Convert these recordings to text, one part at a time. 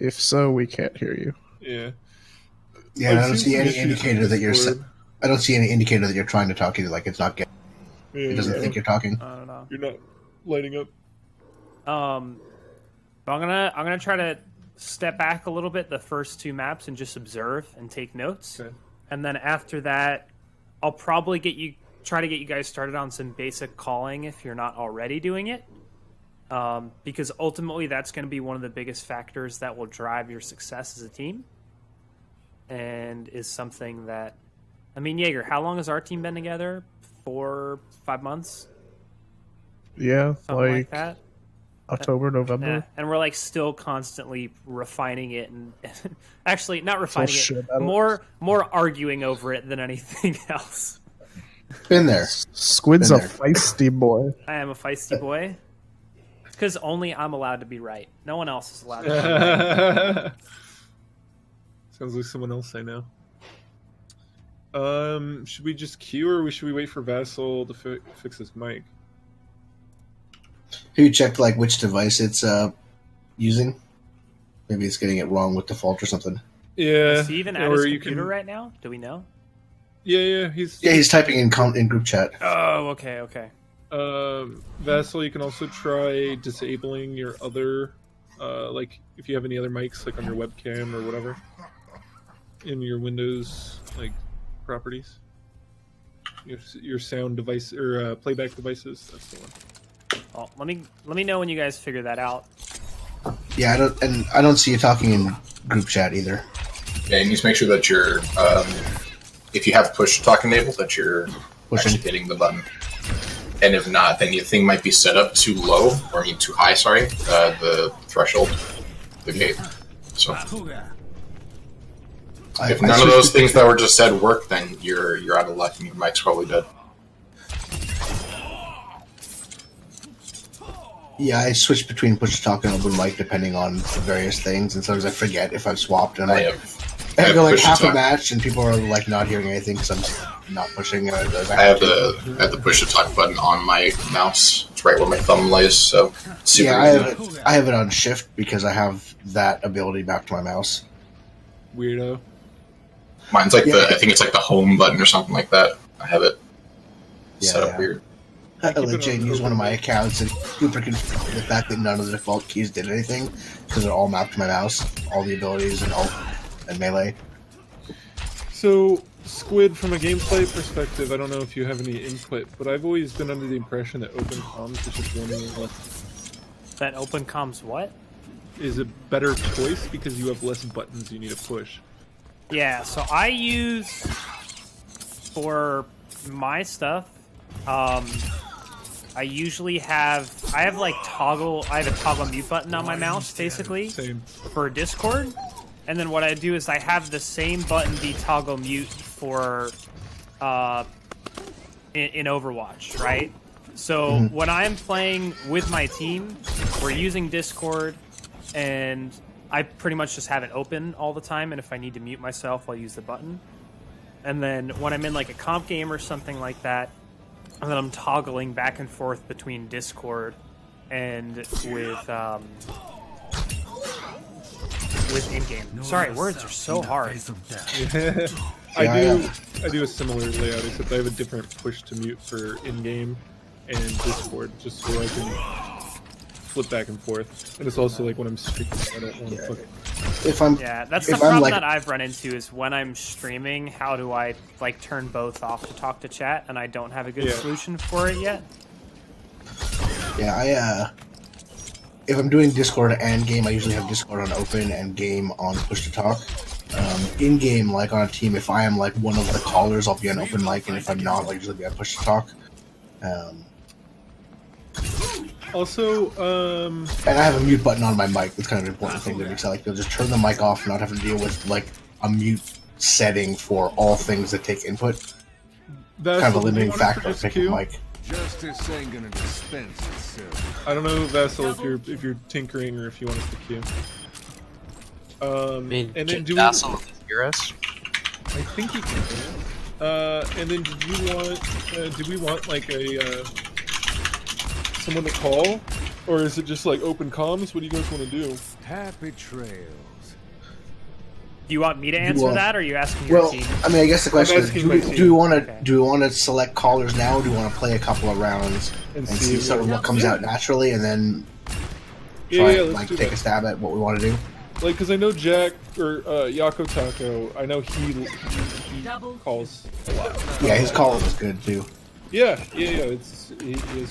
If so, we can't hear you. Yeah. Yeah, I don't see any indicator that you're. I don't see any indicator that you're trying to talk either. Like it's not getting. It doesn't think you're talking. I don't know. You're not lighting up. But I'm gonna try to step back a little bit the first 2 maps and just observe and take notes. Okay. And then after that, I'll probably try to get you guys started on some basic calling if you're not already doing it. Because ultimately that's going to be one of the biggest factors that will drive your success as a team. And is something that, I mean, Jaeger, how long has our team been together? 4-5 months? Yeah, Something like that. October, November. Yeah. And we're like still constantly refining it and actually not refining it, more arguing over it than anything else. Been there. Squid's a feisty boy. I am a feisty boy. Because only I'm allowed to be right. No one else is allowed to be right. Sounds like someone else I know. Should we just queue or should we wait for Vassal to fix his mic? Have you checked like which device it's using? Maybe it's getting it wrong with default or something. Yeah. Is he even at his computer right now? Do we know? Yeah. He's typing in group chat. Oh, okay. Vassal, you can also try disabling your other, like if you have any other mics, like on your webcam or whatever, in your Windows like properties. Your sound device or playback devices. That's the one. Well, let me know when you guys figure that out. Yeah, I don't see you talking in group chat either. Yeah, you need to make sure that you're, if you have push to talk enabled, that you're actually hitting the button. And if not, then your thing might be set up too low, or too high, sorry, the threshold, the gate. So, if none of those things that were just said work, then you're out of luck and your mic's probably dead. Yeah, I switch between push to talk and open mic depending on the various things, and sometimes I forget if I've swapped. And I go like half a match, and people are like not hearing anything because I'm not pushing. I have the push to talk button on my mouse. It's right where my thumb lays. So I have it on shift because I have that ability back to my mouse. Weirdo. Mine's like I think it's like the home button or something like that. I have it set up weird. I legit use one of my accounts and super confused with the fact that none of the default keys did anything because they're all mapped to my mouse, all the abilities and alt and melee. So, Squid, from a gameplay perspective, I don't know if you have any input, but I've always been under the impression that open comms is just one less. That open comms what? Is a better choice because you have less buttons you need to push. Yeah, so I use for my stuff. I usually have a toggle mute button on my mouse basically. Same. For Discord, and then what I do is I have the same button be toggle mute for in Overwatch, right? So when I'm playing with my team, we're using Discord, and I pretty much just have it open all the time, and if I need to mute myself, I'll use the button. And then when I'm in like a comp game or something like that, and then I'm toggling back and forth between Discord and with in-game. Sorry, words are so hard. I do a similar layout, except I have a different push to mute for in-game and Discord, just so I can flip back and forth. And it's also like when I'm streaming, I don't want to fucking... That's the problem that I've run into is when I'm streaming, how do I like turn both off to talk to chat, and I don't have a good solution for it yet. Yeah, if I'm doing Discord and game, I usually have Discord on open and game on push to talk. In game, like on a team, if I am like one of the callers, I'll be on open mic, and if I'm not, I'll usually be on push to talk. Also, and I have a mute button on my mic. That's kind of an important thing to me. So I like to just turn the mic off and not have to deal with like a mute setting for all things that take input. Kind of a limiting factor of picking a mic. Justice ain't gonna dispense itself. I don't know, Vessel, if you're tinkering or if you want us to queue. And then do Vassal hear us? I think he can. And then did we want like a someone to call Or is it just like open comms? What do you guys want to do? Happy trails. Do you want me to answer Well- that, or are you asking your Well, team? I mean, I guess the question is, asking do my we, team. do we want to Okay. do we want to select callers now, or do we want to play a couple of rounds And and see see sort of what comes out naturally, and then Yeah, try yeah, and let's like do take that. a stab at what we want to do? Like, because I know Jack or Yako Taco, I know he calls a lot. Yeah, his call was good too. Yeah. He has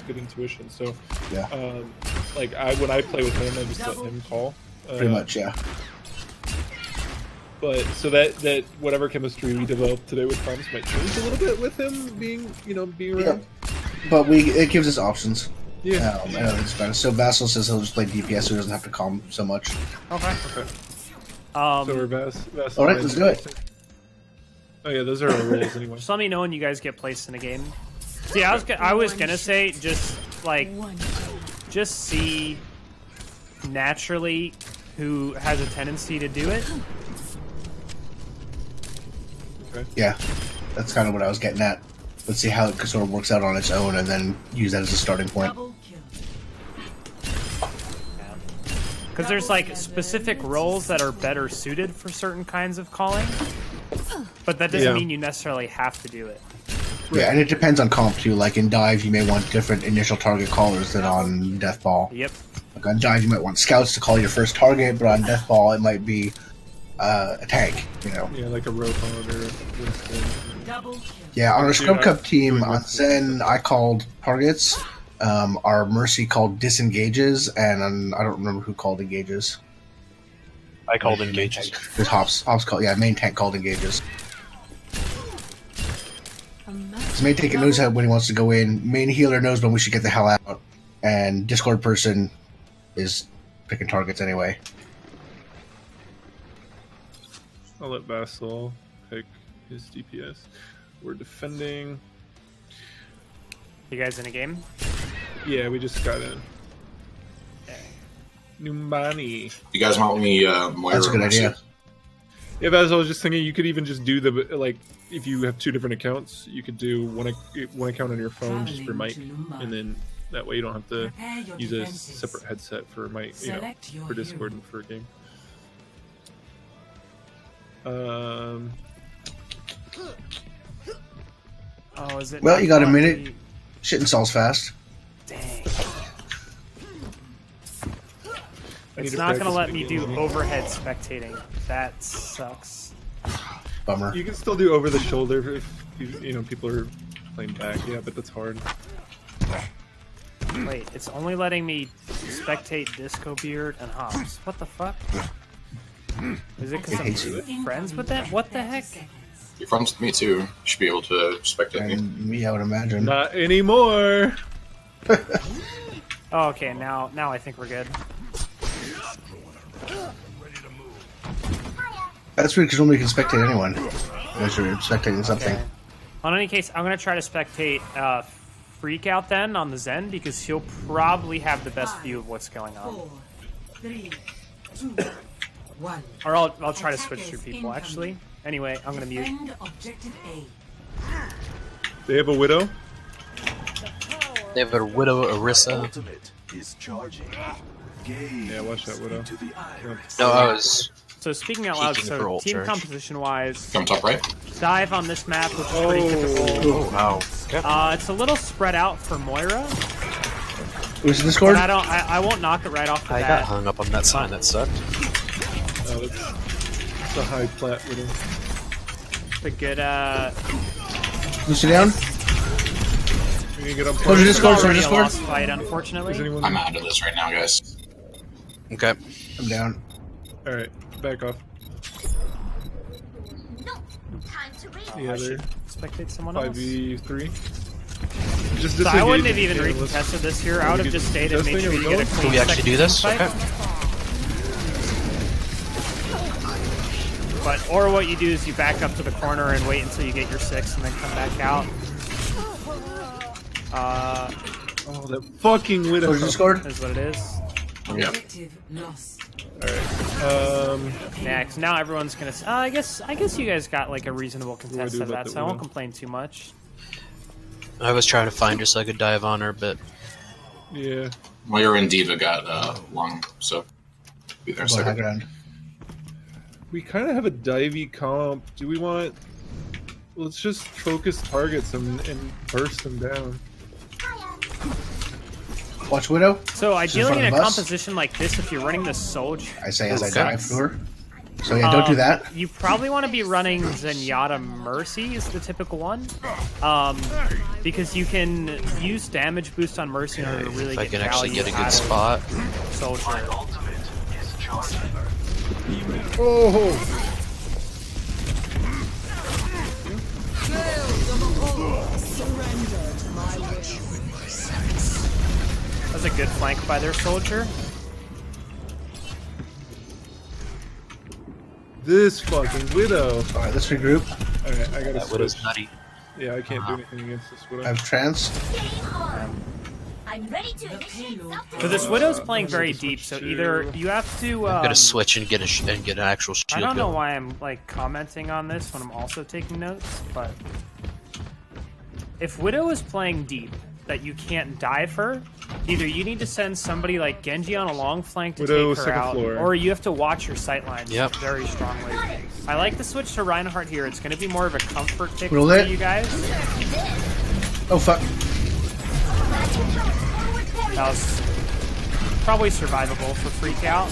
good intuition. So, Yeah, like when I play with him, I just let him call. pretty much. Yeah. But so that whatever chemistry we developed today with comms might change a little bit with him being around. But it gives us options. Yeah. I know it's better. So Vassal says he'll just play DPS, so he doesn't have to calm so much. Okay. Okay. Um, So we're Vass. All right, let's do it. Oh yeah, those are our rules anyway. just let me know when you guys get placed in a game. See, I was gonna say just see naturally who has a tendency to do it. Yeah, that's kind of what I was getting at. Let's see how it sort of works out on its own, and then use that as a starting point. Because there's like specific roles that are better suited for certain kinds of calling, but that doesn't Yeah. mean you necessarily have to do it. Yeah, and it depends on comp too. Like in dive, you may want different initial target callers than on death ball. Yep. Like on dive, you might want scouts to call your first target, but on death ball, it might be a tank. You know. Yeah, like a Rohan or Winston. Yeah, on our Scrub Dude, Cup team doing on Winston. Zen, I called targets. Our Mercy called disengages, and I don't remember who called engages. I called engages. Because Hops called, main tank called engages. So main tank knows when he wants to go in. Main healer knows when we should get the hell out, and Discord person is picking targets anyway. I'll let Vassal pick his DPS. We're defending. You guys in a game? Yeah, we just got in. Numbani. You guys want me, Moira? That's a good or Mercy? idea. Yeah, but as I was just thinking, you could even just do the like if you have two different accounts, you could do one account on your phone just for mic, and then that way you don't have to use a separate headset for mic, for Discord and for a game. Oh, is it? Well, not you got a going to minute. be- Shit installs fast. Dang. I need It's to not going to practice let me video. do overhead spectating. That sucks. Bummer. You can still do over the shoulder if people are playing back. Yeah, but that's hard. Wait, it's only letting me spectate Disco Beard and Hops. What the fuck? Is it because hates you. I'm friends with that? What the heck? You're friends with me too. You should be able to spectate me. And me, I would imagine. Not anymore. Oh, okay, now I think we're good. That's weird because normally you can spectate anyone. Unless you're spectating something. Okay. On any case, I'm gonna try to spectate Freak out then on the Zen because he'll probably have the best view of what's going on. 4, 3, 2, 1. Or I'll try to switch through people actually. Anyway, I'm gonna mute. Defend objective A. They have a widow. They have a Widow Orisa. Ultimate is charging. Yeah, watch that widow. No, I was. So speaking out loud, Peeking for so ult team charge. composition wise, Come top right. dive on this map, which is pretty typical. Oh, wow. Okay. It's a little spread out for Moira, Who's the Discord? but I won't knock it right off the I got bat. hung up on that sign. That sucked. Oh, it's a high plat widow. The good Lucy down? We can get on Close your Discord, it's sorry, already a Discord. lost fight, unfortunately. Is anyone? I'm out of this right now, guys. Okay. I'm down. All right, back off. Yeah, I they're should spectate someone else. 5v3. Just So I wouldn't have disengage even and let's- recontested this here. I would have just stayed and made Testing, sure are you we get a going? clean Can we actually do this? fight. Okay. Or what you do is you back up to the corner and wait until you get your 6 and then come back out. Oh, that fucking widow. Close your Discord? Is what it is. Yeah. Objective lost. Next, now everyone's gonna. I guess you guys got like a reasonable do I contest do of about that, the so I won't widow? complain too much. I was trying to find her so I could dive on her, but Yeah. Moira and Diva got long, so be there Go high second. ground. We kind of have a divey comp. Do we want? Let's just focus targets and burst them down. Watch Widow. So ideally front in of a us. composition like this, if you're running the soldier, I say as I Okay. dive to her. So yeah, don't do that. You probably want to be running Zenyatta Mercy is the typical one, because you can use damage boost on Mercy in order to really If I get can actually value get a out good of spot. Soldier. Oh, That's a good flank by their soldier. this fucking Widow. All right, let's regroup. Okay, I gotta That switch. Widow's nutty. Yeah, I can't do anything against this Widow. I have trance. I'm ready to initiate So this Widow's playing very deep, so either you have to. I'm gonna switch and get an actual shield. I don't know going. why I'm like commenting on this when I'm also taking notes, but if Widow is playing deep that you can't dive her, either you need to send somebody like Genji on a long flank to Widow, take her second out, floor. or you have to watch your sight lines Yep. very strongly. I like the switch to Reinhardt here. It's going to be more of a comfort pick Roll for it. you guys. Oh fuck. That was probably survivable for Freak Out.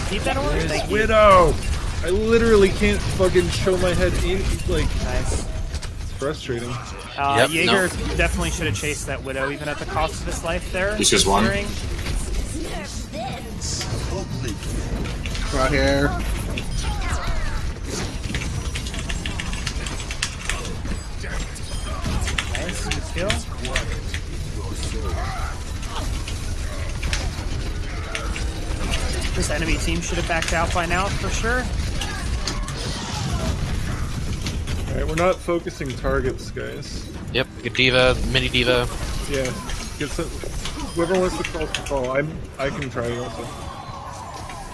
Keep that order. Thank you. Widow! I literally can't fucking show my head in. Like, Nice. it's frustrating. Yep, Jaeger definitely should have chased that Widow, even at the cost of his life there. He's just one. considering- Right here. Nice, good skill. This enemy team should have backed out by now, for sure. Alright, we're not focusing targets, guys. Yep, good diva, mini diva. Yeah, get some. Whoever wants to call. I can try it also.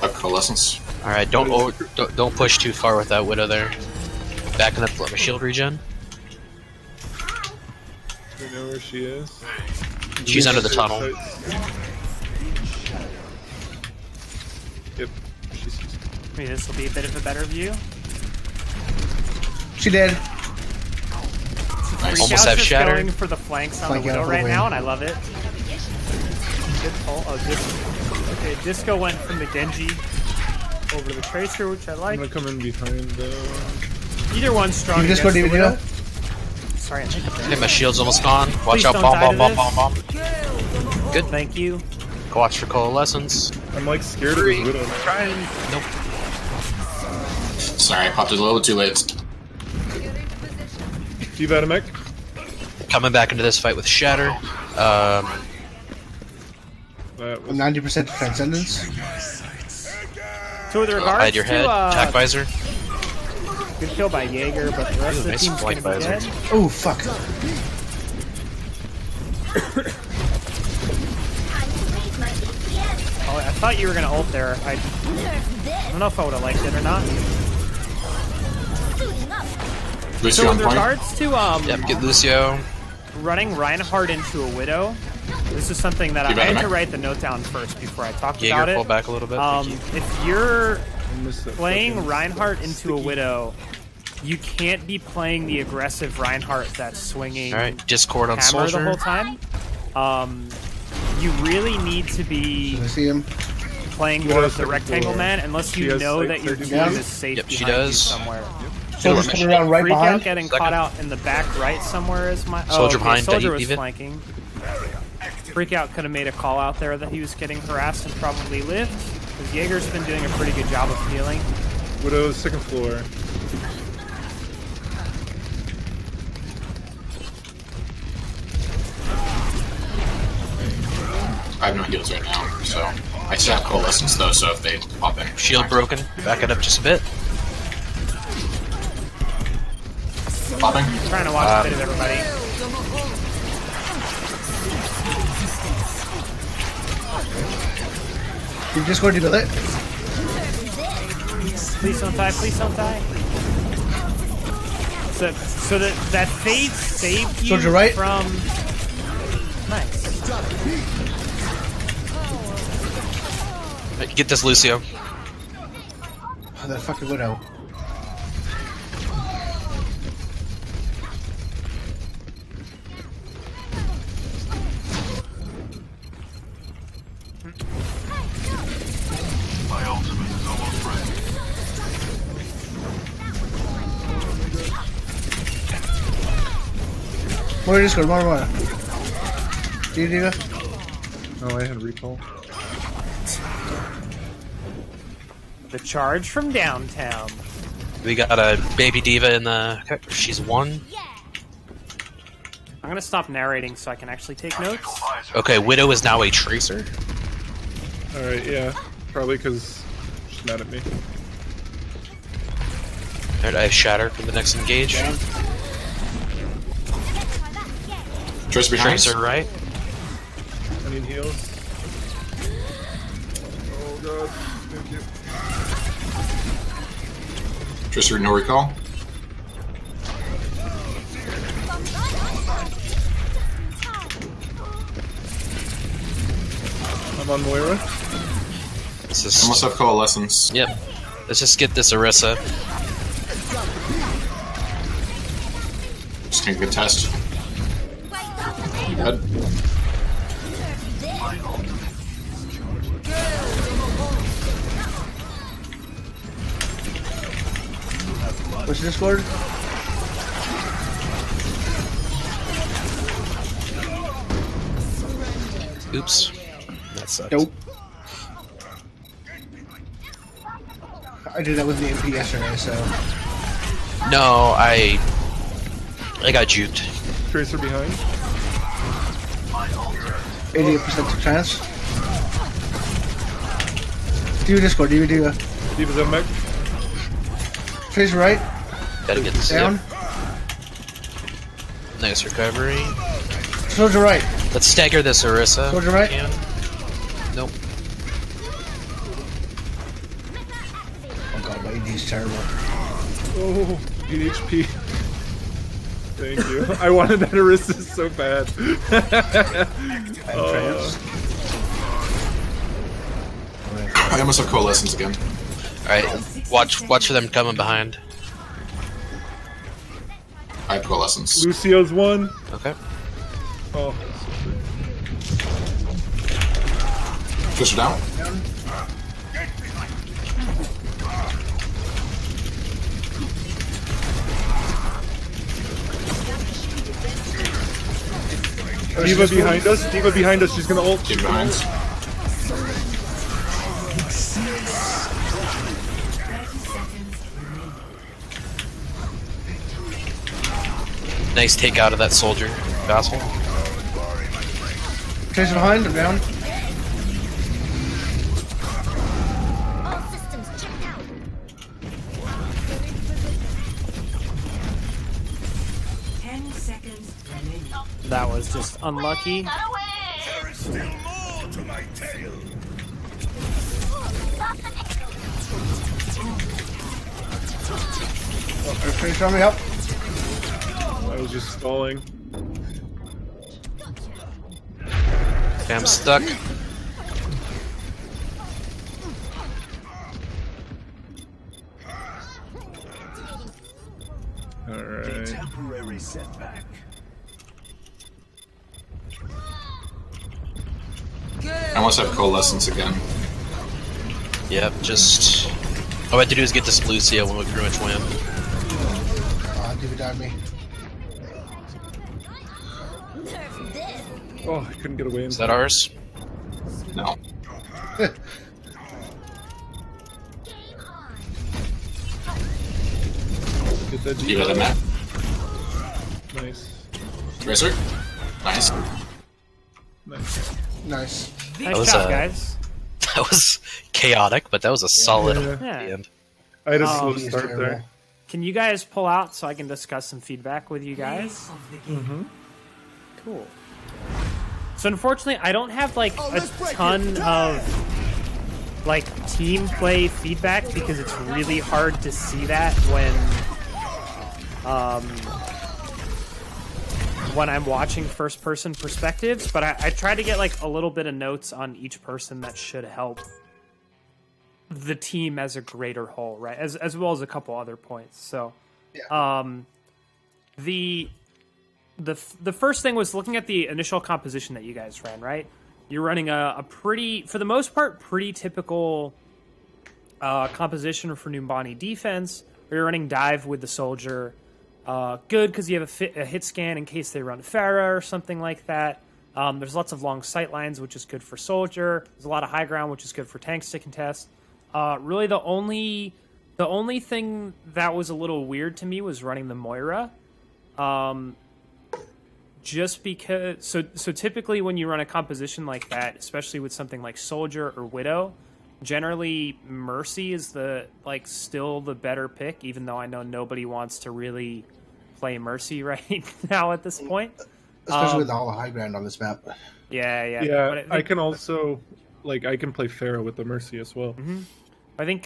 A coalescence. All right, don't push too far with that Widow there. Backing up, let my shield regen. We know where she is. She's under the tunnel. Yep. She's Maybe this will be a bit of a better view. She did. Nice. Almost Scouts have just shatter. going for the flanks on Flank the out Widow for the right win. now, and I love it. Good pull. Oh, okay, Disco went from the Genji over to the Tracer, which I I'm like. gonna come in behind though. Either one's strong You just against go the to Widow. Widow. Sorry, I think Okay, my shield's almost gone. Watch Please out, don't bomb, die bomb, to bomb, this. bomb, bomb. Good. Thank you. Watch for coalescence. I'm like scared of this Widow now. Trying. Nope. Sorry, I popped it a little too late. D-Vat a mech? Coming back into this fight with shatter. That was 90% transcendence. So with regards Hide your head. to Attack visor. good kill by Jaeger, but the rest of the Nice team's flank gonna be visor. dead. Oh fuck. Oh, I thought you were gonna ult there. I don't know if I would have liked it or not. Lucio So on with point. regards to Yep, get Lucio. running Reinhardt into a Widow, this is something that I You better had to not. write the note down first before I talked Jaeger, about pull it. back a little bit. Thank you. If you're I missed that playing fucking Reinhardt into a sticky- Widow, you can't be playing the aggressive Reinhardt that's swinging All right, Discord on hammer the soldier. whole time. You really need to be I see him. playing more of the rectangle man unless She you has know sight that your team down. is safe Yep, she behind you does. somewhere. Soldier's coming around right Freak out behind. getting Second. caught out in the back right somewhere is my Soldier behind, Soldier Dave, was even. flanking. Freak out could have made a call out there that he was getting harassed and probably lived. Because Jaeger's been doing a pretty good job of healing. Widow's second floor. I have no heals right now, so I still have coalescence though. So if they pop in, Shield broken. Back it up just a bit. popping. Trying to watch a bit of everybody. You just going to do it. Please don't die, please don't die. So that fade saved you Soldier right. from... Nice. Right, get this, Lucio. Oh, that fucking widow. My ultimate is almost ready. More Discord, more. Do you do it? Oh, I had recall. The charge from downtown. We got a baby diva in the. Okay, she's 1. I'm gonna stop narrating so I can actually take notes. Okay, Widow is now a tracer. Alright, yeah. Probably because she's mad at me. Alright, I have Shatter for the next engage. Tracer behind. Tracer, right? I need heals. Oh god. Thank you. Tracer, no recall. I'm on Moira. Let's just, Almost have coalescence. yep. Let's just get this Orisa. Just take a good test. Dead. What's the Discord? Oops. That sucks. Nope. I did that with the MP yesterday, so. No, I got juked. Tracer behind. 88% chance. Do Discord, do. Diva's on mech. Tracer right, Gotta get this down. Nice recovery. Soldier right. Let's stagger this Orisa. Soldier right. Can. Nope. Oh god, my AD is terrible. Oh, 8 HP. Thank you. I wanted that Orisa so bad. I almost have coalescence again. Alright, watch for them coming behind. I have coalescence. Lucio's 1. Okay. Oh. Tracer down. Diva behind us. Diva behind us. She's gonna ult. Keep behind. Nice take out of that soldier. Vassal. Tracer behind, I'm down. All systems checked out. That was just unlucky. Got away. There is still more to my tale. Tracer on me up. I was just stalling. Okay, I'm stuck. Alright. Temporary setback. I almost have coalescence again. Yep, just... All I have to do is get this Lucio when we pretty much win. Diva died me. Nerf this. Oh, I couldn't get away. Is that ours? No. Game on. Get that You got the map. Nice. Tracer. Nice. Nice. Nice. Nice was, job, guys. That was chaotic, but that was a solid Yeah. at the Yeah. end. I had a Oh, slow He's start terrible. there. Can you guys pull out so I can discuss some feedback with you guys? Cool. So unfortunately, I don't have like a ton of like team play feedback because it's really hard to see that when when I'm watching first-person perspectives, but I try to get like a little bit of notes on each person that should help the team as a greater whole, right? As well as a couple other points. So, the first thing was looking at the initial composition that you guys ran, right? You're running a pretty, for the most part, pretty typical composition for Numbani defense. Where you're running dive with the soldier. Good because you have a hit scan in case they run Pharah or something like that. There's lots of long sight lines, which is good for soldier. There's a lot of high ground, which is good for tanks to contest. Really, the only thing that was a little weird to me was running the Moira. Just because, so typically when you run a composition like that, especially with something like Soldier or Widow, generally Mercy is still the better pick, even though I know nobody wants to really play Mercy right now at this point. Especially with all the high ground on this map. Yeah, But I can also I can play Pharah with the Mercy as well. Mm-hmm. I think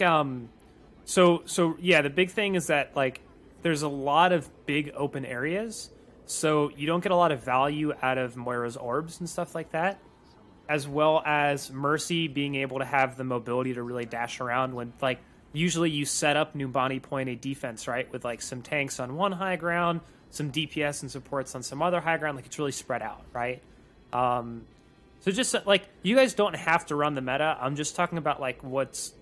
so yeah, the big thing is that there's a lot of big open areas. So you don't get a lot of value out of Moira's orbs and stuff like that, as well as Mercy being able to have the mobility to really dash around when, usually you set up Numbani Point A defense, right, with, some tanks on one high ground, some DPS and supports on some other high ground. It's really spread out, right? So just, you guys don't have to run the meta. I'm just talking about, what's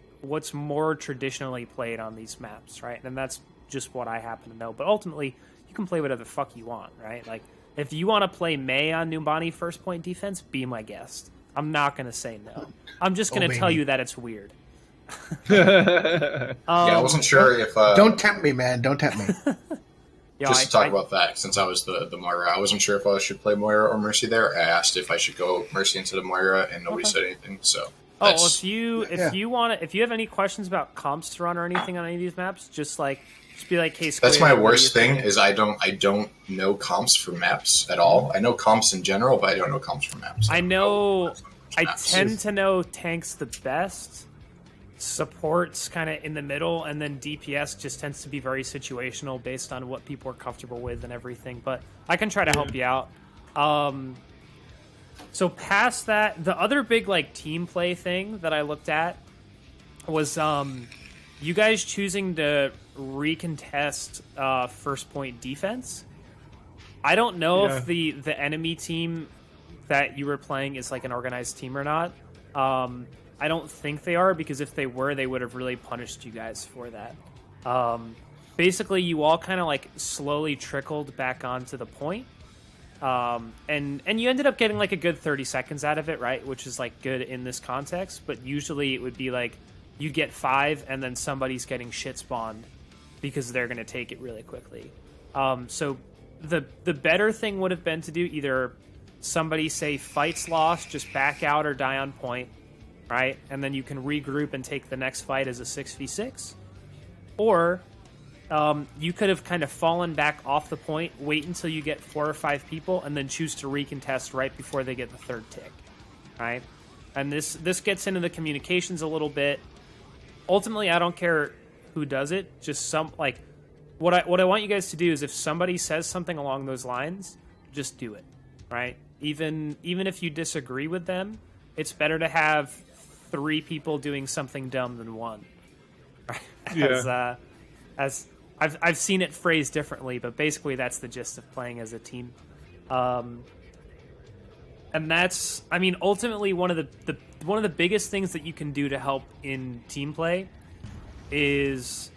more traditionally played on these maps, right? And that's just what I happen to know. But ultimately, you can play whatever the fuck you want, right? If you want to play Mei on Numbani first point defense, be my guest. I'm not going to say no. I'm just going to tell you that it's weird. Yeah, I wasn't sure if... don't tempt me, man. Don't tempt me. Just to talk about that, since I was the Moira, I wasn't sure if I should play Moira or Mercy there. I asked if I should go Mercy instead of Moira, and nobody said anything, so... if you have any questions about comps to run or anything on any of these maps, just be like, hey, Squid, that's my worst thing is I don't know comps for maps at all. I know comps in general, but I don't know comps for maps. I tend to know tanks the best, supports kind of in the middle, and then DPS just tends to be very situational based on what people are comfortable with and everything. But I can try to help you out. So past that, the other big team play thing that I looked at was you guys choosing to recontest first point defense. I don't know if the enemy team that you were playing is an organized team or not. I don't think they are, because if they were, they would have really punished you guys for that. Basically, you all kind of slowly trickled back onto the point. And you ended up getting a good 30 seconds out of it, right? Which is good in this context, but usually it would be you get 5 and then somebody's getting shit spawned because they're going to take it really quickly. So the better thing would have been to do either somebody say fights lost, just back out or die on point, right? And then you can regroup and take the next fight as a 6v6. Or you could have kind of fallen back off the point, wait until you get 4 or 5 people, and then choose to recontest right before they get the third tick, right? And this gets into the communications a little bit. Ultimately, I don't care who does it. Just what I want you guys to do is if somebody says something along those lines, just do it, right? Even if you disagree with them, it's better to have 3 people doing something dumb than 1, right? Yeah. As I've seen it phrased differently, but basically that's the gist of playing as a team. And that's, ultimately one of the biggest things that you can do to help in team play is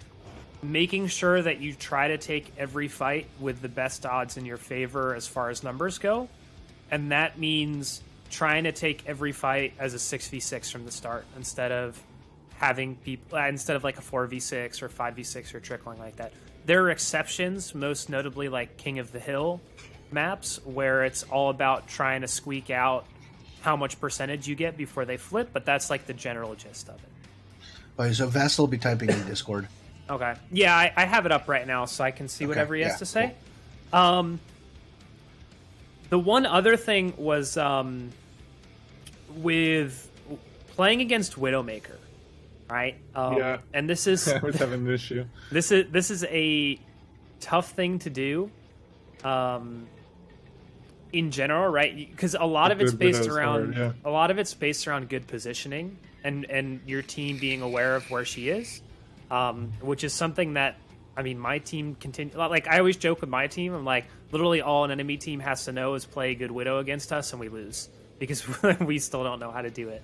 making sure that you try to take every fight with the best odds in your favor as far as numbers go. And that means trying to take every fight as a 6v6 from the start instead of having people a 4v6 or 5v6 or trickling like that. There are exceptions, most notably King of the Hill maps, where it's all about trying to squeak out how much percentage you get before they flip, but that's the general gist of it. Okay, so Vassal will be typing in Discord. Okay. Yeah, I have it up right now so I can see whatever he has to say. Cool. The one other thing was with playing against Widowmaker, right? And this is I was having an issue. This is a tough thing to do. in general, right? Because a lot of it's Good based widow's around hard, yeah. a lot of it's based around good positioning and your team being aware of where she is, which is something that I mean my team continue. Like I always joke with my team, I'm like literally all an enemy team has to know is play a good widow against us, and we lose because we still don't know how to do it.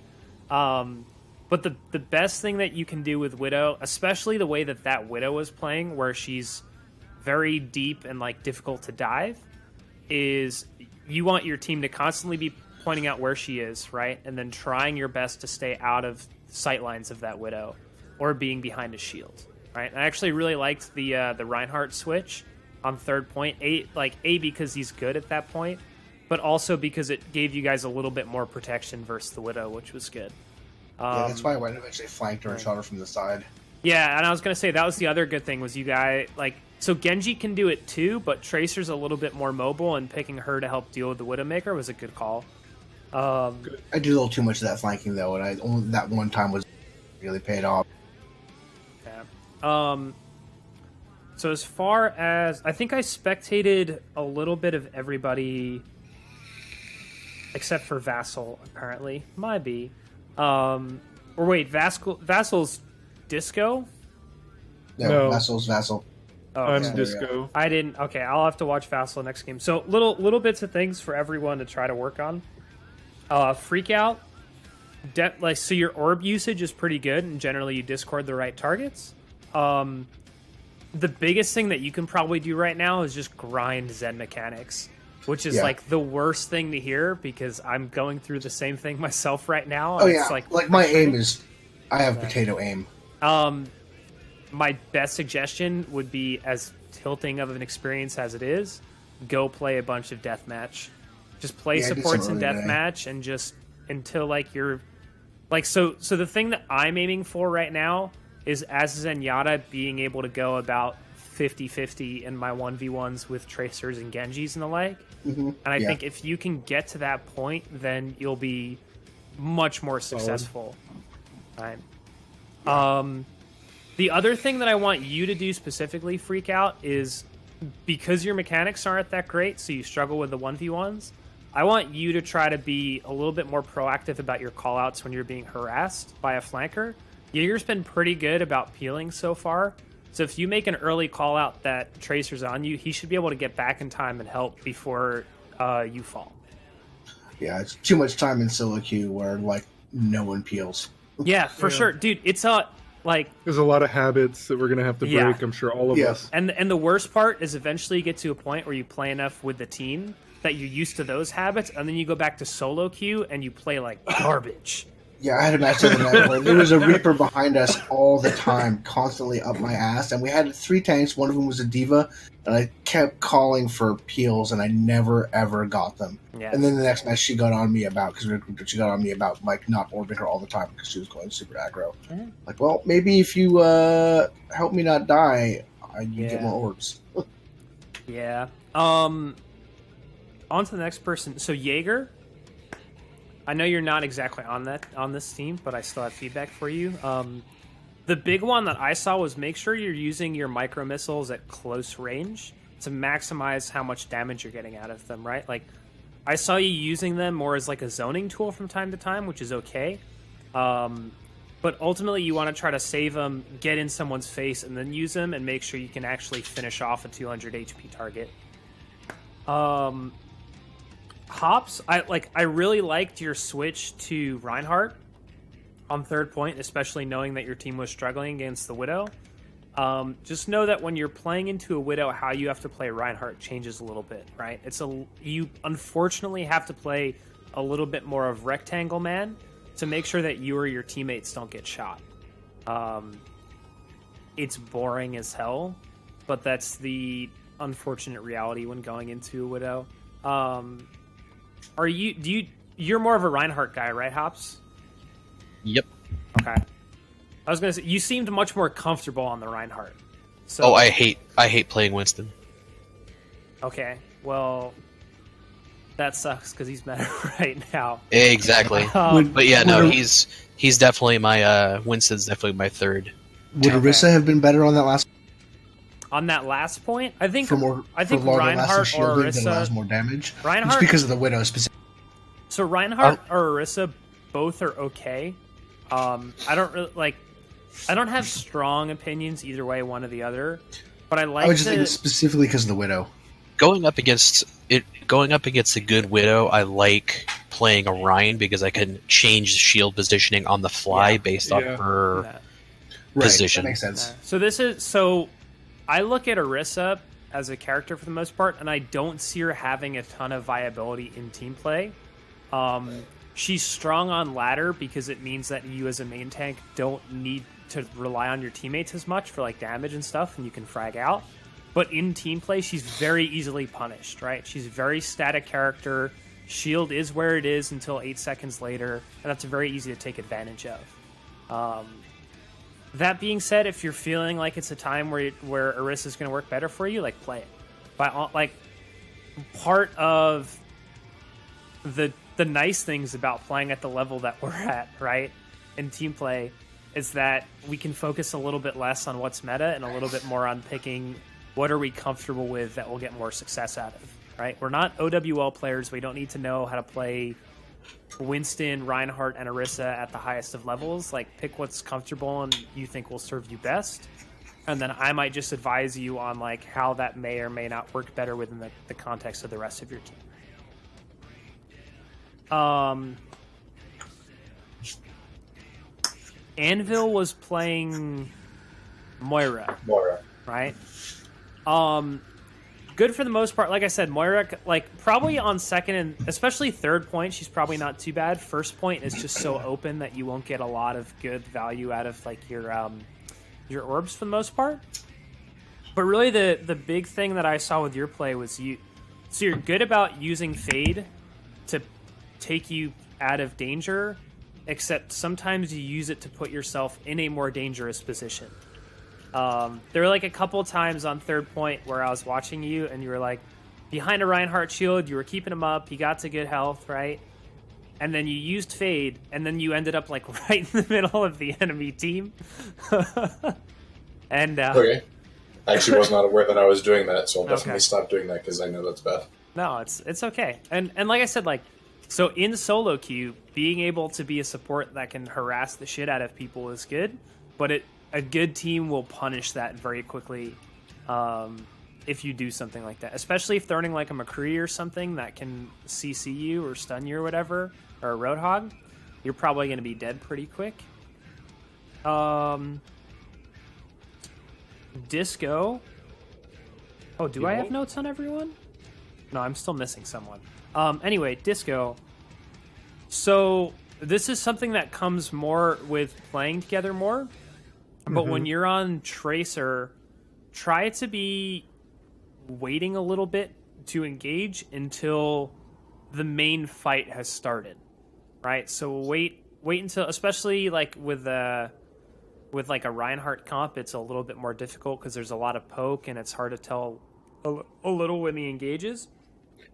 But the best thing that you can do with widow, especially the way that widow was playing, where she's very deep and like difficult to dive, is you want your team to constantly be pointing out where she is, right? And then trying your best to stay out of sight lines of that widow or being behind a shield, right? And I actually really liked the Reinhardt switch on third point. A because he's good at that point, but also because it gave you guys a little bit more protection versus the widow, which was good. Yeah, that's why I went and eventually flanked her and shot her from the side. Yeah, and I was going to say that was the other good thing was you guys, like, so Genji can do it too, but Tracer's a little bit more mobile, and picking her to help deal with the Widowmaker was a good call. I do a little too much of that flanking, though, and only that one time was really paid off. Yeah. So as far as, I think I spectated a little bit of everybody except for Vassal, apparently. Might be. Or wait, Vassal's Disco? No. Vassal's Vassal. Oh, I'm okay. Disco. I didn't. Okay, I'll have to watch Vassal next game. So little bits of things for everyone to try to work on. Freak out. So your orb usage is pretty good, and generally you discord the right targets. The biggest thing that you can probably do right now is just grind Zen mechanics, which is like the worst thing to hear because I'm going through the same thing myself right now. Oh yeah, it's like my aim is, I have potato aim. My best suggestion would be, as tilting of an experience as it is, go play a bunch of deathmatch. Just play supports in deathmatch and just until like you're like so the thing that I'm aiming for right now is as Zenyatta being able to go about 50-50 in my 1v1s with Tracers and Genjis and the like. Mm-hmm. And I think if you can get to that point, then you'll be much more successful. Right. The other thing that I want you to do specifically, Freak Out, is because your mechanics aren't that great, so you struggle with the 1v1s, I want you to try to be a little bit more proactive about your callouts when you're being harassed by a flanker. Jaeger's been pretty good about peeling so far, so if you make an early callout that Tracer's on you, he should be able to get back in time and help before you fall. Yeah, it's too much time in solo queue where like no one peels. Yeah, for sure, dude. It's like there's a lot of habits that we're gonna have to break. I'm sure all of us. And the worst part is eventually you get to a point where you play enough with the team that you're used to those habits, and then you go back to solo queue and you play like garbage. Yeah, I had a match the other night where there was a Reaper behind us all the time, constantly up my ass, and we had 3 tanks. One of them was a diva, and I kept calling for peels, and I never ever got them. Yeah. And then the next match, she got on me about like not orbing her all the time because she was going super aggro. Mm-hmm. Like, well, maybe if you help me not die, you get more orbs. Yeah. On to the next person. So Jaeger. I know you're not exactly on this team, but I still have feedback for you. The big one that I saw was make sure you're using your micro missiles at close range to maximize how much damage you're getting out of them, right? Like, I saw you using them more as like a zoning tool from time to time, which is okay. But ultimately, you want to try to save them, get in someone's face, and then use them, and make sure you can actually finish off a 200 HP target. Hops, I really liked your switch to Reinhardt on third point, especially knowing that your team was struggling against the Widow. Just know that when you're playing into a Widow, how you have to play Reinhardt changes a little bit, right? You unfortunately have to play a little bit more of Rectangle Man to make sure that you or your teammates don't get shot. It's boring as hell, but that's the unfortunate reality when going into a Widow. You're more of a Reinhardt guy, right, Hops? Yep. Okay. I was gonna say you seemed much more comfortable on the Reinhardt. So, I hate playing Winston. Okay, well, that sucks because he's meta right now. Exactly. But yeah, no, he's definitely my Winston's definitely my third. Would Orisa have been better on that last? On that last point, I think for longer Reinhardt lasting or shielding that allows Orisa. more damage. Reinhardt, Just because of the Widow specifically. So Reinhardt or Orisa, both are okay. I don't really like. I don't have strong opinions either way, one or the other. But I like. I was just thinking specifically because of the Widow. Going up against a good Widow, I like playing a Rhine because I can change shield positioning on the fly based off her position. That makes sense. So I look at Orisa as a character for the most part, and I don't see her having a ton of viability in team play. She's strong on ladder because it means that you as a main tank don't need to rely on your teammates as much for like damage and stuff, and you can frag out. But in team play, she's very easily punished, right? She's a very static character. Shield is where it is until 8 seconds later, and that's very easy to take advantage of. That being said, if you're feeling like it's a time where Orisa is going to work better for you, like play it. But like part of the nice things about playing at the level that we're at, right, in team play, is that we can focus a little bit less on what's meta and a little bit more on picking what are we comfortable with that we'll get more success out of, right? We're not OWL players. We don't need to know how to play Winston, Reinhardt, and Orisa at the highest of levels. Like, pick what's comfortable and you think will serve you best. And then I might just advise you on like how that may or may not work better within the context of the rest of your team. Anvil was playing Moira, right? Good for the most part. Like I said, Moira, like probably on second and especially third point, she's probably not too bad. First point is just so open that you won't get a lot of good value out of like your orbs for the most part. But really, the big thing that I saw with your play was so you're good about using Fade to take you out of danger, except sometimes you use it to put yourself in a more dangerous position. There were like a couple times on third point where I was watching you and you were like behind a Reinhardt shield, you were keeping him up, he got to good health, right? And then you used Fade, and then you ended up like right in the middle of the enemy team. And okay. I actually was not aware that I was doing that, so I'll definitely stop doing that because I know that's bad. No, it's okay. And like I said, like, so in solo queue, being able to be a support that can harass the shit out of people is good, but a good team will punish that very quickly if you do something like that. Especially if they're running like a McCree or something that can CC you or stun you or whatever, or a Roadhog, you're probably going to be dead pretty quick. Disco. Oh, do I have notes on everyone? No, I'm still missing someone. Anyway, Disco. So this is something that comes more with playing together more. But when you're on Tracer, try to be waiting a little bit to engage until the main fight has started, right? So wait until, especially like with like a Reinhardt comp, it's a little bit more difficult because there's a lot of poke and it's hard to tell a little when he engages.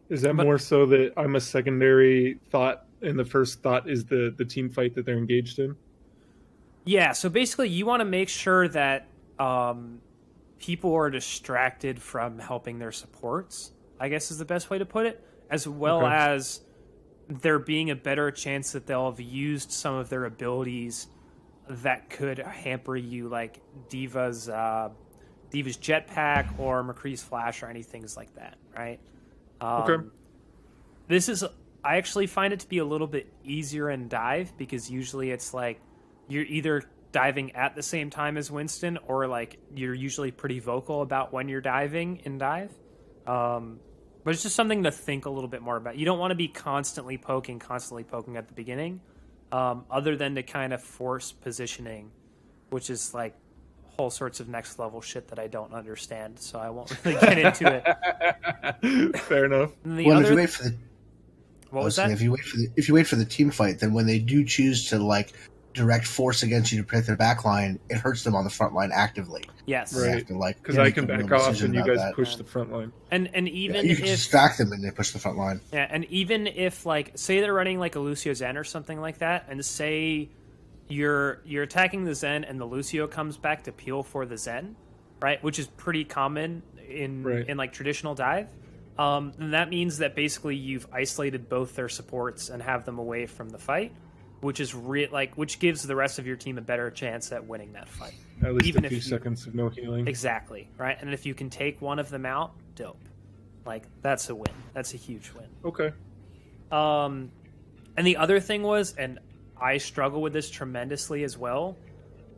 Is that more so that I'm a secondary thought and the first thought is the team fight that they're engaged in? Yeah, so basically you want to make sure that people are distracted from helping their supports, I guess is the best way to put it, as well as there being a better chance that they'll have used some of their abilities that could hamper you, like Diva's jetpack or McCree's flash or anything like that, right? I actually find it to be a little bit easier in dive because usually it's like you're either diving at the same time as Winston or like you're usually pretty vocal about when you're diving in dive. But it's just something to think a little bit more about. You don't want to be constantly poking at the beginning, other than to kind of force positioning, which is like whole sorts of next level shit that I don't understand, so I won't really get into it. Fair enough. If you wait for the what was that? If you wait for the team fight, then when they do choose to like direct force against you to protect their back line, it hurts them on the front line actively. Yes, right. Because I can back off and you guys push the front line. And even you can distract them and they push the front line. Yeah, and even if like say they're running like a Lucio Zen or something like that, and say you're attacking the Zen and the Lucio comes back to peel for the Zen, right? Which is pretty common in Right. in like traditional dive. And that means that basically you've isolated both their supports and have them away from the fight, which is which gives the rest of your team a better chance at winning that fight. At least Even a if few you- seconds of no healing. Exactly, right? And if you can take one of them out, dope. Like that's a win. That's a huge win. Okay. And the other thing was, and I struggle with this tremendously as well,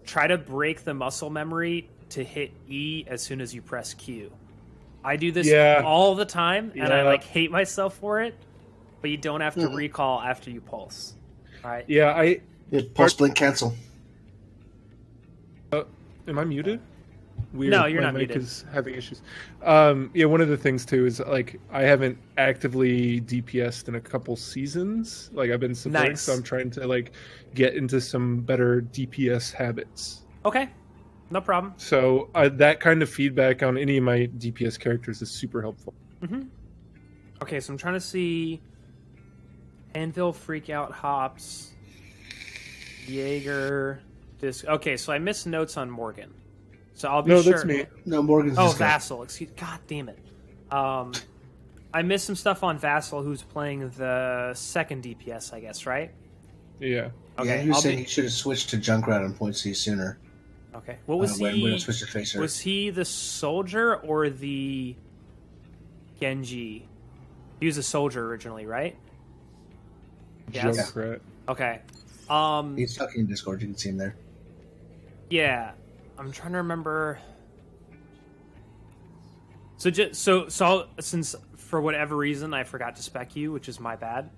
try to break the muscle memory to hit E as soon as you press Q. I do this Yeah. all the time, and I Yeah. like hate myself for it, but you don't have to recall after you pulse. All right. Yeah, Pulse blink cancel. am I muted? Weird. No, you're My not mic muted. is having issues. Yeah, one of the things too is like I haven't actively DPS'd in a couple seasons. Like I've been supporting, Nice. so I'm trying to like get into some better DPS habits. Okay. No problem. So that kind of feedback on any of my DPS characters is super helpful. Okay, so I'm trying to see Anvil, Freak Out, Hops, Jaeger, Okay, so I missed notes on Morgan. So I'll be No, sure. that's me. No, Morgan's Oh, just got- Vassal. Excuse. God damn it. I missed some stuff on Vassal, who's playing the second DPS, I guess, right? Yeah. Yeah, he was I'll saying be- he should have switched to Junkrat on point C sooner. Okay. What was when he? we switched to Tracer. Was he the soldier or the Genji? He was a soldier originally, right? Yes. Junkrat. Okay. He's talking in Discord. You can see him there. Yeah, I'm trying to remember. So since for whatever reason I forgot to spec you, which is my bad.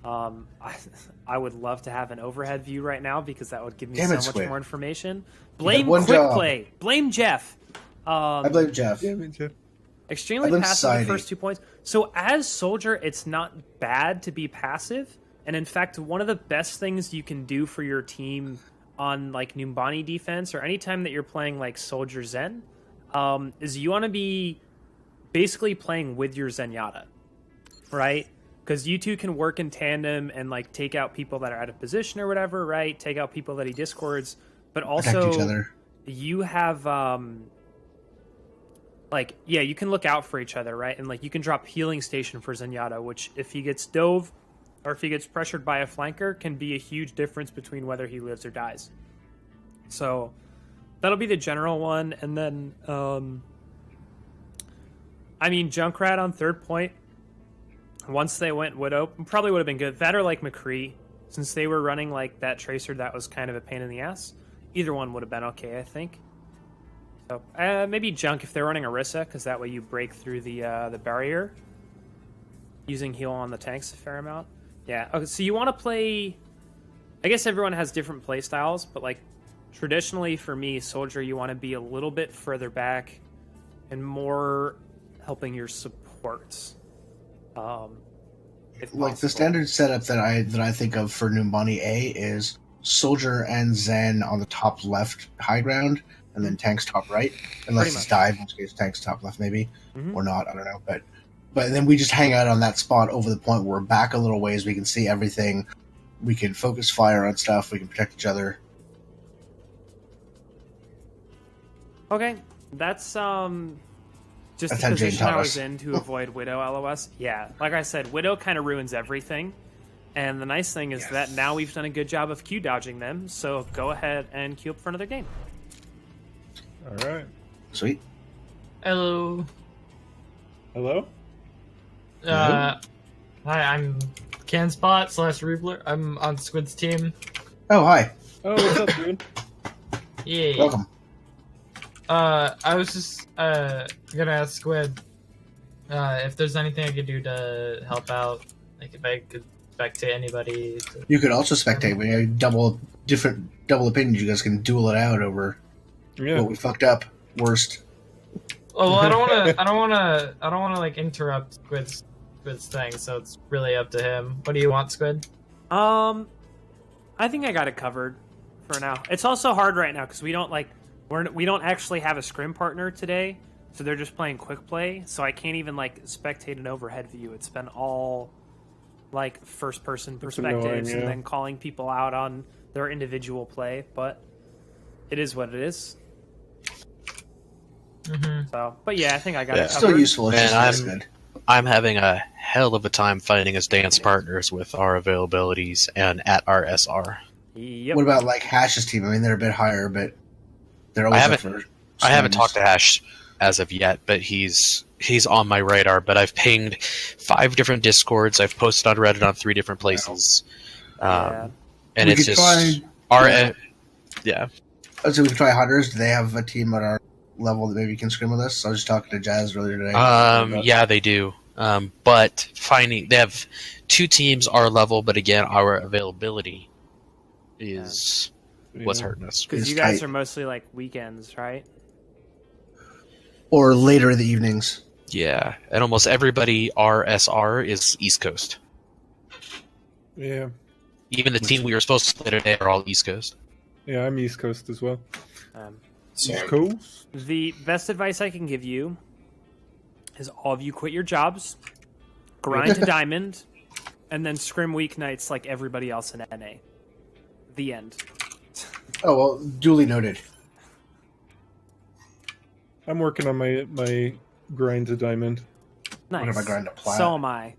I would love to have an overhead view right now because that would give me Damn so it, much Squid. more information. Blame one Quick job. Play. Blame Jeff. I blame Jeff. Damn it, Jeff. Extremely I blame passive the society. first 2 points. So as soldier, it's not bad to be passive, and in fact, one of the best things you can do for your team on like Numbani defense or anytime that you're playing like soldier Zen, is you want to be basically playing with your Zenyatta, right? Because you two can work in tandem and like take out people that are out of position or whatever, right? Take out people that he discords, but Protect also each other. you have you can look out for each other, right? And like you can drop healing station for Zenyatta, which if he gets dove or if he gets pressured by a flanker can be a huge difference between whether he lives or dies. So that'll be the general one. And then Junkrat on third point. Once they went Widow, probably would have been good. That or like McCree, since they were running like that Tracer that was kind of a pain in the ass. Either one would have been okay, I think. So maybe Junk if they're running Orisa, because that way you break through the barrier. Using heal on the tanks a fair amount. Yeah. Okay, so you want to play. I guess everyone has different play styles, but like traditionally for me, soldier, you want to be a little bit further back and more helping your supports. If Like the possible. standard setup that I think of for Numbani A is Soldier and Zen on the top left high ground, and then tanks top right, unless Pretty it's much. dive, in which case tanks top left maybe, Mhm. or not. I don't know, but then we just hang out on that spot over the point where we're back a little ways. We can see everything. We can focus fire on stuff. We can protect each other. Okay, that's just That's the how Jane position taught I was us. in to avoid Widow LOS. Yeah, like I said, Widow kind of ruins everything. And the nice thing is that now we've done a good job of Q dodging them, so go ahead and queue up for another game. All right. Sweet. Hello. Hello. Hi, I'm Canspot / Rubler. I'm on Squid's team. Oh, hi. Oh, what's up, dude? Yay. Welcome. I was just gonna ask Squid if there's anything I could do to help out. Like if I could spec to anybody. You could also spectate. We have double opinions. You guys can duel it out over Yeah. what we fucked up. Worst. Oh, well, I don't wanna like interrupt Squid's thing. So it's really up to him. What do you want, Squid? I think I got it covered for now. It's also hard right now because we don't actually have a scrim partner today, so they're just playing quick play. So I can't even like spectate an overhead view. It's been all like first person perspectives annoying, yeah. and then calling people out on their individual play. But it is what it is. So, but yeah, I think I got Yeah. it Still covered. useful. It's Man, just less good. I'm having a hell of a time finding us dance partners with our availabilities and at our SR. Yep. What about like Hash's team? I mean, they're a bit higher, but they're always up for. I haven't scrims. talked to Hash as of yet, but he's on my radar. But I've pinged 5 different Discords. I've posted on Reddit on 3 different places, Yeah. and We it's could just try- our yeah. So we can try Hunters. Do they have a team at our level that maybe can scrim with us? I was just talking to Jazz earlier today. Yeah, they do. But they have 2 teams our level, but again, our availability is what's hurting us. Because It's you guys tight. are mostly like weekends, right? Or later in the evenings. Yeah, and almost everybody RSR is East Coast. Yeah. Even the team we were supposed to play today are all East Coast. Yeah, I'm East Coast as well. Same. East Coast? The best advice I can give you is all of you quit your jobs, grind to diamond, and then scrim weeknights like everybody else in NA. The end. Oh well, duly noted. I'm working on my grind to diamond. Nice. What if I grind to plat? So am I.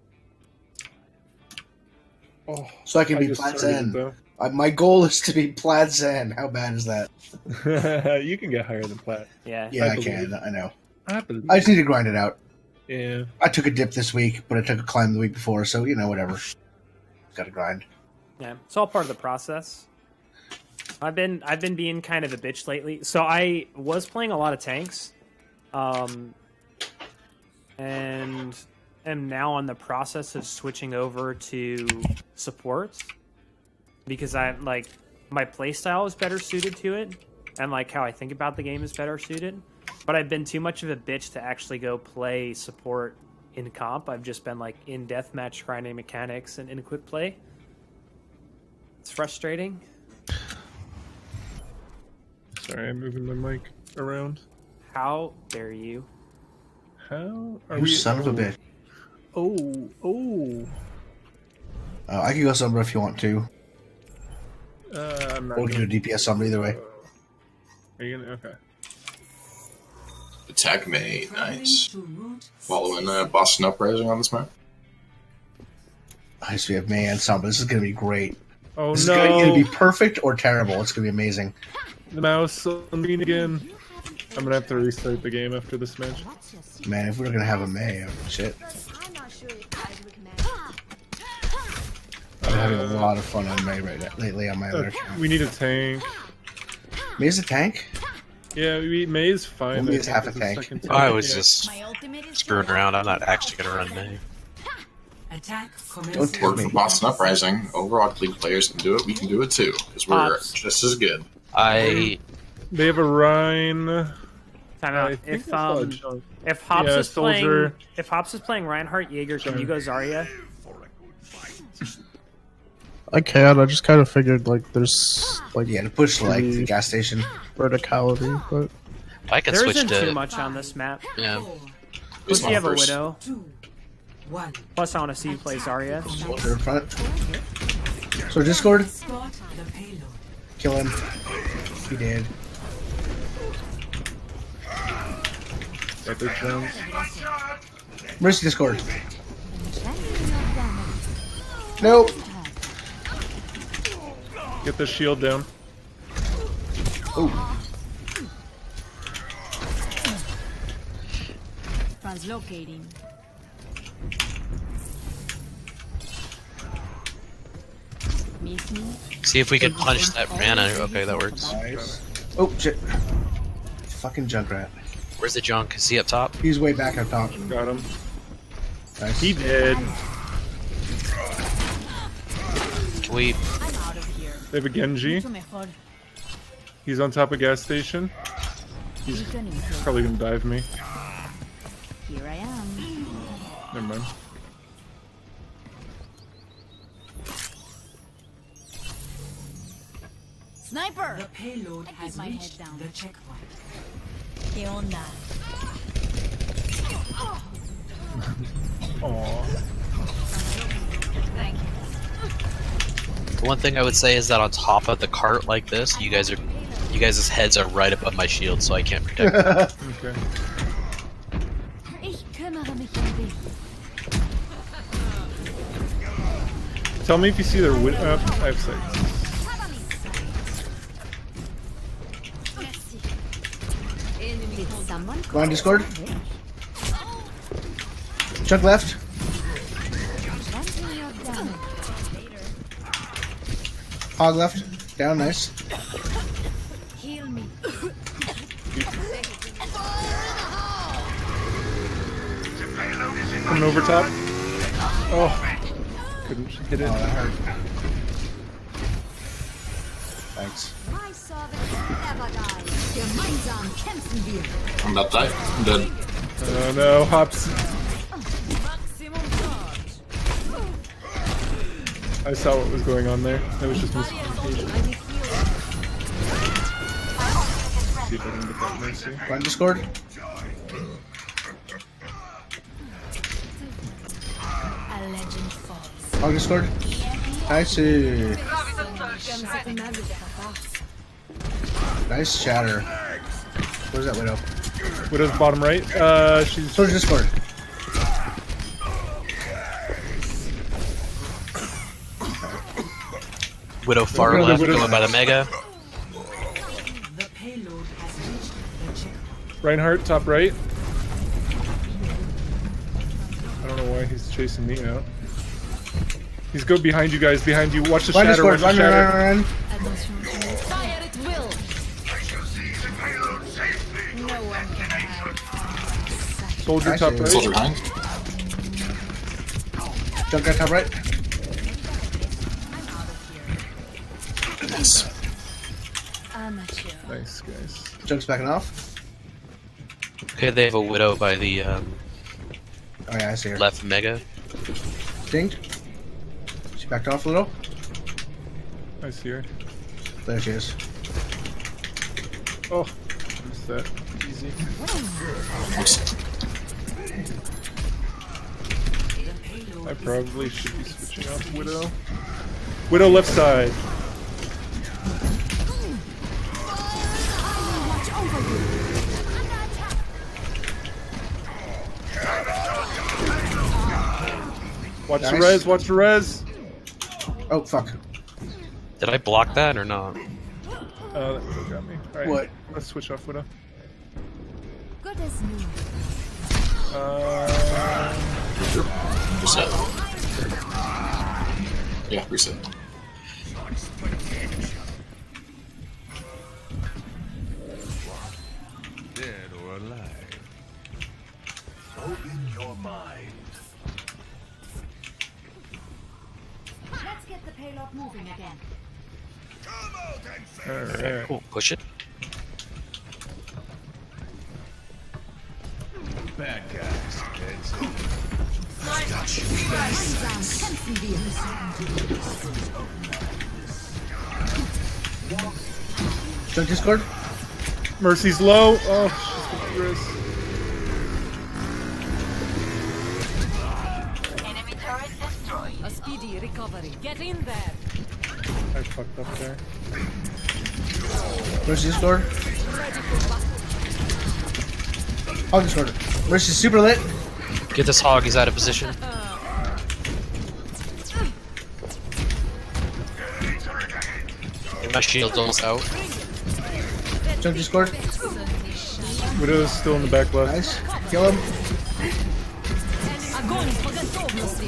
Oh, So I can be just Plat started, Zen. My goal is to be Plat Zen. How bad is that? though. You can get higher than plat. Yeah. Yeah, I believe can. it. I know. I believe. I just need to grind it out. Yeah. I took a dip this week, but I took a climb the week before, so whatever. Got to grind. Yeah, it's all part of the process. I've been being kind of a bitch lately. So I was playing a lot of tanks, and am now in the process of switching over to supports because I'm like my playstyle is better suited to it, and like how I think about the game is better suited. But I've been too much of a bitch to actually go play support in comp. I've just been like in deathmatch grinding mechanics and in quick play. It's frustrating. Sorry, I'm moving my mic around. How dare you? How are You we? son of a bitch. Oh. I can go Sombra if you want to. I'm not. Or we can do DPS Sombra either way. Are you gonna? Okay. Attack May, nice. To route Following Boston Uprising on this map. Nice, we have May and Sombra. This is going to be great. Oh This is no! going to either be perfect or terrible. It's going to be amazing. The mouse on green again. I'm gonna have to restart the game after this match. Man, if we're going to have a May, shit. I'm not sure if I'd recommend. I've been having a lot of fun on May lately on my other account. We need a tank. May's a tank? Yeah, May's fine. Well, May's I think, half a as tank. second I was Yeah. just My ultimate is screwing around. I'm not actually going to run May. attack Don't commencing. tell Work me. for Boston Uprising. Overwatch League players can do it. We can do it too because we're Pops. just as good. I They have a Rhine. Time I out. think If I saw a chunk. if Hops Yeah, is playing Soldier. Reinhardt Jaeger, can you go Zarya? I can. I just kind of figured like there's like Yeah, to push like the gas station. verticality, but I can There switch isn't too to much on this map. yeah. Plus, you have a First. Widow. 2, 1. Plus, I want to see you play Zarya. Soldier in front. So Discord, Spot the payload. kill him. He did. Got their gems. Mercy Discord. Nope. Get the shield down. Translocating. Miss me? See if we can punch that Rana. Okay, that works. Nice. Oh shit. Fucking Junkrat. Where's the junk? Is he up top? He's way back up top. Got him. Nice. He did. Can we? I'm out of here. They have a Genji. Mucho mejor. He's on top of gas station. He's Returning here. probably gonna dive me. Here I am. Never mind. Sniper! The payload I has keep my head reached down. the checkpoint. ¿Qué onda? Aww. Thank you. The one thing I would say is that on top of the cart like this, you guys are You guys' heads are right above my shield, so I can't protect them. Okay. Ich kümmere mich um dich. Tell me if you see their I have 6. Did someone Go on Discord. Chuck left. cancel your damage? Hog left. Down, nice. Heal me. Coming over top. Oh, couldn't hit it. Oh, that hurt. Thanks. My servants never die. Gemeinsam kämpfen wir. I'm about to die. I'm dead. Oh no, hops. Maximum charge. I saw what was going on there. That was just miscommunication. See if I can get that mercy. Go on Discord. A legend falls. Hog Discord. Nice. Nice chatter. Where's that widow? Widow's bottom right. She's. Soldier's Discord. Widow far Widow, left, Widow. going by the Mega. The payload has reached the checkpoint. Reinhardt, top right. I don't know why he's chasing me out. He's go behind you guys, behind you. Watch the Run shatter, Discord. watch the Run, shatter. run. Fire at will. I shall seize the payload safely. No one can hide. Soldier top Nice. right. Soldier behind. Jump guy top right. Nice. Amateur. Nice, guys. Junk's backing off. Okay, they have a Widow by the Oh yeah, I see her. left Mega. Dinged. She backed off a little. I see her. There she is. Oh, missed that. Easy. Nice. I probably should be switching off Widow. Widow left side. Watch the Nice. res, watch the res. Oh fuck. Did I block that or not? That Widow got me. Alright, What? let's switch off Widow. Good as new. Reset. Yeah, reset. Dead or alive. Open your mind. Let's get the payload moving again. Come out and face Alright. Cool, push it. bad guys. That's it. Gemeinsam kämpfen wir. Junk Discord. Mercy's low. Oh, she's gonna be res. A speedy recovery. Get in there. I fucked up there. Mercy Discord. Hog Discord. Mercy's super lit. Get this hog, he's out of position. My shield's almost out. Junk Discord. Widow's still in the back left. Nice. Kill him. Огонь по готовности.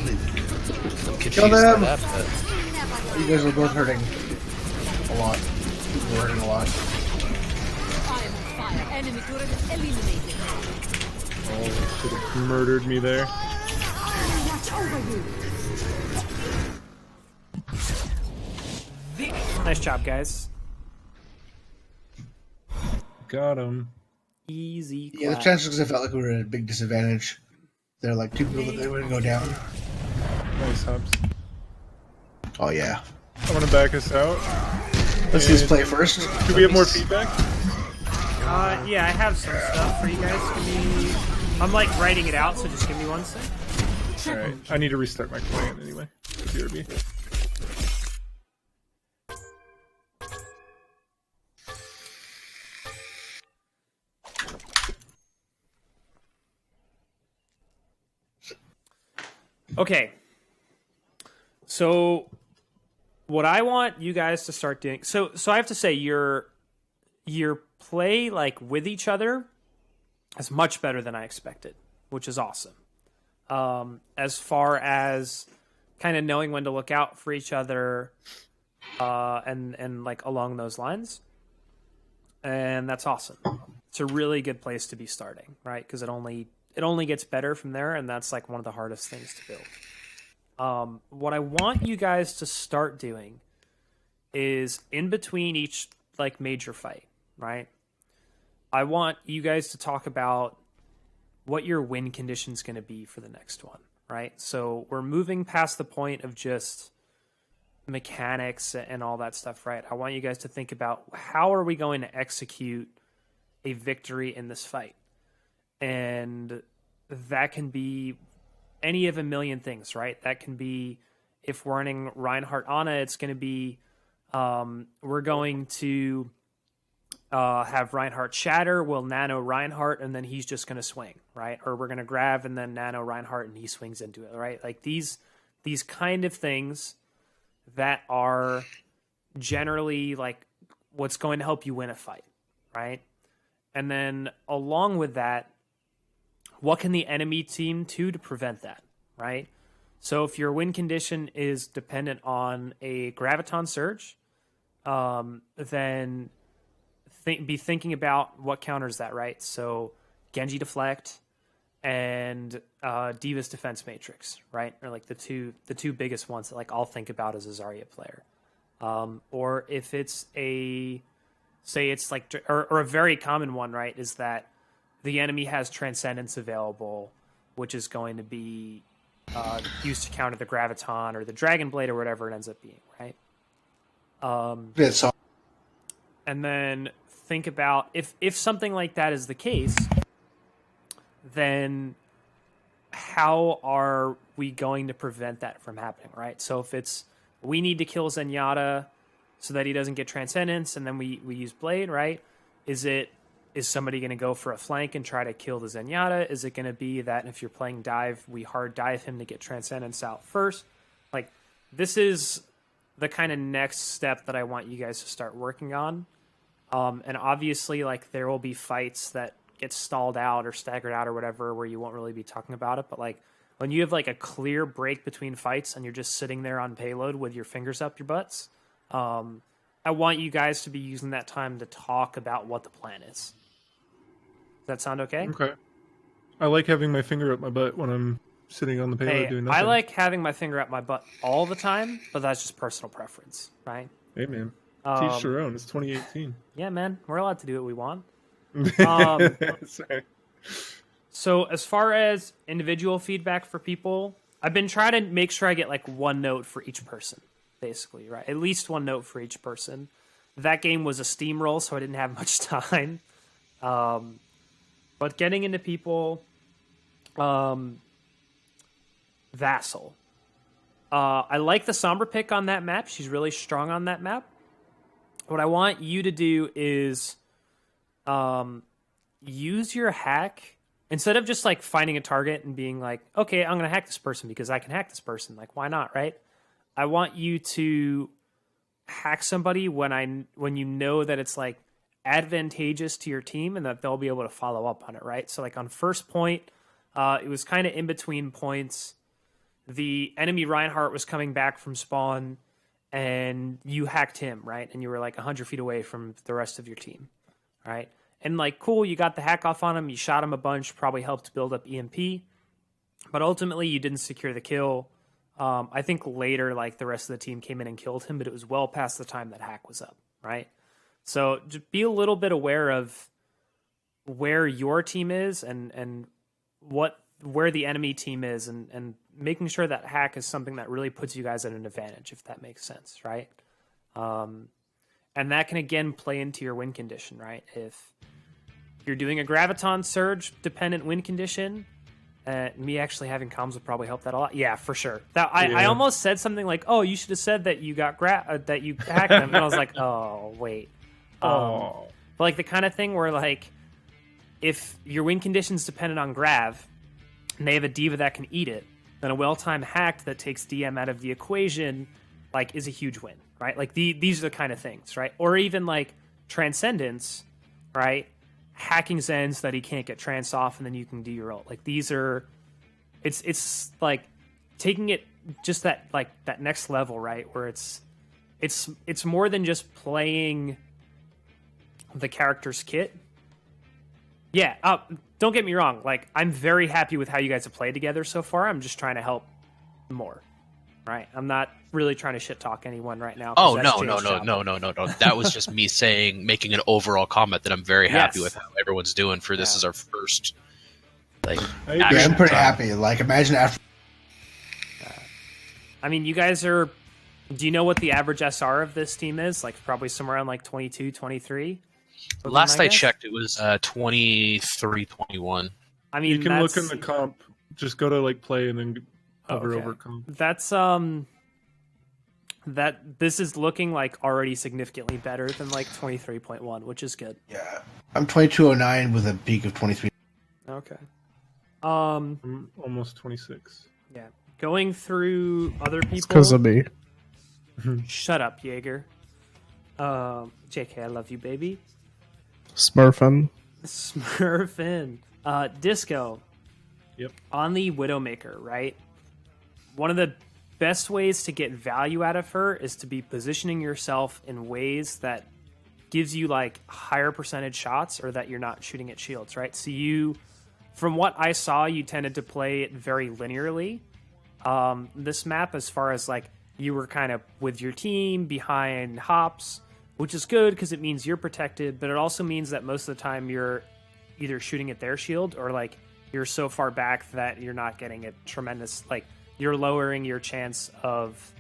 I'm confused Kill by them. that, but You guys are both hurting. A lot. You're hurting a lot. I am on fire. Enemy turret eliminated. Oh, should have murdered me there. Watch over you. Nice job, guys. Got him. Easy. Yeah, the clap. chances because I felt like we were at a big disadvantage. They're like two people that they wouldn't go down. Nice hops. Oh yeah. I'm gonna back us out. Let's see this play first. Do we have more feedback? Yeah, I have some stuff for you guys. Give me... I'm like writing it out, so just give me 1 sec. Alright, I need to restart my client anyway. BRB. Okay. So what I want you guys to start doing, so I have to say your play like with each other is much better than I expected, which is awesome. As far as kind of knowing when to look out for each other, and like along those lines, and that's awesome. It's a really good place to be starting, right? Because it only gets better from there, and that's like one of the hardest things to build. What I want you guys to start doing is in between each like major fight, right? I want you guys to talk about what your win condition is going to be for the next one, right? So we're moving past the point of just mechanics and all that stuff, right? I want you guys to think about how are we going to execute a victory in this fight? And that can be any of a million things, right? That can be, if we're running Reinhardt Ana, it's going to be, we're going to have Reinhardt shatter, we'll nano Reinhardt, and then he's just going to swing, right? Or we're going to grab and then nano Reinhardt and he swings into it, right? Like these kind of things that are generally like what's going to help you win a fight, right? And then along with that, what can the enemy team do to prevent that, right? So if your win condition is dependent on a Graviton Surge, then be thinking about what counters that, right? So Genji Deflect and Diva's Defense Matrix, right? Or like the two biggest ones that like I'll think about as a Zarya player. Or if it's it's like, or a very common one, right, is that the enemy has Transcendence available, which is going to be used to counter the Graviton or the Dragon Blade or whatever it ends up being, right? And then think about if something like that is the case, then how are we going to prevent that from happening, right? So if it's we need to kill Zenyatta so that he doesn't get Transcendence, and then we use Blade, right? Is somebody going to go for a flank and try to kill the Zenyatta? Is it going to be that if you're playing dive, we hard dive him to get Transcendence out first? Like, this is the kind of next step that I want you guys to start working on. And obviously, like, there will be fights that get stalled out or staggered out or whatever where you won't really be talking about it. But, like, when you have, like, a clear break between fights and you're just sitting there on payload with your fingers up your butts, I want you guys to be using that time to talk about what the plan is. Does that sound okay? Okay. I like having my finger up my butt when I'm sitting on the payload doing nothing. I like having my finger up my butt all the time, but that's just personal preference, right? Hey, man. Teach your own. It's 2018. Yeah, man. We're allowed to do what we want. Sorry. So as far as individual feedback for people, I've been trying to make sure I get like one note for each person, basically, right? At least one note for each person. That game was a steamroll, so I didn't have much time. But getting into people, Vassal. I like the Sombra pick on that map. She's really strong on that map. What I want you to do is use your hack instead of just like finding a target and being like, okay, I'm going to hack this person because I can hack this person. Like, why not, right? I want you to hack somebody when you know that it's like advantageous to your team and that they'll be able to follow up on it, right? So like on first point, it was kind of in between points. The enemy Reinhardt was coming back from spawn and you hacked him, right? And you were like 100 feet away from the rest of your team, right? And like, cool, you got the hack off on him, you shot him a bunch, probably helped build up EMP, but ultimately you didn't secure the kill. I think later, like, the rest of the team came in and killed him, but it was well past the time that hack was up, right? So just be a little bit aware of where your team is and where the enemy team is, and making sure that hack is something that really puts you guys at an advantage, if that makes sense, right? And that can, again, play into your win condition, right? If you're doing a Graviton Surge dependent win condition, me actually having comms would probably help that a lot. Yeah, for sure. I almost said something like, "Oh, you should have said that you got that you hacked them," and I was like, "Oh, wait." But like the kind of thing where like, if your win condition's dependent on Grav, and they have a diva that can eat it, then a well-timed hack that takes DM out of the equation, like, is a huge win, right? Like, these are the kind of things, right? Or even, like, Transcendence, right? Hacking Zen so that he can't get trance off, and then you can do your ult. Like, these are... It's like, taking it just that next level, right? Where it's more than just playing the character's kit. Yeah, don't get me wrong. Like, I'm very happy with how you guys have played together so far. I'm just trying to help more, right? I'm not really trying to shit talk anyone right now. Oh, no. That was just me making an overall comment that I'm very happy with how everyone's doing for this is our first, like, I'm pretty happy. Like, imagine after... I mean, you guys are... Do you know what the average SR of this team is? Like, probably somewhere around, like, 22, 23? Last I checked, it was 23, 21. I mean, you can look in the comp. Just go to like play and then hover over comp. That's this is looking like already significantly better than like 23.1, which is good. Yeah, I'm 2209 with a peak of 23. Okay. I'm almost 26. Yeah, going through other people. It's because of me. Shut up, Jaeger. JK, I love you, baby. Smurfin. Disco. Yep. On the Widowmaker, right? One of the best ways to get value out of her is to be positioning yourself in ways that gives you like higher percentage shots, or that you're not shooting at shields, right? So you, from what I saw, you tended to play it very linearly. This map, as far as like you were kind of with your team behind hops, which is good because it means you're protected, but it also means that most of the time you're either shooting at their shield or like you're so far back that you're not getting a tremendous, like you're lowering your chance of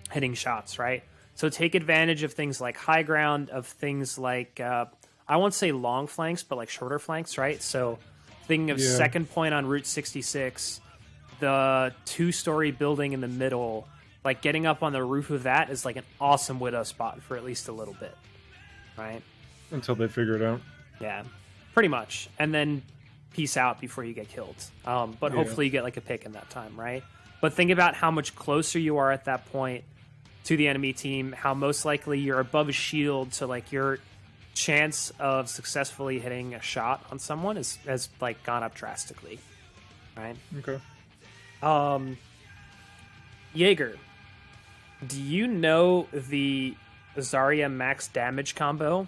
hitting shots, right? So take advantage of things like high ground, of things like, I won't say long flanks, but like shorter flanks, right? So thinking of second point on Route 66, the 2-story building in the middle, like getting up on the roof of that is like an awesome widow spot for at least a little bit, right? Until they figure it out. Yeah, pretty much. And then peace out before you get killed. But hopefully you get like a pick in that time, right? But think about how much closer you are at that point to the enemy team, how most likely you're above a shield, so like your chance of successfully hitting a shot on someone has like gone up drastically, right? Okay. Jaeger, do you know the Zarya max damage combo?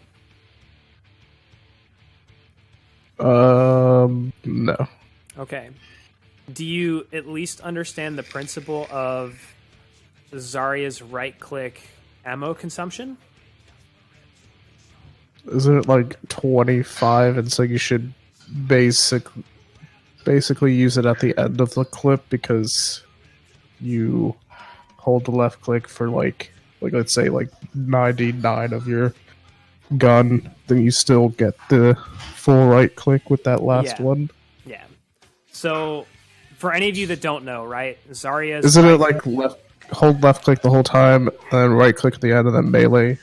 No. Okay. Do you at least understand the principle of Zarya's right-click ammo consumption? Isn't it like 25, and so you should basically use it at the end of the clip because you hold the left click for like let's say like 99 of your gun, then you still get the full right click with that last one. Yeah. So for any of you that don't know, right, Zarya's isn't it like hold left click the whole time and then right click at the end and then melee?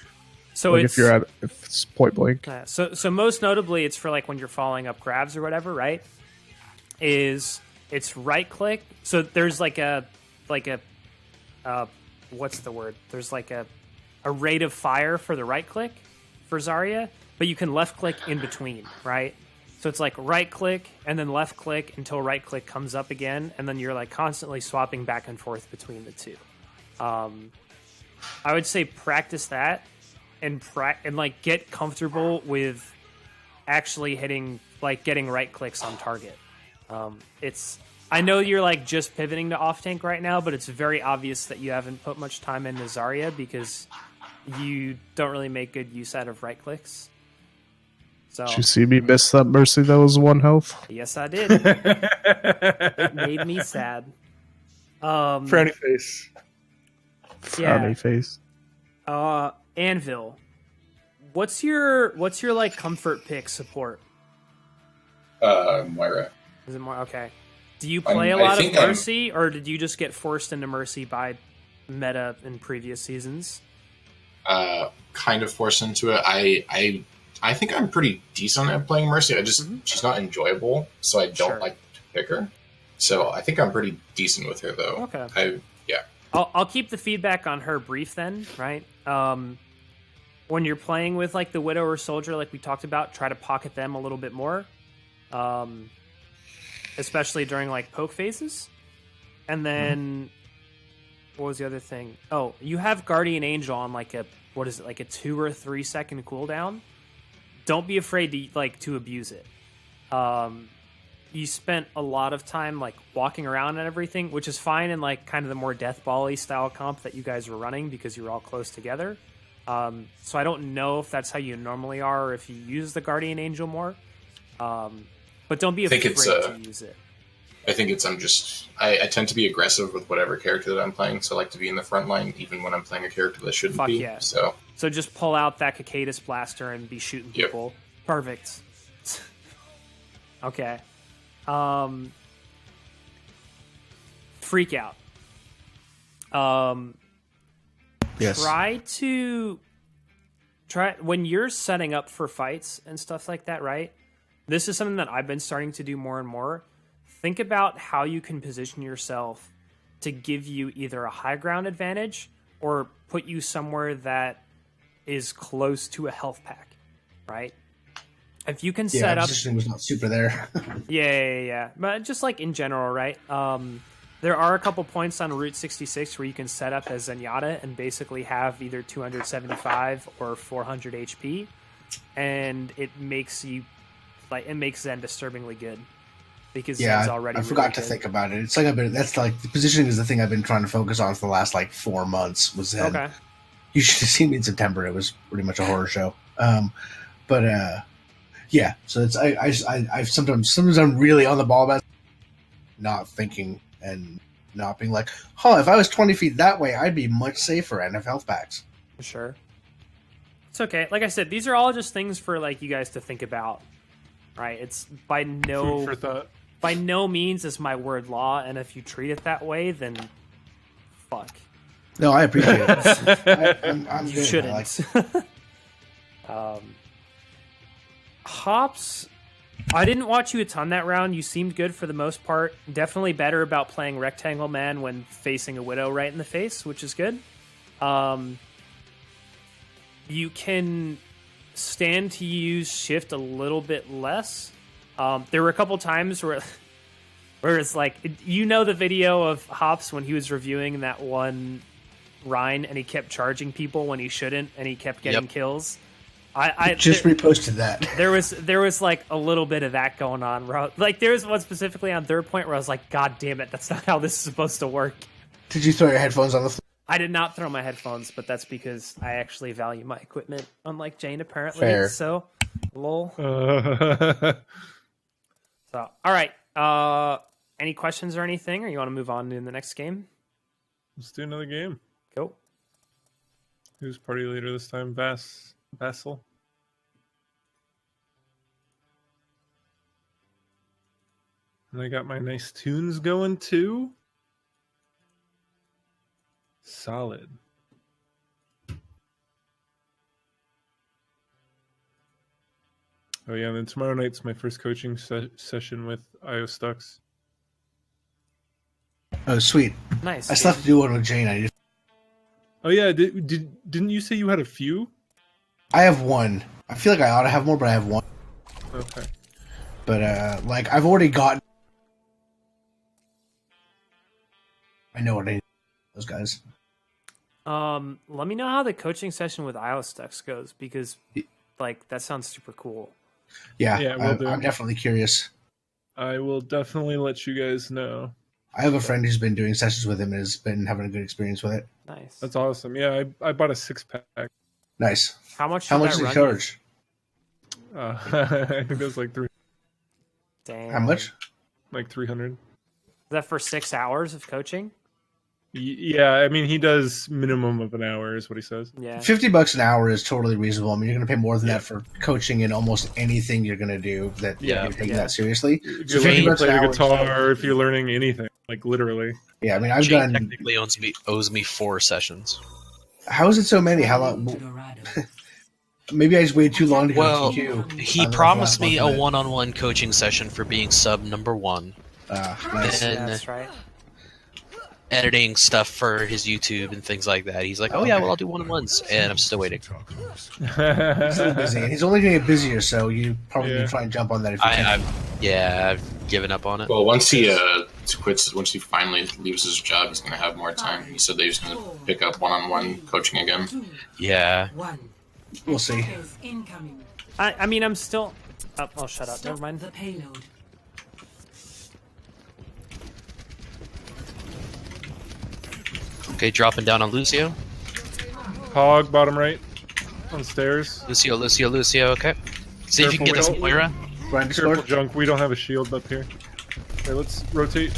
So like if it's point blank. So most notably, it's for like when you're following up grabs or whatever, right? It's right click. So there's like a what's the word? There's like a rate of fire for the right click for Zarya, but you can left click in between, right? So it's like right click and then left click until right click comes up again, and then you're like constantly swapping back and forth between the two. I would say practice that and like get comfortable with actually hitting, like getting right clicks on target. I know you're like just pivoting to off tank right now, but it's very obvious that you haven't put much time into Zarya because you don't really make good use out of right clicks. So did you see me miss that Mercy that was 1 health? Yes, I did. It made me sad. Frowny face. Frowny face. Anvil, what's your like comfort pick support? Moira. Is it more okay? Do you play a lot of Mercy, or did you just get forced into Mercy by meta in previous seasons? Kind of forced into it. I think I'm pretty decent at playing Mercy. She's not enjoyable, so I don't like to pick her. So I think I'm pretty decent with her, though. Okay. I'll keep the feedback on her brief then, right? When you're playing with like the Widow or Soldier, like we talked about, try to pocket them a little bit more, especially during like poke phases. And then what was the other thing? Oh, you have Guardian Angel on like a 2 or 3 second cooldown. Don't be afraid to abuse it. You spent a lot of time like walking around and everything, which is fine in like kind of the more Death Ball-y style comp that you guys were running because you were all close together. So I don't know if that's how you normally are or if you use the Guardian Angel more. But don't be afraid to use it. I think I tend to be aggressive with whatever character that I'm playing, so I like to be in the front line even when I'm playing a character that shouldn't be. Yeah. So just pull out that Cicadas blaster and be shooting people. Yep. Perfect. Okay. Freak out. Yes. Try when you're setting up for fights and stuff like that, right? This is something that I've been starting to do more and more. Think about how you can position yourself to give you either a high ground advantage or put you somewhere that is close to a health pack, right? If you can set up, positioning was not super there. yeah. But just like in general, right? There are a couple points on Route 66 where you can set up as Zenyatta and basically have either 275 or 400 HP, and it makes Zen disturbingly good because Zen's already. I forgot to think about it. It's like that's like the positioning is the thing I've been trying to focus on for the last like 4 months. Was Zen. Okay. You should have seen me in September. It was pretty much a horror show. Yeah, so it's I sometimes I'm really on the ball about not thinking and not being like, if I was 20 feet that way, I'd be much safer and have health packs. Sure. It's okay. Like I said, these are all just things for like you guys to think about, right? It's by no means is my word law, and if you treat it that way, then fuck. No, I appreciate it. I'm you good. Shouldn't. Hops, I didn't watch you a ton that round. You seemed good for the most part. Definitely better about playing Rectangle Man when facing a Widow right in the face, which is good. You can stand to use Shift a little bit less. There were a couple times where it's like, you know the video of Hops when he was reviewing that one Rhine and he kept charging people when he shouldn't and he kept getting kills. I just reposted that. There was like a little bit of that going on. Like there was one specifically on third point where I was like, God damn it, that's not how this is supposed to work. Did you throw your headphones on the floor? I did not throw my headphones, but that's because I actually value my equipment, unlike Jane apparently. Fair. So, lol. So, all right. Any questions or anything, or you want to move on to the next game? Let's do another game. Go. Who's party leader this time? Vassal. And I got my nice tunes going too. Solid. Oh yeah, and then tomorrow night's my first coaching session with IO Stux. Oh sweet, nice. I still have to do one with Jane. Oh yeah, didn't you say you had a few? I have one. I feel like I ought to have more, but I have one. Okay. But like I've already gotten. I know what I need. Those guys. Let me know how the coaching session with iOS goes because, like, that sounds super cool. Yeah, I'm definitely curious. I will definitely let you guys know. I have a friend who's been doing sessions with him and has been having a good experience with it. Nice. That's awesome. Yeah, I bought a 6-pack. Nice. How much? How much did he charge? I think it was like 3. Damn. How much? Like 300. Is that for 6 hours of coaching? Yeah, I mean he does minimum of an hour is what he says. Yeah, $50 an hour is totally reasonable. I mean, you're going to pay more than that for coaching in almost anything you're going to do. That you're taking that seriously. If you're learning to play the guitar, if you're learning anything, like literally. Yeah, I mean, I've Jane done. Technically owes me 4 sessions. How is it so many? How long? Maybe I just waited too long to go to TQ. He promised me a one-on-one coaching session for being sub number 1. Nice. And That's right. editing stuff for his YouTube and things like that. He's like, oh yeah, well I'll do one-on-ones, and I'm still waiting. He's still busy, and he's only going to get busier, so you probably need to try and jump on that if you can. I've given up on it. Well, once he quits, once he finally leaves his job, he's going to have more time. He said that he's going to pick up one-on-one coaching again. Yeah. We'll see. Incoming. I mean, I'm still. Oh, shut up. Never Stop mind. the payload. Okay, dropping down on Lucio. Hog, bottom right. On stairs. Lucio. Okay. See if you can get this Moira. Ryan Careful, Discord. Junk. We don't have a shield up here. Okay, let's rotate.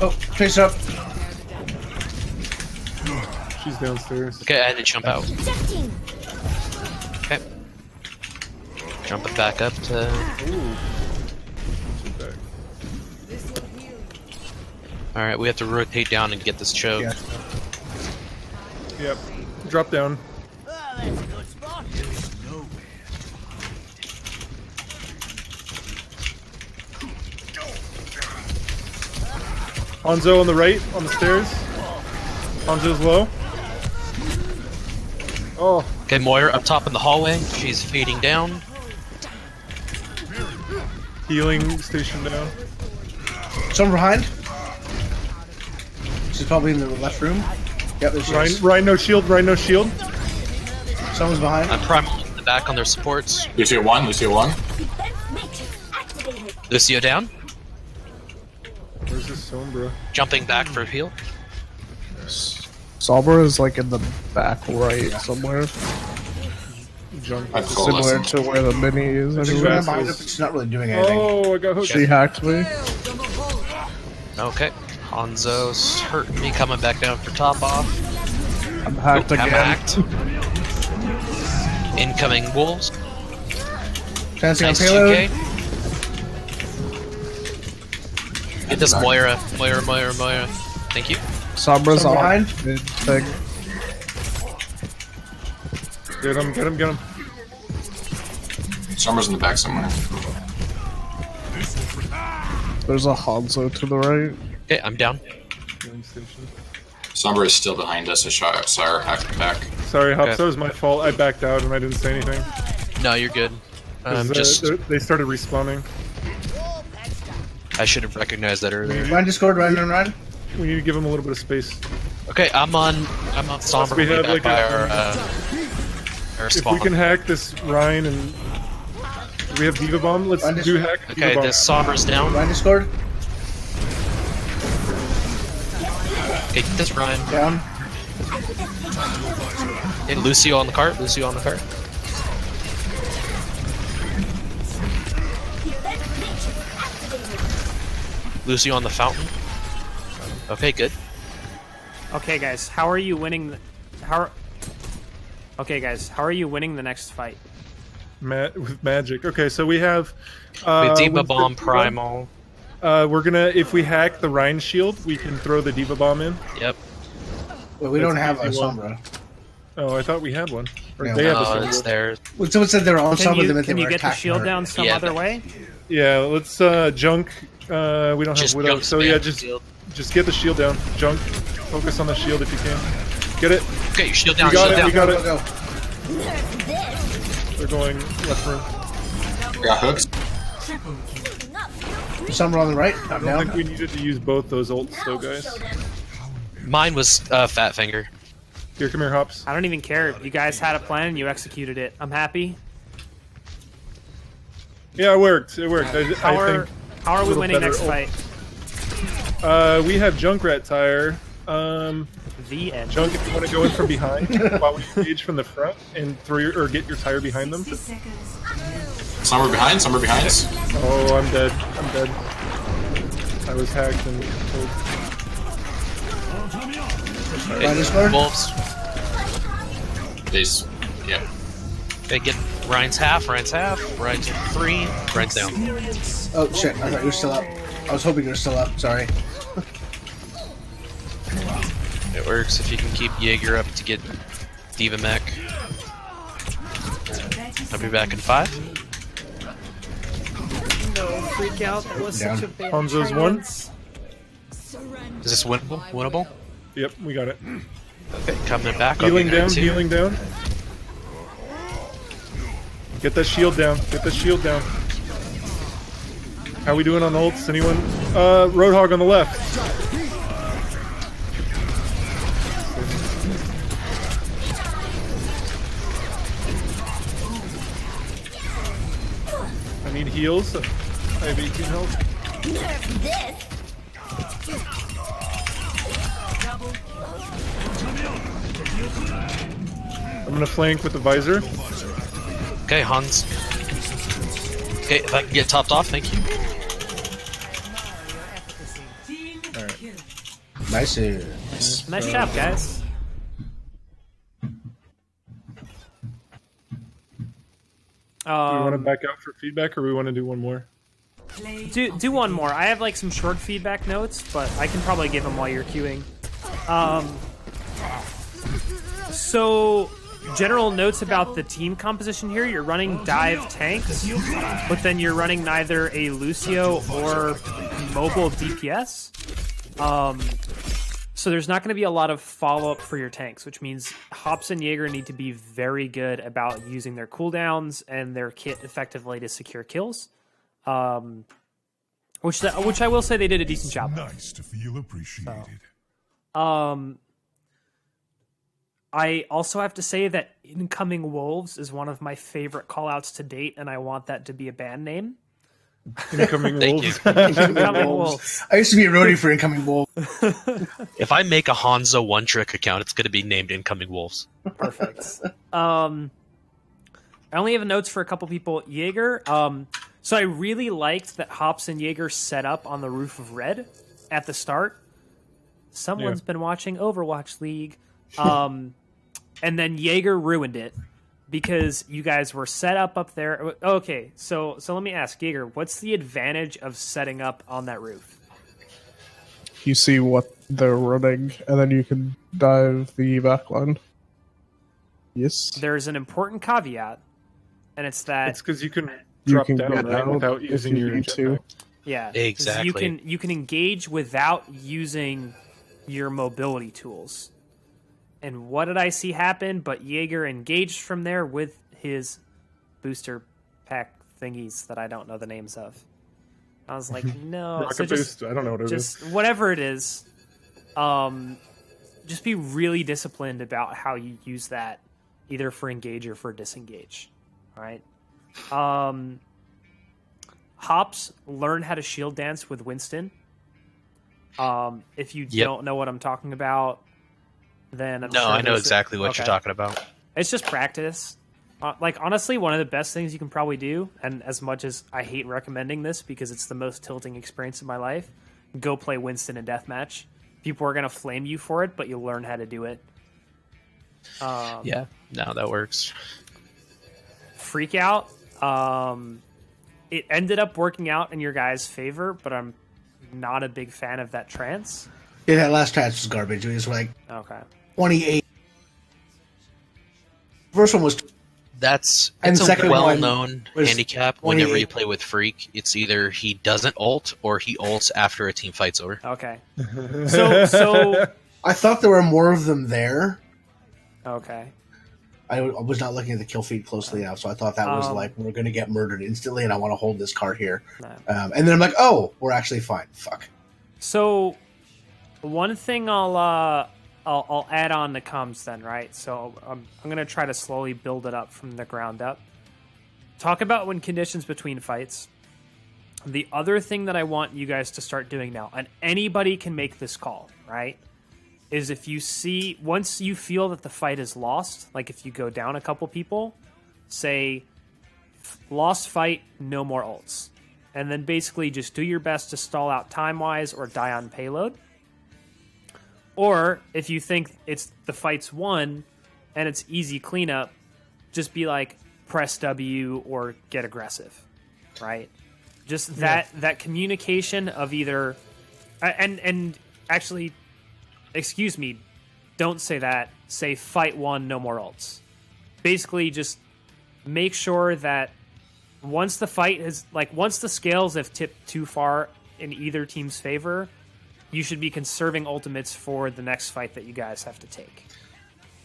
Oh, face up. She's downstairs. Okay, I had to jump out. Okay. Jumping back up to. Ooh. She's back. Alright, we have to rotate down and get this choke. Yeah. Yep. Drop down. Hanzo on the right, on the stairs. Hanzo's low. Oh, Okay, Moira up top in the hallway. She's fading down. healing station down. Someone behind. She's probably in the left room. Yep, there's Ryan, no shield. Ryan, no shield. Someone's behind. I'm primal in the back on their supports. Lucio 1, Lucio 1. Lucio down. Where's this Sombra? Jumping back for a heal. Sombra is like in the back right somewhere, Junk. I've told similar us. to where the mini is. She's Anyway. running behind us, but she's not really doing anything. Oh, I got hooked. She hacked me. Okay. Hanzo's hurting me, coming back down for top off. I'm hacked I'm again. hacked. Incoming wolves. Chancing on Nice payload. 2K. Get this Moira. Moira. Thank you. Sombra's Someone on behind? mid thing. Get him. Summer's in the back somewhere. There's a Hanzo to the right. Okay, I'm down. Healing station. Summer is still behind us. I saw her hack back. Sorry, Hops, Okay. that was my fault. I backed out and I didn't say anything. No, you're good. 'Cause, Just they started respawning. I should have recognized that earlier. Ryan Discord, Ryan. We need to give him a little bit of space. Okay, I'm on Sombra. We have, back like, by our If spawn. we can hack this Ryan and do we have Diva Bomb? Let's Ryan do hack Diva Okay, Bomb. this Sombra's down. Ryan Discord. Okay, get this Ryan. Down. Hey, Lucio on the cart. Lucio on the fountain. Okay, good. Okay, guys, how are you winning? Okay, guys, how are you winning the next fight? With magic. Okay, so we have With Diva what's the Bomb Diva Primal. We're gonna, if we hack the Rhine shield, we can throw the Diva Bomb in. Yep. Well, we don't That's have a an easy one. Sombra. Oh, I thought we had one. Or No. they have a Oh, it's Sombra. there. When someone said they were on Sombra, they meant they Can were you get the attacking shield her. down some Yeah, other but- way? Yeah, let's junk. We don't have Just Widow, jump so spam yeah, the just shield. get the shield down. Junk. Focus on the shield if you can. Get it. Okay, shield down. We got Shield it. down. We got it. Go. They're going left room. Got hooks. Sombra on the right. I I'm don't think down. we needed to use both those ults, though, guys. Mine was Fat Finger. Here, come here, Hops. I don't even care. You guys had a plan and you executed it. I'm happy. Yeah, it worked. It worked. I How are we little winning better next ult. fight? We have Junkrat Tire. The end. Junk, if you want to go in from behind while we engage from the front and throw your, or get your tire behind them. 60 seconds. Somewhere behind. Oh, I'm dead. I was hacked and told. Ryan Discord. Wolves. Yeah. Okay, get Ryan's half. Ryan's 3. Ryan's down. Oh shit! I thought you were still up. I was hoping you were still up. Sorry. It works if you can keep Jaeger up to get Diva Mech. I'll be back in 5. No, freak out. That was Down. such a bad Hanzo's one. chance. Is this winnable? Winnable? Yep, we got it. Okay, coming back. I'll Healing get down, NA2. healing down. Get that shield down. Get that shield down. How we doing on ults? Anyone? Roadhog on the left. I need heals. I have 18 health. I'm gonna flank with the visor. Okay, Hans. Okay, if I can get topped off, thank you. Nice. Nice job, guys. Do we want to back out for feedback, or we want to do one more? Do one more. I have like some short feedback notes, but I can probably give them while you're queuing. So, general notes about the team composition here. You're running dive tanks, but then you're running neither a Lucio or mobile DPS. So there's not going to be a lot of follow-up for your tanks, which means Hops and Jaeger need to be very good about using their cooldowns and their kit effectively to secure kills. Which I will say they did a decent job of. Nice to feel appreciated. I also have to say that Incoming Wolves is one of my favorite callouts to date, and I want that to be a band name. Incoming Wolves. Incoming Wolves. I used to be a roadie for Incoming Wolves. If I make a Hanzo one-trick account, it's going to be named Incoming Wolves. Perfect. I only have notes for a couple people. Jaeger. So I really liked that Hops and Jaeger set up on the roof of Red at the start. Someone's been watching Overwatch League. And then Jaeger ruined it because you guys were set up there. Okay, so let me ask Jaeger, what's the advantage of setting up on that roof? You see what they're running, and then you can dive the backline. Yes. There's an important caveat, and it's that It's because you can You drop can down get right out without if using you your need to. jetpack. yeah, Exactly. You can engage without using your mobility tools. And what did I see happen? But Jaeger engaged from there with his booster pack thingies that I don't know the names of. I was like, no. Rocket So just, boost. I don't know what it is. just whatever it is, just be really disciplined about how you use that, either for engage or for disengage. All right. Hops, learn how to shield dance with Winston. If you don't know what I'm talking about, then I'm No, sure I know there's exactly what you're talking about. It's just practice. Like, honestly, one of the best things you can probably do, and as much as I hate recommending this because it's the most tilting experience of my life, go play Winston in Deathmatch. People are going to flame you for it, but you'll learn how to do it. Yeah, no, that works. Freak Out. It ended up working out in your guys' favor, but I'm not a big fan of that trance. Yeah, that last trance was garbage. It was like Okay. 28. First one was That's And it's the a second one well-known was handicap whenever 28. you play with Freak. It's either he doesn't ult or he ults after a team fight's over. Okay. So I thought there were more of them there. okay. I was not looking at the kill feed closely enough, so I thought that was like, we're going to get murdered instantly, and I want to hold this card here. No. And then I'm like, oh, we're actually fine. Fuck. So one thing I'll add on to comms then, right? So I'm going to try to slowly build it up from the ground up. Talk about when conditions between fights. The other thing that I want you guys to start doing now, and anybody can make this call, right? Is if you see, once you feel that the fight is lost, like if you go down a couple people, say, lost fight, no more ults. And then basically just do your best to stall out time-wise or die on payload. Or if you think it's the fight's won and it's easy cleanup, just be like, press W or get aggressive, right? Just that communication of either... And actually... Excuse me, don't say that. Say fight one, no more ults. Basically, just make sure that once the fight has, like, once the scales have tipped too far in either team's favor, you should be conserving ultimates for the next fight that you guys have to take.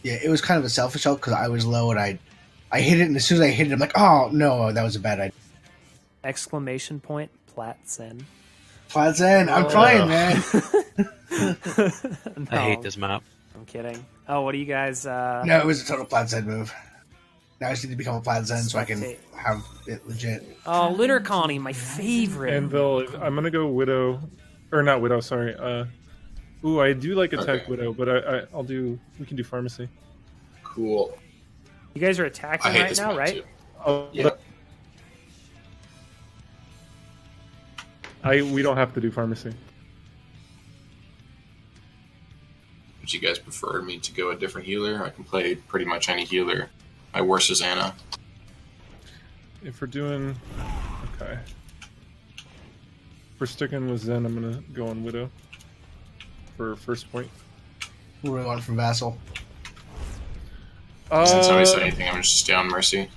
Yeah, it was kind of a selfish help because I was low and I hit it, and as soon as I hit it, I'm like, oh no, that was a bad idea. Exclamation point, Plat Zen. Plat Zen, I'm trying, man. No, I hate this map. I'm kidding. Oh, what do you guys? No, it was a total Plat Zen move. Now I just need to become a Plat Zen so I can have it legit. Oh, Litter Colony, my favorite. Anvil, I'm gonna go Widow, or not Widow. Sorry. Ooh, I do like attack Widow, but I'll do. We can do Pharmacy. Cool. You guys are I attacking hate right this now, map right? too. Oh, Yeah. We don't have to do Pharmacy. Would you guys prefer me to go a different healer? I can play pretty much any healer. My worst is Anna. If we're doing, okay. If we're sticking with Zen, I'm gonna go on Widow for first point. Who are we on from Vassal? Since nobody said anything, I'm just stay on Mercy.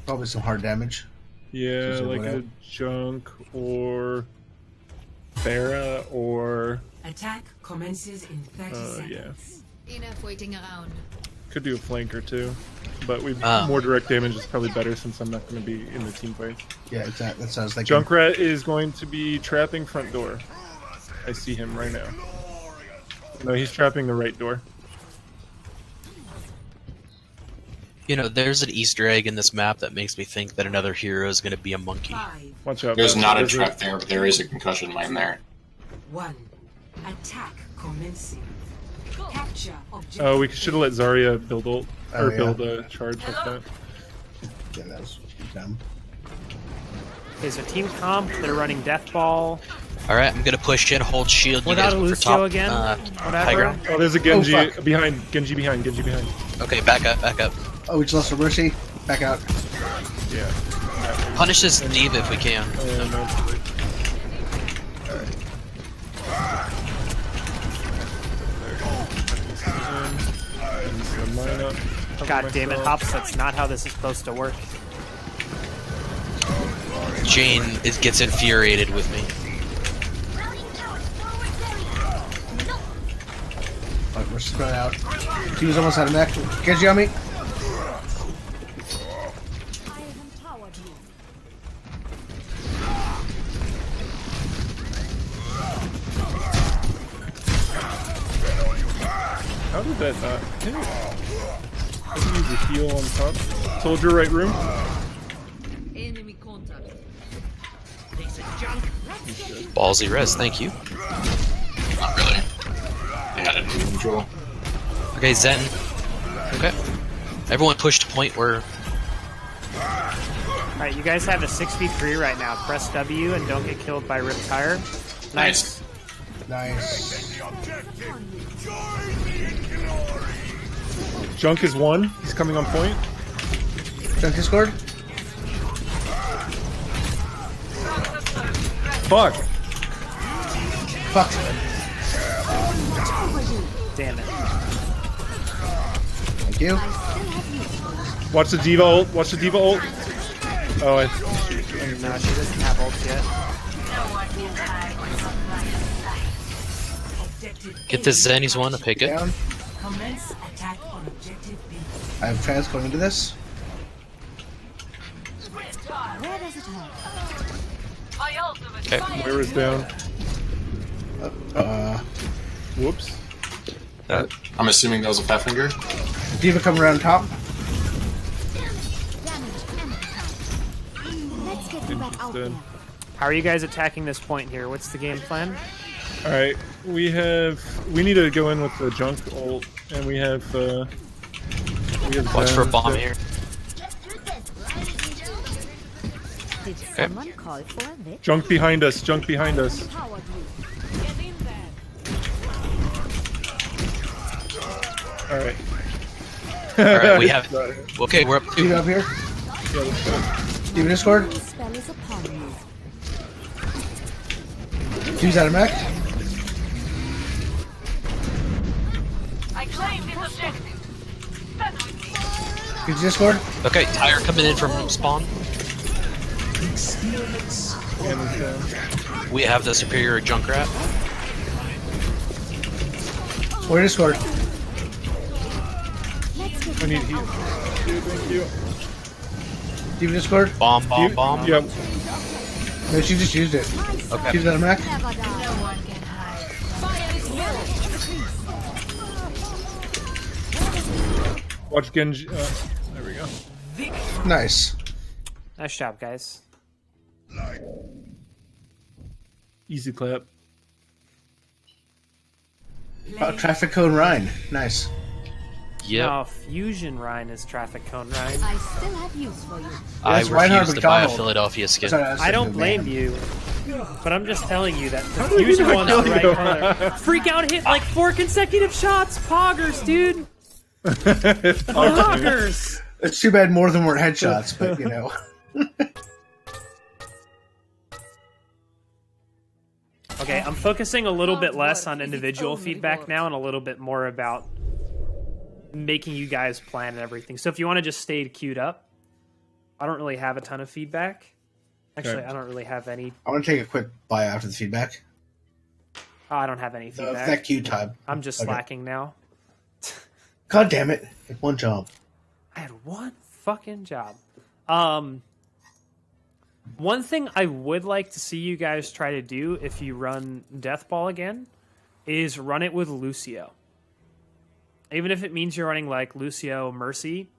Probably some hard damage. Yeah, So like Widow? a Junk or Farah or Attack commences in 30 seconds. yeah. Enough waiting around. Could do a flanker too, but we Ah. more direct damage is probably better since I'm not going to be in the team fight. Yeah, exactly. That sounds like Junkrat is going to be trapping front door. I see him right now. No, he's trapping the right door. You know, there's an Easter egg in this map that makes me think that another hero is going to be a monkey. 5, Watch out. There's Vassal. not a There's trap there, but there is a concussion mine there. 1. Attack commencing. Capture objective. Oh, we should have let Zarya build ult or Oh, yeah. build a charge like that. Yeah, that was dumb. Okay, so Team Comp, they're running Death Ball. Alright, I'm going to push in, hold shield. You Without guys a go for Lucio top. again? High Whatever. ground. Oh, there's a Genji fuck. behind. Genji behind. Genji behind. Okay, back up, back up. Oh, we just lost a Mercy. Back out. Yeah. Punish this D.Va if we can. No. God damn it, Hops, that's not how this is supposed to work. Jane gets infuriated with me. Alright, we're spread out. He was almost out of mech. Genji on me. I have empowered you. How did that not hit? I can use the heal on top. Soldier right room. Enemy contact. Ballsy res, thank you. Not really. They had a new control. Okay, Zen. Okay. Everyone push to point where... Alright, you guys have a 6v3 right now. Press W and don't get killed by Riptire. Nice. Nice. Junk is one. He's coming on point. Junk Discord. Fuck. Fuck. Damn it. Thank you. Watch the D.Va ult. Watch the D.Va ult. Oh, No, she doesn't have ult yet. Get this Zenny's one, okay, good. Down. Commence attack on objective B. I have trans going into this. Where does it hurt? Okay. where is down? Whoops. I'm assuming that was a Pathfinder. D.Va coming around top. Damage amplified. Let's get you back out Dead. there. How are you guys attacking this point here? What's the game plan? All right, we need to go in with the Junk ult, and we have Watch for a Zen. bomb here. Did someone call for a victory? Junk behind us. Junk behind us. Empowered you. All right. Alright, we have... Okay, we're up D.Va 2. up here. Yeah, let's go. D.Va Discord. The spell is upon you. D.Va's out of mech. Genji Discord. Okay, Tire coming in from spawn. Anna's down. We have the superior Junkrat. Where Discord? I need heal. Thank you. Do you have Discord? Bomb, bomb, bomb. Yep. No, she just used it. Okay. Use that on Mac? Never die. No one can hide. Fire is here. Watch Genji. There we go. Nice. Nice job, guys. Easy clap. Traffic cone Rhine. Nice. Yep. No, Fusion Rhine is Traffic Cone Rhine. I still have use for you. I Yes, Reinhard refuse to buy a McDonald. Philadelphia skin. Sorry, I don't saying, blame man. you, but I'm just telling you that the did Fusion I one's kill the right you? color. Freak out hit like 4 consecutive shots. Poggers, dude. Poggers. It's too bad more than were headshots, but you know. Okay, I'm focusing a little bit less on individual feedback now and a little bit more about making you guys plan and everything. So if you want to just stay queued up, I don't really have a ton of feedback. Actually, Okay. I don't really have any. I want to take a quick buy after the feedback. I don't have any feedback. That queue time. I'm just Okay. slacking now. God damn it. One job. I had one fucking job. One thing I would like to see you guys try to do if you run Deathball again is run it with Lucio. Even if it means you're running like Lucio Mercy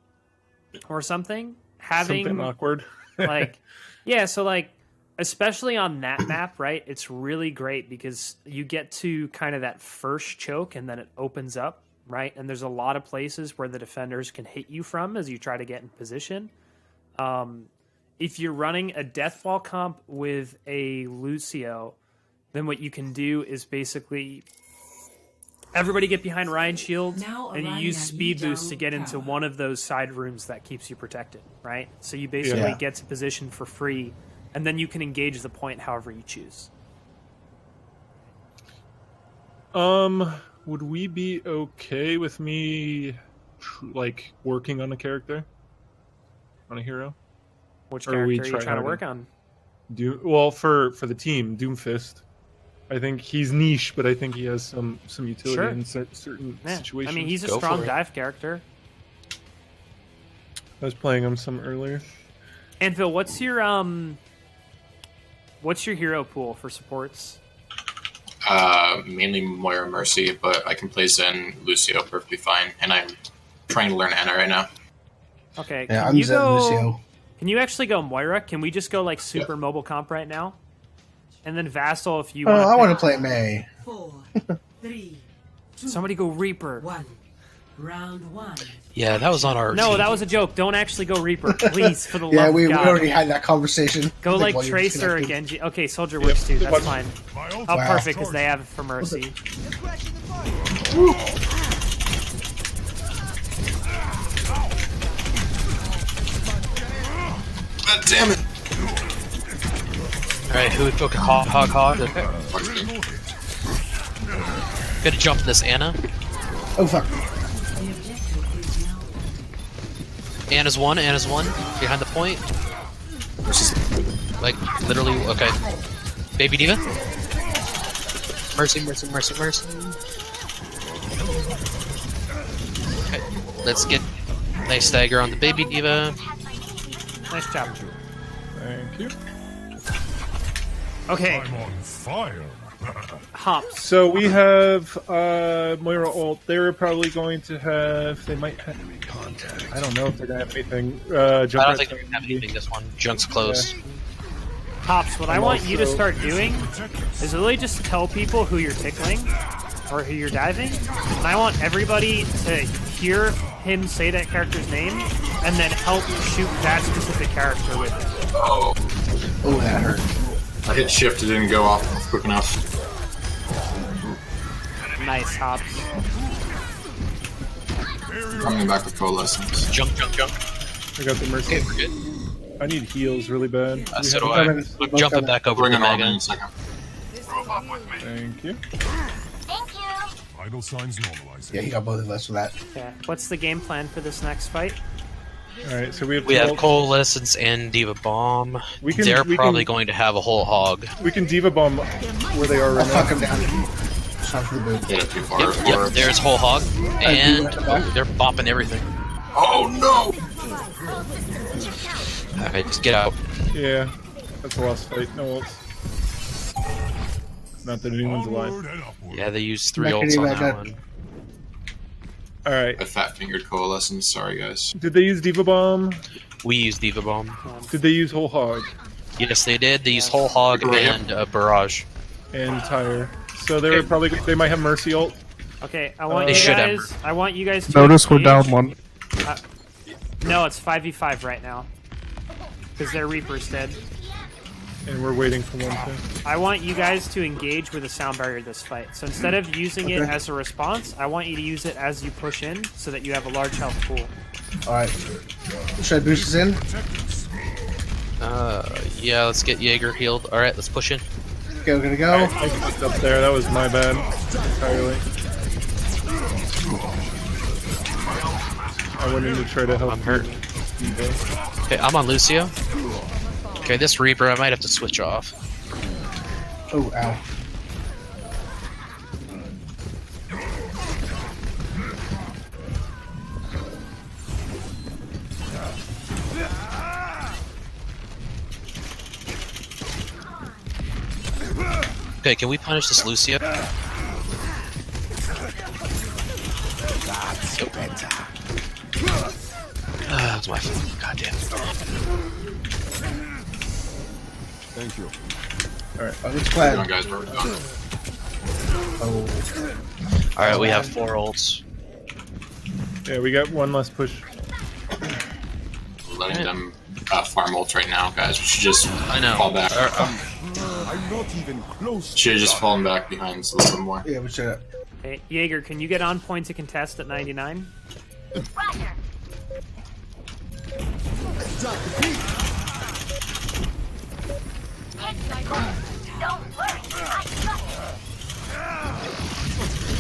or something, having Something awkward. like yeah, so like especially on that map, right? It's really great because you get to kind of that first choke and then it opens up, right? And there's a lot of places where the defenders can hit you from as you try to get in position. If you're running a Deathball comp with a Lucio, then what you can do is basically everybody get behind Ryan's shield, Now and you arriving use at speed Lee boost to Dao get into Tower. one of those side rooms that keeps you protected, right? So you basically Yeah. get to position for free, and then you can engage the point however you choose. Would we be okay with me, like, working on a character? On a hero? Which Or we character are you try trying to harder? work on? Well, for the team, Doomfist. I think he's niche, but I think he has some utility Sure. in certain Yeah. situations. I mean, he's a Go strong for it. dive character. I was playing him some earlier. Anvil, what's your hero pool for supports? Mainly Moira Mercy, but I can play Zen Lucio perfectly fine, and I'm trying to learn Anna right now. Okay, Yeah, can I'm you Zen go? Lucio. Can you actually go Moira? Can we just go like super mobile comp right now? And then Vassal, if you Oh, want. I want to play May. 4, 3, 2, Somebody go Reaper. 1. Round 1. Yeah, that was on our No, team. that was a joke. Don't actually go Reaper, please, for the Yeah, love we of God. already had that conversation. Go like while you were Tracer or disconnected. Genji. Okay, Soldier works too. That's Watch- fine. My ult- Oh, Wow. perfect, because they have it for Mercy. God damn it! Alright, who would book a hog? Gonna jump this Anna. Oh, fuck. The objective is now Anna's one, behind the point. Like, literally, okay. Baby Diva? Mercy. Okay, let's get nice stagger on the Baby Diva. Nice job. Thank you. Okay, I'm on fire. hops. So we have Moira ult. They're probably going to have. They might have. I don't know if they're gonna have anything. I don't Junkrat's think we have anything this one. Junk's close. Hops, what I want you to also- start doing is really just tell people who you're tickling or who you're diving. And I want everybody to hear him say that character's name and then help shoot that specific character with it. Oh, Oh, that hurt. I hit shift, it didn't go off quick enough. Nice, Hops. Coming back with coalescence. Junk. I got the Mercy. Okay, we're good. I need heals really bad. We So have- do I. coming. I'm jumping back over Bring to an the armor in Mega. a second. Thank you. Vital signs normalizing. Yeah, he got both of us for that. Yeah. What's the game plan for this next fight? Alright, so we have Coalescence and Diva Bomb. They're probably going to have a whole hog. We can Diva Bomb where they are right now. Fuck him down. Shot for the boot. Yeah, too far. Yep, there's whole hog, and they're bopping everything. Oh no! Alright, just get out. Yeah, that's the last fight. No ults. Not that anyone's alive. Yeah, they used 3 ults on that one. Alright. A fat-fingered coalescence. Sorry, guys. Did they use Diva Bomb? We used Diva Bomb. Did they use Whole Hog? Yes, they did. They used whole hog and Barrage. And Tire. So they were probably they might have Mercy ult. Okay, I want They you should guys. I want you guys to Notice we're down engage. 1. No, it's 5v5 right now. Because their Reaper's dead. And we're waiting for one thing. I want you guys to engage with a sound barrier this fight. So instead of using it as a response, I want you to use it as you push in so that you have a large health pool. Alright. Should I boost this in? Yeah, let's get Jaeger healed. Alright, let's push in. Okay, we're gonna go. I fucked up there. That was my bad. Entirely. I went in to try to help. I'm hurt. Okay, I'm on Lucio. Okay, this Reaper I might have to switch off. Oh, ow. Okay, can we punish this Lucio? That's my fault. God damn it. Thank you. Alright. Oh, it's Come on, flat. guys, where are we going? Oh. Alright, we have 4 ults. Yeah, we got one less push. Letting them farm ults right now, guys. We should just fall back. I'm not even close. Should have just fallen back behind a little bit more. Yeah, we should. Hey, Jaeger, can you get on point to contest at 99?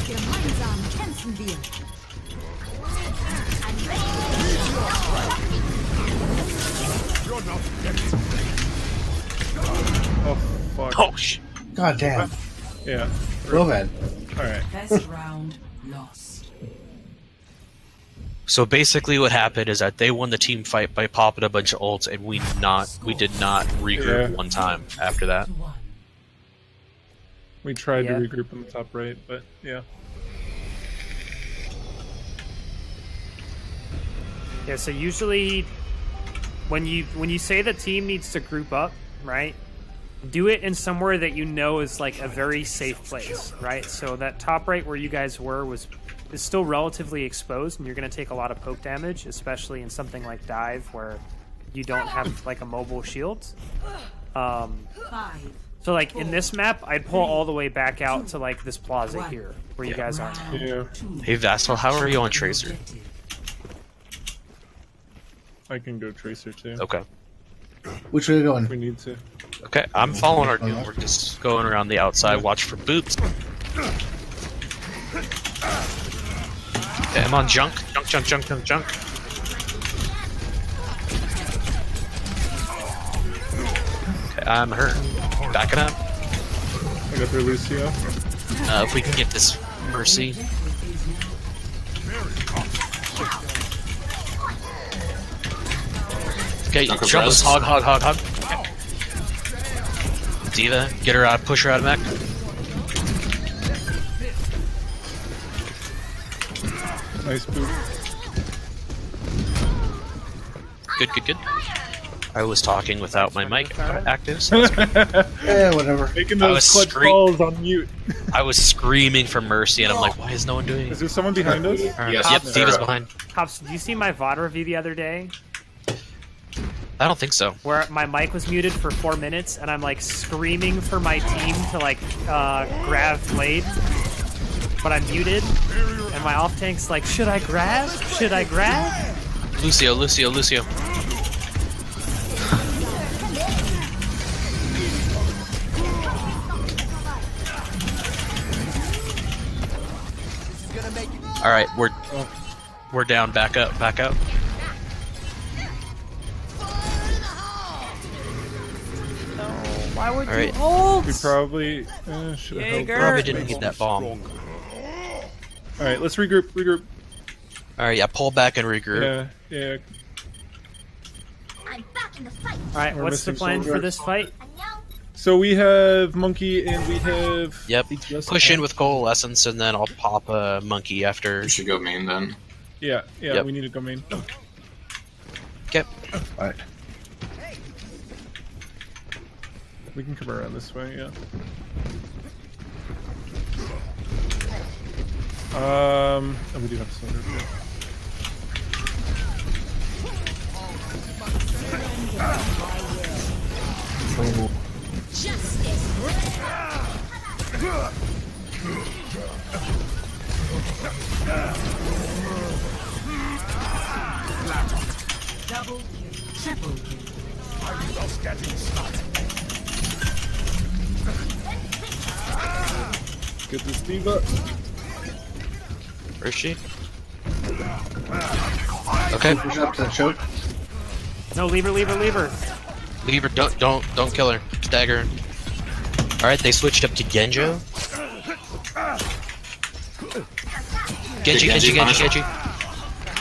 Gemeinsam kämpfen wir. Oh, fuck. Oh, shit. God damn. Yeah. Real bad. Alright. First round lost. So basically what happened is that they won the team fight by popping a bunch of ults, and we did not regroup Yeah. one time after that. We tried Yeah. to regroup in the top right, but yeah. Yeah, so usually when you say the team needs to group up, right? Do it in somewhere that you know is like a very safe place, right? So that top right where you guys were is still relatively exposed, and you're going to take a lot of poke damage, especially in something like dive where you don't have like a mobile shield. So like in this map, I'd pull all the way back out to like this plaza here where you guys are now. Yeah. Hey Vassal, how are you on Tracer? I can go Tracer too. Okay. Which way are we going? We need to. Okay, I'm following our dude. We're just going around the outside, watch for boots. Okay, I'm on junk. Junk. Okay, I'm hurt. Backing up. I got through Lucio. If we can get this Mercy. Okay, Junk of jump res. us. Hog. Diva, get her out, push her out of mech. Nice boot. Good. I was talking without my mic active. So that's good. Yeah, whatever. Making I those was clutch balls on mute. I was screaming for Mercy, and I'm like, why is no one doing Is it? there someone behind us? Yes, Yep, there Diva's are. behind. Cops, did you see my VOD review the other day? I don't think so. Where my mic was muted for 4 minutes and I'm like screaming for my team to like grab Blade, but I'm muted and my off tank's like, should I grab? Lucio. All right, we're down. Back up. Why would Alright. you ult? We probably should have held. Jaeger. Probably didn't need that bomb. All right, let's regroup. Alright, yeah, pull back and regroup. Yeah. I'm back in the fight. Alright, We're what's the missing plan soldier. for this fight? So we have Monkey and we have. Yep. Push in with Coalescence, and then I'll pop a Monkey after. You should go main then. Yeah. Yep. We need to go main. Okay. Alright. We can come around this way. Yeah. And we do have soldier. Double kill. Triple kill. Get this diva. Where is she? Okay. Push up to the choke. No, leave her. Leave her. Don't kill her. Stagger. Alright, they switched up to Genjo. Genji.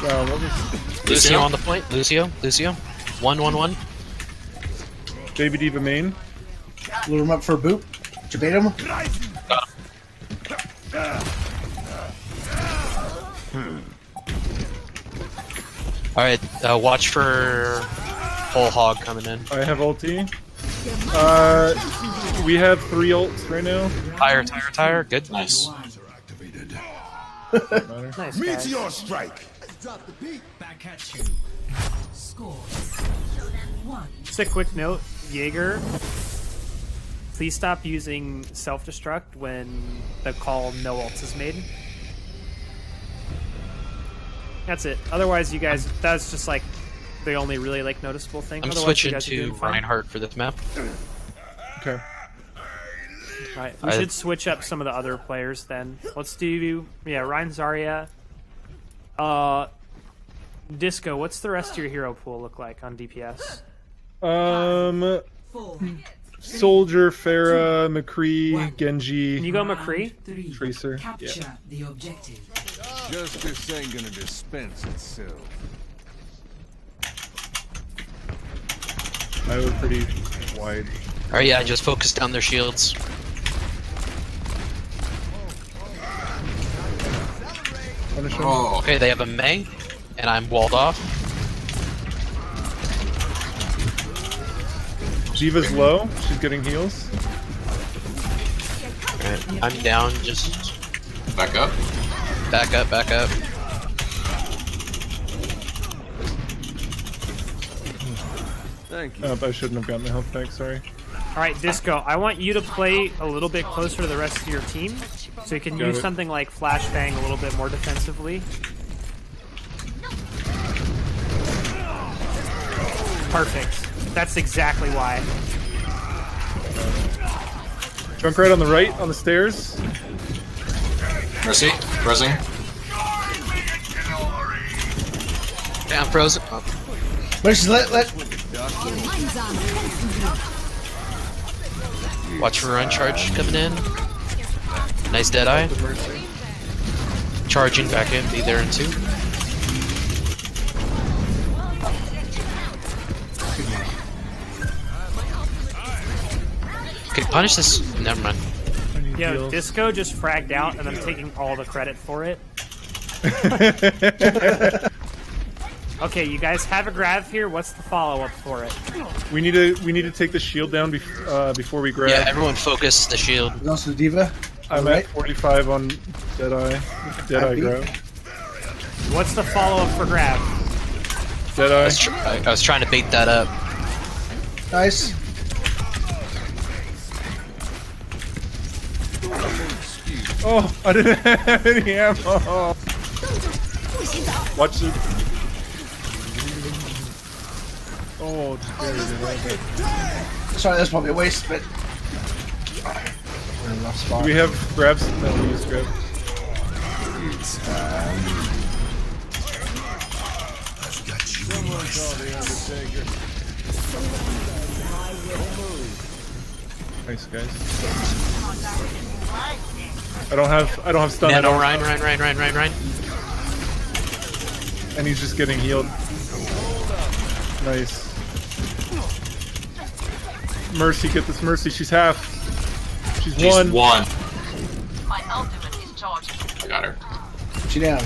What was Lucio on the point. Lucio. 1-1-1. Baby Diva main? Lure him up for a boop. Jabate Alright, watch for whole hog coming in. I have ulti. We have 3 ults right now. Tire. Good. Nice. Nice, guys. Meteor strike. Back at you. Score. 1. Just a quick note, Jaeger. Please stop using self-destruct when the call no ults is made. That's it. Otherwise, you guys, that's just like the only really like noticeable thing. I'm Otherwise, you switching guys are to doing fine. Reinhardt for this map. Okay. Right, we should switch up some of the other players then. Let's do Ryan, Zarya. Disco, what's the rest of your hero pool look like on DPS? 4. Soldier, Pharah, McCree, Genji. Can you go McCree? 3. Tracer, Capture yeah. the objective. Justice ain't gonna dispense itself. I was pretty wide. Alright, yeah, just focus down their shields. Punish him. Oh, Okay, they have a Mei, and I'm walled off. Diva's low. She's getting heals. Alright, I'm down, just back up. back up. Thank you. I shouldn't have gotten the health back, sorry. Alright, Disco, I want you to play a little bit closer to the rest of your team, so you can Got use it. something like Flashbang a little bit more defensively. Perfect. That's exactly why. Junk right on the right, on the stairs. Mercy. Pressing. Yeah, I'm frozen. Oh, Mercy, let. watch for run charge coming in. Nice Deadeye. Charging back in, be there in 2. Okay, punish this. Never mind. I need Yo, heals. Disco just fragged out, and I'm taking all the credit for it. Okay, you guys have a grab here. What's the follow-up for it? We need to take the shield down before we grab. Yeah, everyone focus the shield. There's also the Diva. I'm Alright. at 45 on Deadeye. Deadeye Happy. grab. What's the follow-up for grab? Deadeye. I was trying to bait that up. Nice. Oh, I didn't have any ammo. Watch it. Oh, just buried it. Okay. Sorry, that's probably a waste, but. We're in a rough spot. Do we have grabs? No, we use grab. Nice, guys. I don't have stun. Nano Ryan. And he's just getting healed. Nice. Mercy, get this Mercy. She's half. She's one. My ultimate is charging. I got her. She down.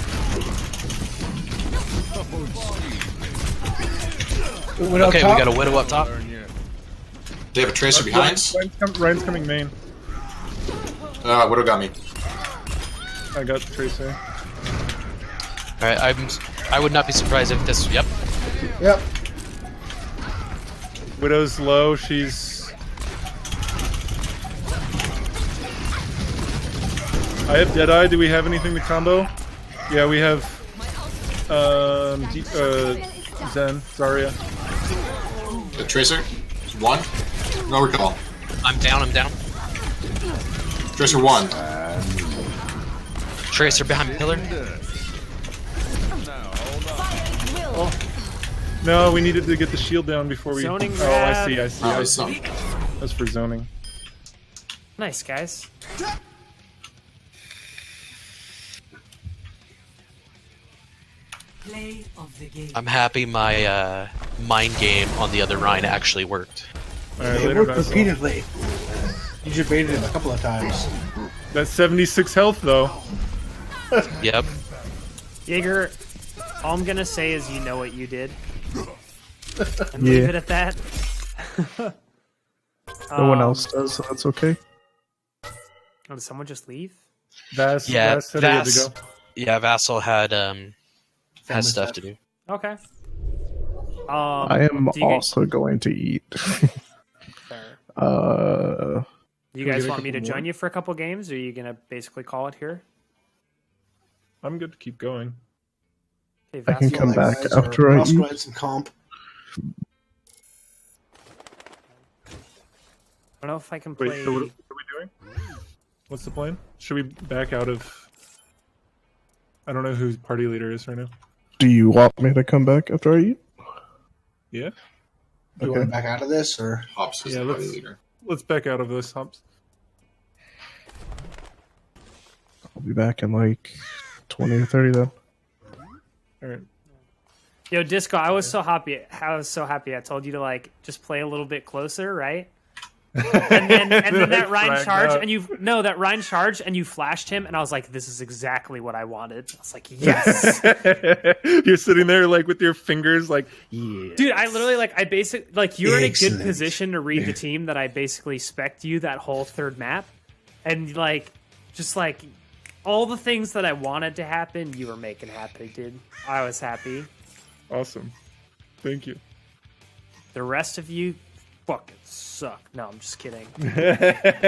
Okay, we got a Widow up top. They have a Tracer behind. Ryan's coming main. Widow got me. I got the Tracer. Alright, I would not be surprised if this. Yep. Widow's low. She's. I have Deadeye. Do we have anything to combo? Yeah, we have. Zen, Zarya. The Tracer. One. No recall. I'm down. Tracer one. Tracer behind pillar. No, we needed to get the shield down before we. Zoning Oh, I see. Some. That's for zoning. Nice, guys. Play of the game. I'm happy my mind game on the other Rhine actually worked. Alright, It later, worked Vessel. repeatedly. You just baited him a couple of times. That's 76 health, though. Yep. Jaeger, all I'm gonna say is you know what you did. And Yeah. leave it at that. No one else does, so that's okay. Oh, did someone just leave? Vass said he had to go. Yeah, Vassal had stuff to do. Okay. I am do you guys- also going to eat. Fair. uh, Do you Can we guys get a want me to couple join more? you for a couple games, or are you gonna basically call it here? I'm good to keep going. Okay, I can Vassal. come back Guys, after or I I'll eat. spread some comp. I don't know if I can play. Wait, so what are we doing? What's the plan? Should we back out of... I don't know who party leader is right now. Do you want me to come back after I eat? Yeah? Do you want to back out of this, or Hops is Yeah, the party let's- leader. Let's back out of this, Humps. I'll be back in like 20 or 30 then. Alright. Yo, Disco, I was so happy. I told you to like just play a little bit closer, right? And then that Rhine Fragged charge, out. that Rhine charge, and you flashed him, and I was like, this is exactly what I wanted. I was like, yes, You're sitting there like with your fingers like, yeah. dude. I literally you're in a good Excellent. position to read the team that I basically spec'd you that whole third map, and just all the things that I wanted to happen, you were making happen, dude. I was happy. Awesome. Thank you. The rest of you fucking suck. No, I'm just kidding.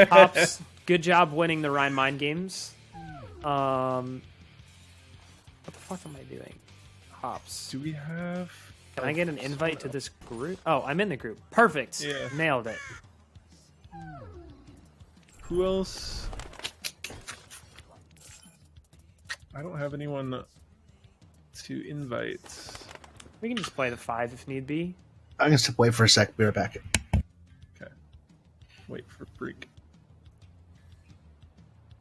Hops, good job winning the Rhine Mind games. What the fuck am I doing? Hops. Do we have... Can I get an invite to this group? Oh, I'm in the group. Perfect. Yeah. Nailed it. Who else? I don't have anyone to invite. We can just play the 5 if need be. I'm gonna step away for a sec. Be right back. Wait for Freak.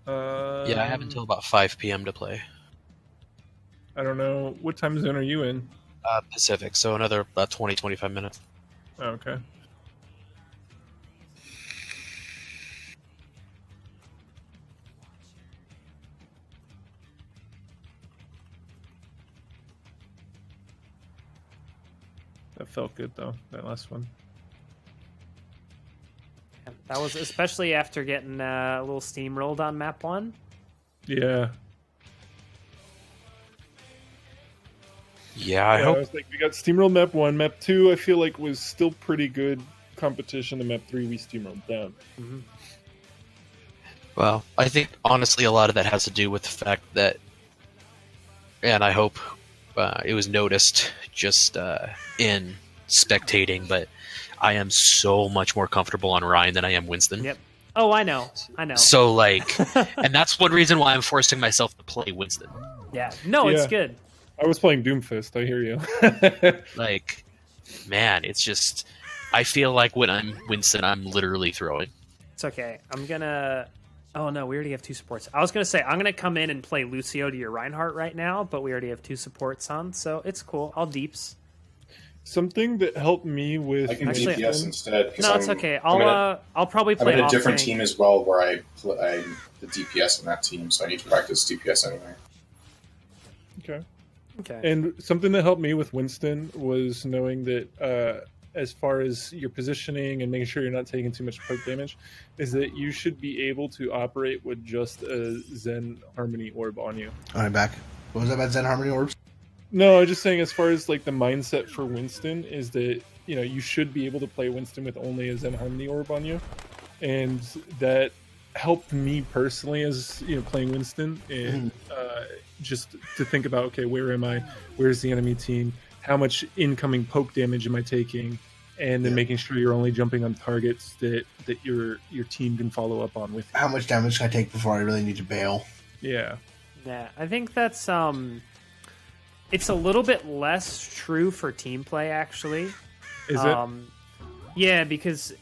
Yeah, I have until about 5 p.m. to play. I don't know. What time zone are you in? Pacific, so another about 20-25 minutes. Oh, okay. That felt good though, that last one. Yeah, that was especially after getting a little steamrolled on map 1. Yeah. Yeah, I I hope. was like, we got steamrolled map 1. Map 2, I feel like, was still pretty good competition. And map 3, we steamrolled down. Mm-hmm. Well, I think honestly a lot of that has to do with the fact that, and I hope it was noticed just in spectating, but I am so much more comfortable on Ryan than I am Winston. Yep. Oh, I know. So and that's one reason why I'm forcing myself to play Winston. Yeah. No, it's Yeah. good. I was playing Doomfist, I hear you. Man, it's just I feel like when I'm Winston, I'm literally throwing. It's okay. I'm gonna. Oh no, we already have 2 supports. I was gonna say I'm gonna come in and play Lucio to your Reinhardt right now, but we already have 2 supports on, so it's cool. I'll deeps. Something that helped me with I can Actually, DPS instead. 'cause No, it's I'm- okay. I'm I'll probably in play a off different tank. team as well, where I'm the DPS in that team, so I need to practice DPS anyway. Okay. Okay. And something that helped me with Winston was knowing that as far as your positioning and making sure you're not taking too much poke damage, is that you should be able to operate with just a Zen Harmony orb on you. Alright, back. What was that about Zen Harmony orbs? No, I was just saying as far as like the mindset for Winston is that, you know, you should be able to play Winston with only a Zen Harmony orb on you. And that helped me personally as, you know, playing Winston and just to think about, okay, where am I? Where's the enemy team? How much incoming poke damage am I taking? And then making sure you're only jumping on targets that your team can follow up on with you. How much damage can I take before I really need to bail? Yeah. Yeah, I think that's it's a little bit less true for team play actually. Is it? Yeah, because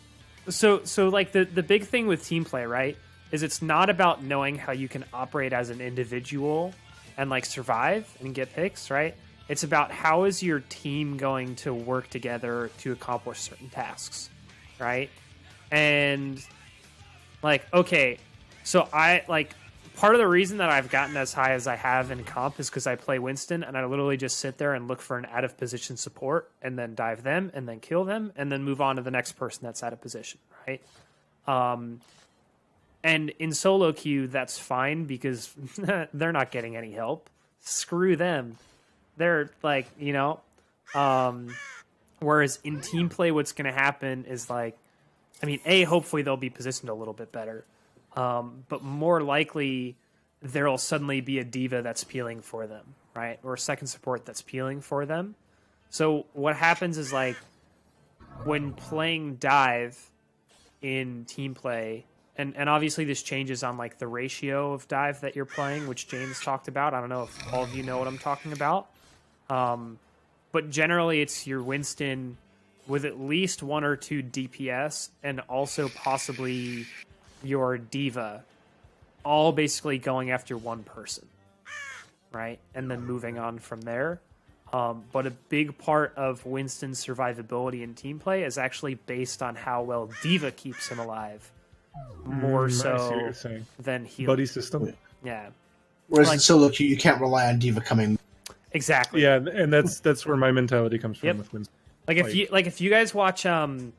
so like the big thing with team play, right, is it's not about knowing how you can operate as an individual and like survive and get picks, right? It's about how is your team going to work together to accomplish certain tasks, right? And like, okay, so I like part of the reason that I've gotten as high as I have in comp is because I play Winston and I literally just sit there and look for an out of position support and then dive them and then kill them and then move on to the next person that's out of position, right? And in solo queue, that's fine because they're not getting any help. Screw them. They're like, you know, whereas in team play, what's going to happen is like, I mean, hopefully they'll be positioned a little bit better. But more likely, there'll suddenly be a diva that's peeling for them, right? Or a second support that's peeling for them. So what happens is like when playing dive in team play, and obviously this changes on like the ratio of dive that you're playing, which James talked about. I don't know if all of you know what I'm talking about. But generally it's your Winston with at least 1 or 2 DPS and also possibly your diva, all basically going after one person, right? And then moving on from there. But a big part of Winston's survivability in team play is actually based on how well diva keeps him alive, more I see what so you're saying. than healing. Buddy system. Yeah. Whereas Like- in solo queue, you can't rely on diva coming. Exactly. Yeah, and that's where my mentality comes from Yep. with Winston. Like if you guys watch, I'm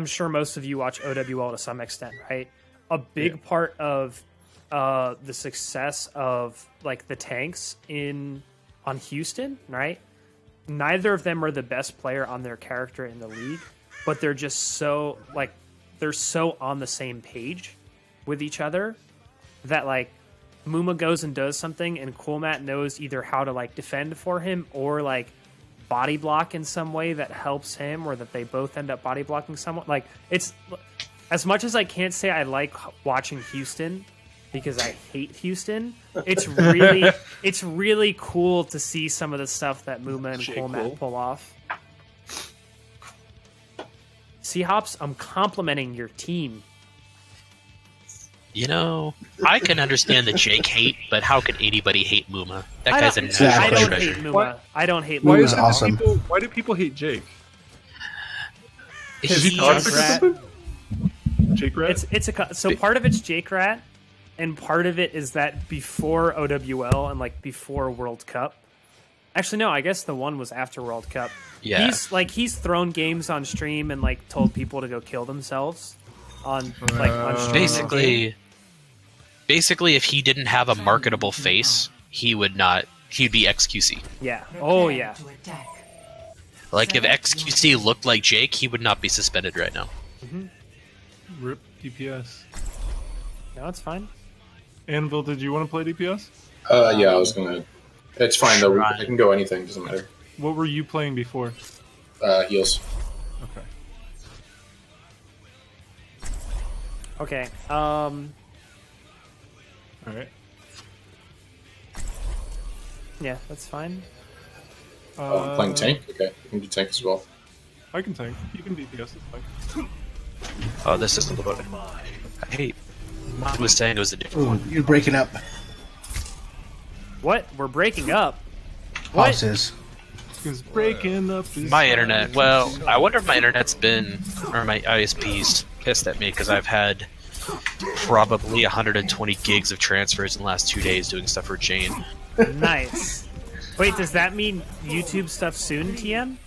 sure most of you watch OWL to some extent, right? A big part of the success of like the tanks on Houston, right? Neither of them are the best player on their character in the league, but they're just so like they're so on the same page with each other that like Muma goes and does something and Coolmat knows either how to like defend for him or like body block in some way that helps him, or that they both end up body blocking someone. Like it's as much as I can't say I like watching Houston because I hate Houston. It's really cool to see some of the stuff that Muma and Coolmat pull off. Hops, I'm complimenting your team. You know, I can understand the Jake hate, but how can anybody hate Muma? That I guy's a don't, national I don't treasure. hate Muma. What? I don't hate Why Muma. is it awesome. why do people hate Jake? He's Is he toxic or Rat. something? Jake Rat? So part of it's Jake Rat, and part of it is that before OWL and like before World Cup. Actually, no, I guess the one was after World Cup. Yeah. He's thrown games on stream and like told people to go kill themselves on stream. Basically, if he didn't have a marketable face, he'd be XQC. Yeah. Oh yeah. To attack. Like if XQC looked like Jake, he would not be suspended right now. Rip DPS. No, it's fine. Anvil, did you want to play DPS? Yeah, I was gonna. It's fine though. Shrine. I can go anything. Doesn't matter. What were you playing before? Heals. Okay. Okay. All right. Yeah, that's fine. Playing tank. Okay, you can do tank as well. I can tank. You can DPS. It's fine. Oh, this isn't loaded. I hate. Mom was saying it was a different Ooh, you're breaking up. What? We're breaking up. What? Pops is. Because breaking up is My internet. Well, I wonder if my internet's been, or my ISP's pissed at me because I've had probably 120 gigs of transfers in the last 2 days doing stuff for Jane. Nice. Wait, does that mean YouTube stuff soon, TM?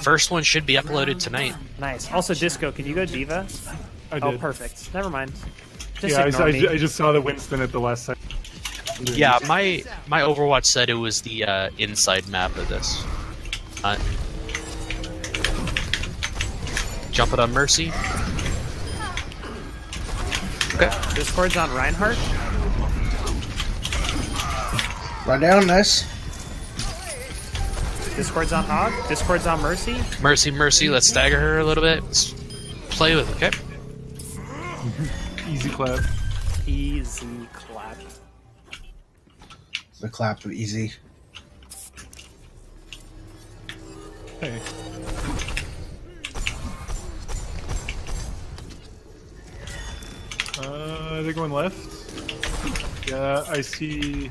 First one should be uploaded tonight. Nice. Also, Disco, can you go Diva? I Oh, did. perfect. Never mind. Just Yeah, ignore me. I just saw the Winston at the last second. Yeah, my Overwatch said it was the inside map of this. Jump it on Mercy. Okay. Discord's on Reinhardt. Run down, nice. Discord's on Hog. Discord's on Mercy. Mercy, let's stagger her a little bit. Let's play with it, okay? Easy clap. Easy clap. The clap was easy. Hey. They're going left. Yeah, I see.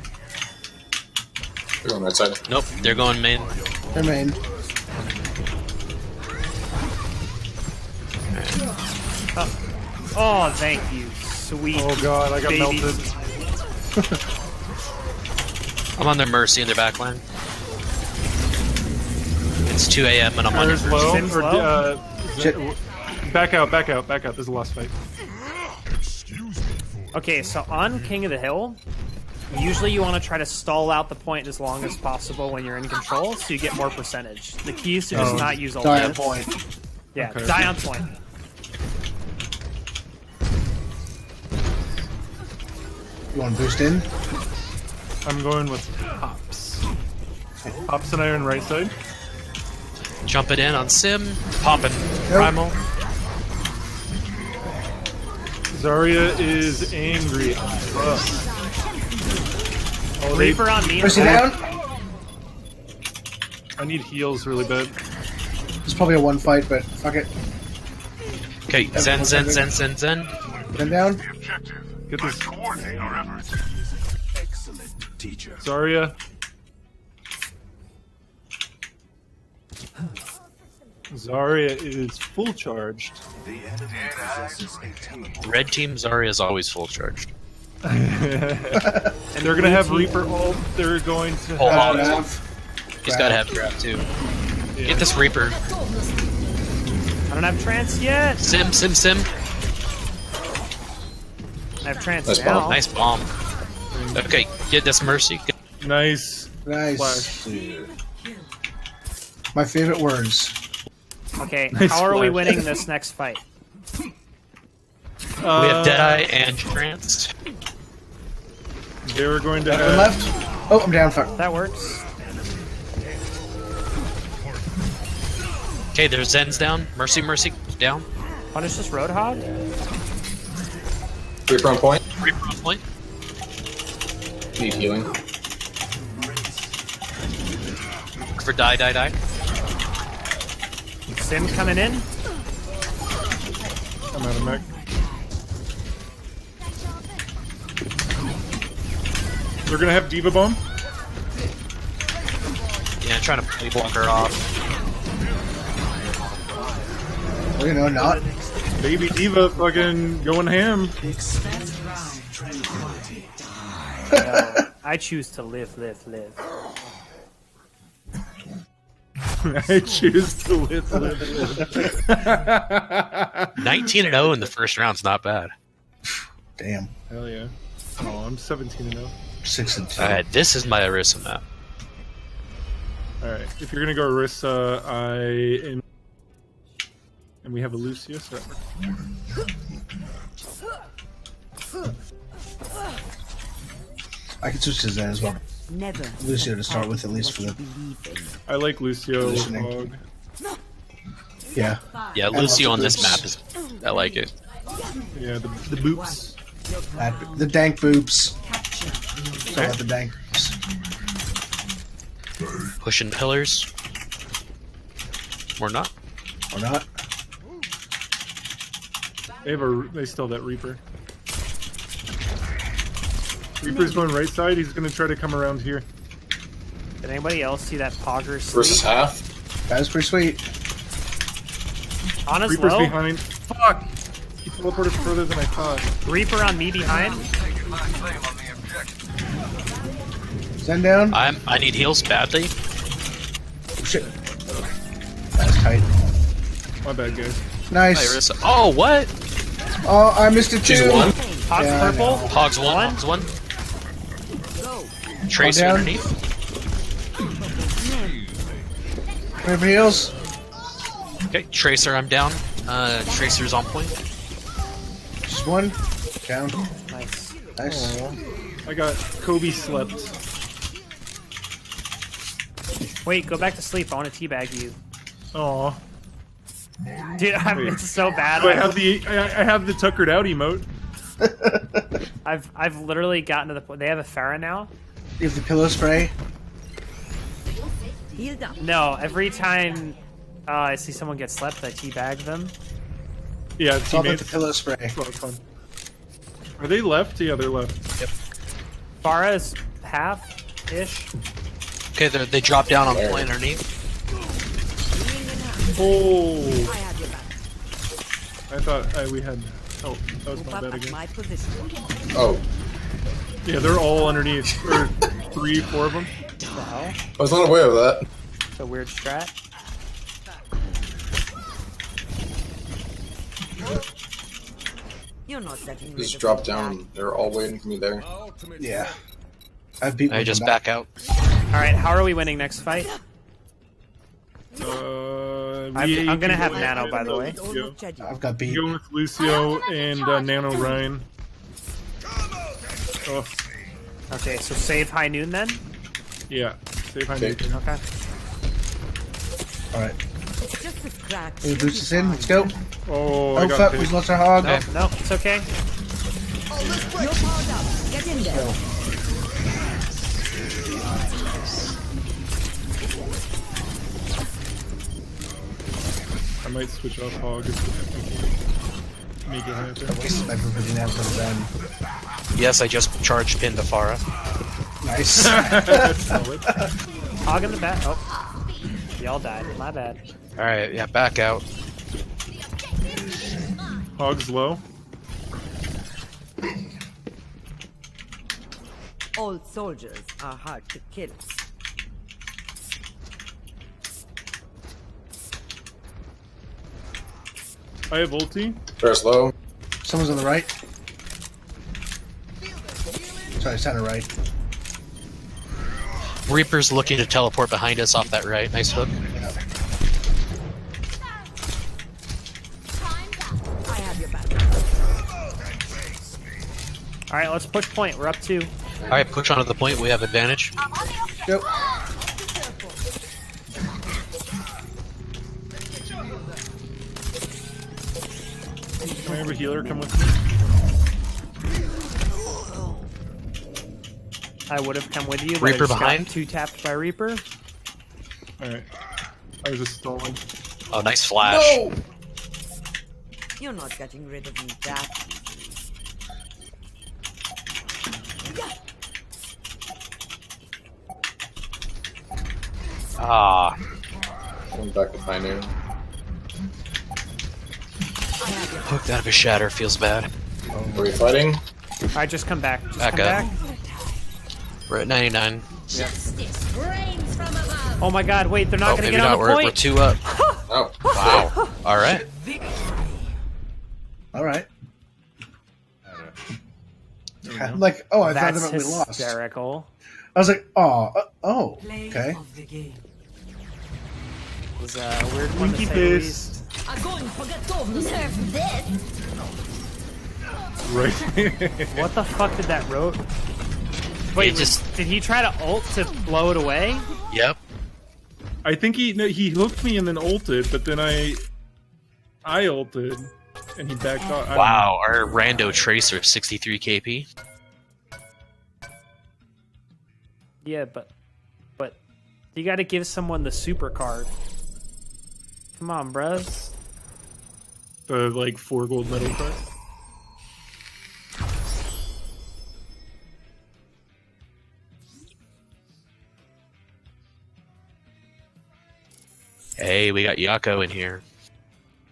They're on right side. Nope, they're going main. They're main. Oh, thank you, sweet. Oh god, I got baby. melted. I'm on their Mercy in their backline. It's 2 a.m. and I'm on There's their low. Sim's Or, low? Shit. back out. There's a last fight. Okay, so on King of the Hill, usually you want to try to stall out the point as long as possible when you're in control, so you get more percentage. The key is to just not use Die on ultimates. point. Yeah, Okay. die on point. You want to boost in? I'm going with Pops. Pops and Iron right side. Jump it in on Sim. Popping. Primal. Zarya is angry. Oh, they- Reaper on me. Mercy down. I need heals really bad. It's probably a one fight, but fuck it. Okay, Zen. Gun down. Get this. Zarya. Zarya is full charged. Red team Zarya is always full charged. And they're gonna have Reaper ult. They're going to Hold on. Grab. He's got to have grab too. Yeah. Get this Reaper. I don't have trance yet. Sim. I have trance Nice now. bomb. Nice bomb. Okay, get this Mercy. Nice. Nice. Flash. My favorite words. Okay, Nice how are we flash. winning this next fight? We have Deadeye and Trance. They're going to One have. left. Oh, I'm down. Fuck. That works. Okay, there's Zen's down. Mercy down. Punish this Roadhog. Reaper on point. Reaper on point. Need healing. Look for die. Sim coming in. I'm out of mech. They're gonna have Diva Bomb. Yeah, trying to play block her off. Well, you know, not. Baby Diva fucking going ham. I choose to live. I choose to live. 19-0 in the first round's not bad. Damn. Hell yeah. Oh, I'm 17-0. 6-2. Alright, this is my Orisa map. Alright, if you're gonna go Orisa, I am. And we have a Lucius. Right? I can switch to Zen as well. Never. Lucio to start with, at least for the. I like Lucio. Positioning. Hog. Yeah. Yeah, Lucio on this map is. I like it. Yeah, the boops. The dank boops. Sorry about the dank boops. Pushing pillars. Or not. Or not. They still have that Reaper. Reaper's going right side. He's going to try to come around here. Did anybody else see that Pogger Versus sleep? half. That was pretty sweet. On his Reaper's low. behind. Fuck! He teleported further than I thought. Reaper on me behind. Send down. I need heals badly. Oh, shit. That's tight. My bad, guys. Nice. Oh, what? Oh, I missed it too. She's one. Hog's Yeah, I purple. know. Hogs one. Hogs one. Tracer down. underneath. River heals. Okay, Tracer, I'm down. Tracer's on point. Just one. Down. Nice. Nice. I got Kobe slept. Wait, go back to sleep. I want to teabag you. Aw. Dude, it's so bad. I have the tuckered out emote. I've literally gotten to the point. They have a Pharah now. You have the pillow spray. Healed up. No, every time I see someone get slept, I teabag them. Yeah, It's all about the teammates. pillow spray. It's a lot of fun. Are they left? Yeah, they're left. Yep. Pharah's half-ish. Okay, they drop down on point underneath. Oh! I have your back. I thought we had. Oh, that was Move my up bad at again. my position. Oh, Yeah, they're all underneath. Or 3, 4 of them. What the hell? I was not aware of that. It's a weird strat. You're not getting rid Just of drop me, down. They're all waiting for me there. Yeah. I've beat I just them back out. All right, how are we winning next fight? I'm gonna have Nano, by the way. Don't look judgy. I've got beat. Go with Lucio and Nano Ryan. Oh, Okay, so save High Noon then. yeah. Save high Okay. Nathan. Okay. Alright. It's just a scratch. We boost us in. Let's go. Oh, I Oh, got fuck. picked. We lost our hog. No, no, it's okay. You're powered up. Get in there. I might switch off Hog if I can make it happen. I wasted my provision out for them. Yes, I just charged pin to Pharah. Nice. That's solid. Hog in the back. Oh, y'all died. My bad. Alright, yeah, back out. Hog's low. Old soldiers are hard to kill. I have ulti. There's low. Someone's on the right. Sorry, center right. Reaper's looking to teleport behind us off that right. Nice hook. I have your back. All right, let's push point. We're up 2. Alright, push onto the point. We have advantage. Yep. Can I have a healer come with me? I would have come with you, but Reaper I just behind? got 2-tapped by Reaper. Alright. I was just stalling. Oh, nice flash. You're not getting rid of me, that. Ah, Going back to high noon. hooked out of a shatter feels bad. Are we fighting? All right, just come back. Just Back come up. back. We're at 99. Justice reigns from above. Oh my God! Wait, they're not Oh, gonna maybe get on not. the We're point. 2 up. Oh, Wow. Alright. Alright. I'm like, oh, I thought That's that meant we lost. hysterical. I was like, oh, Play okay. of the game. It was a weird one to Winky say the face. least. Deserve this. Right. What the fuck did that road? Wait, It just- did he try to ult to blow it away? Yep. I think he hooked me and then ulted, but then I ulted and he backed off. I don't Wow, our rando tracer 63 KP. Yeah, but you got to give someone the super card. Come on, bros. The like 4 gold medal prize. Hey, we got Yako in here.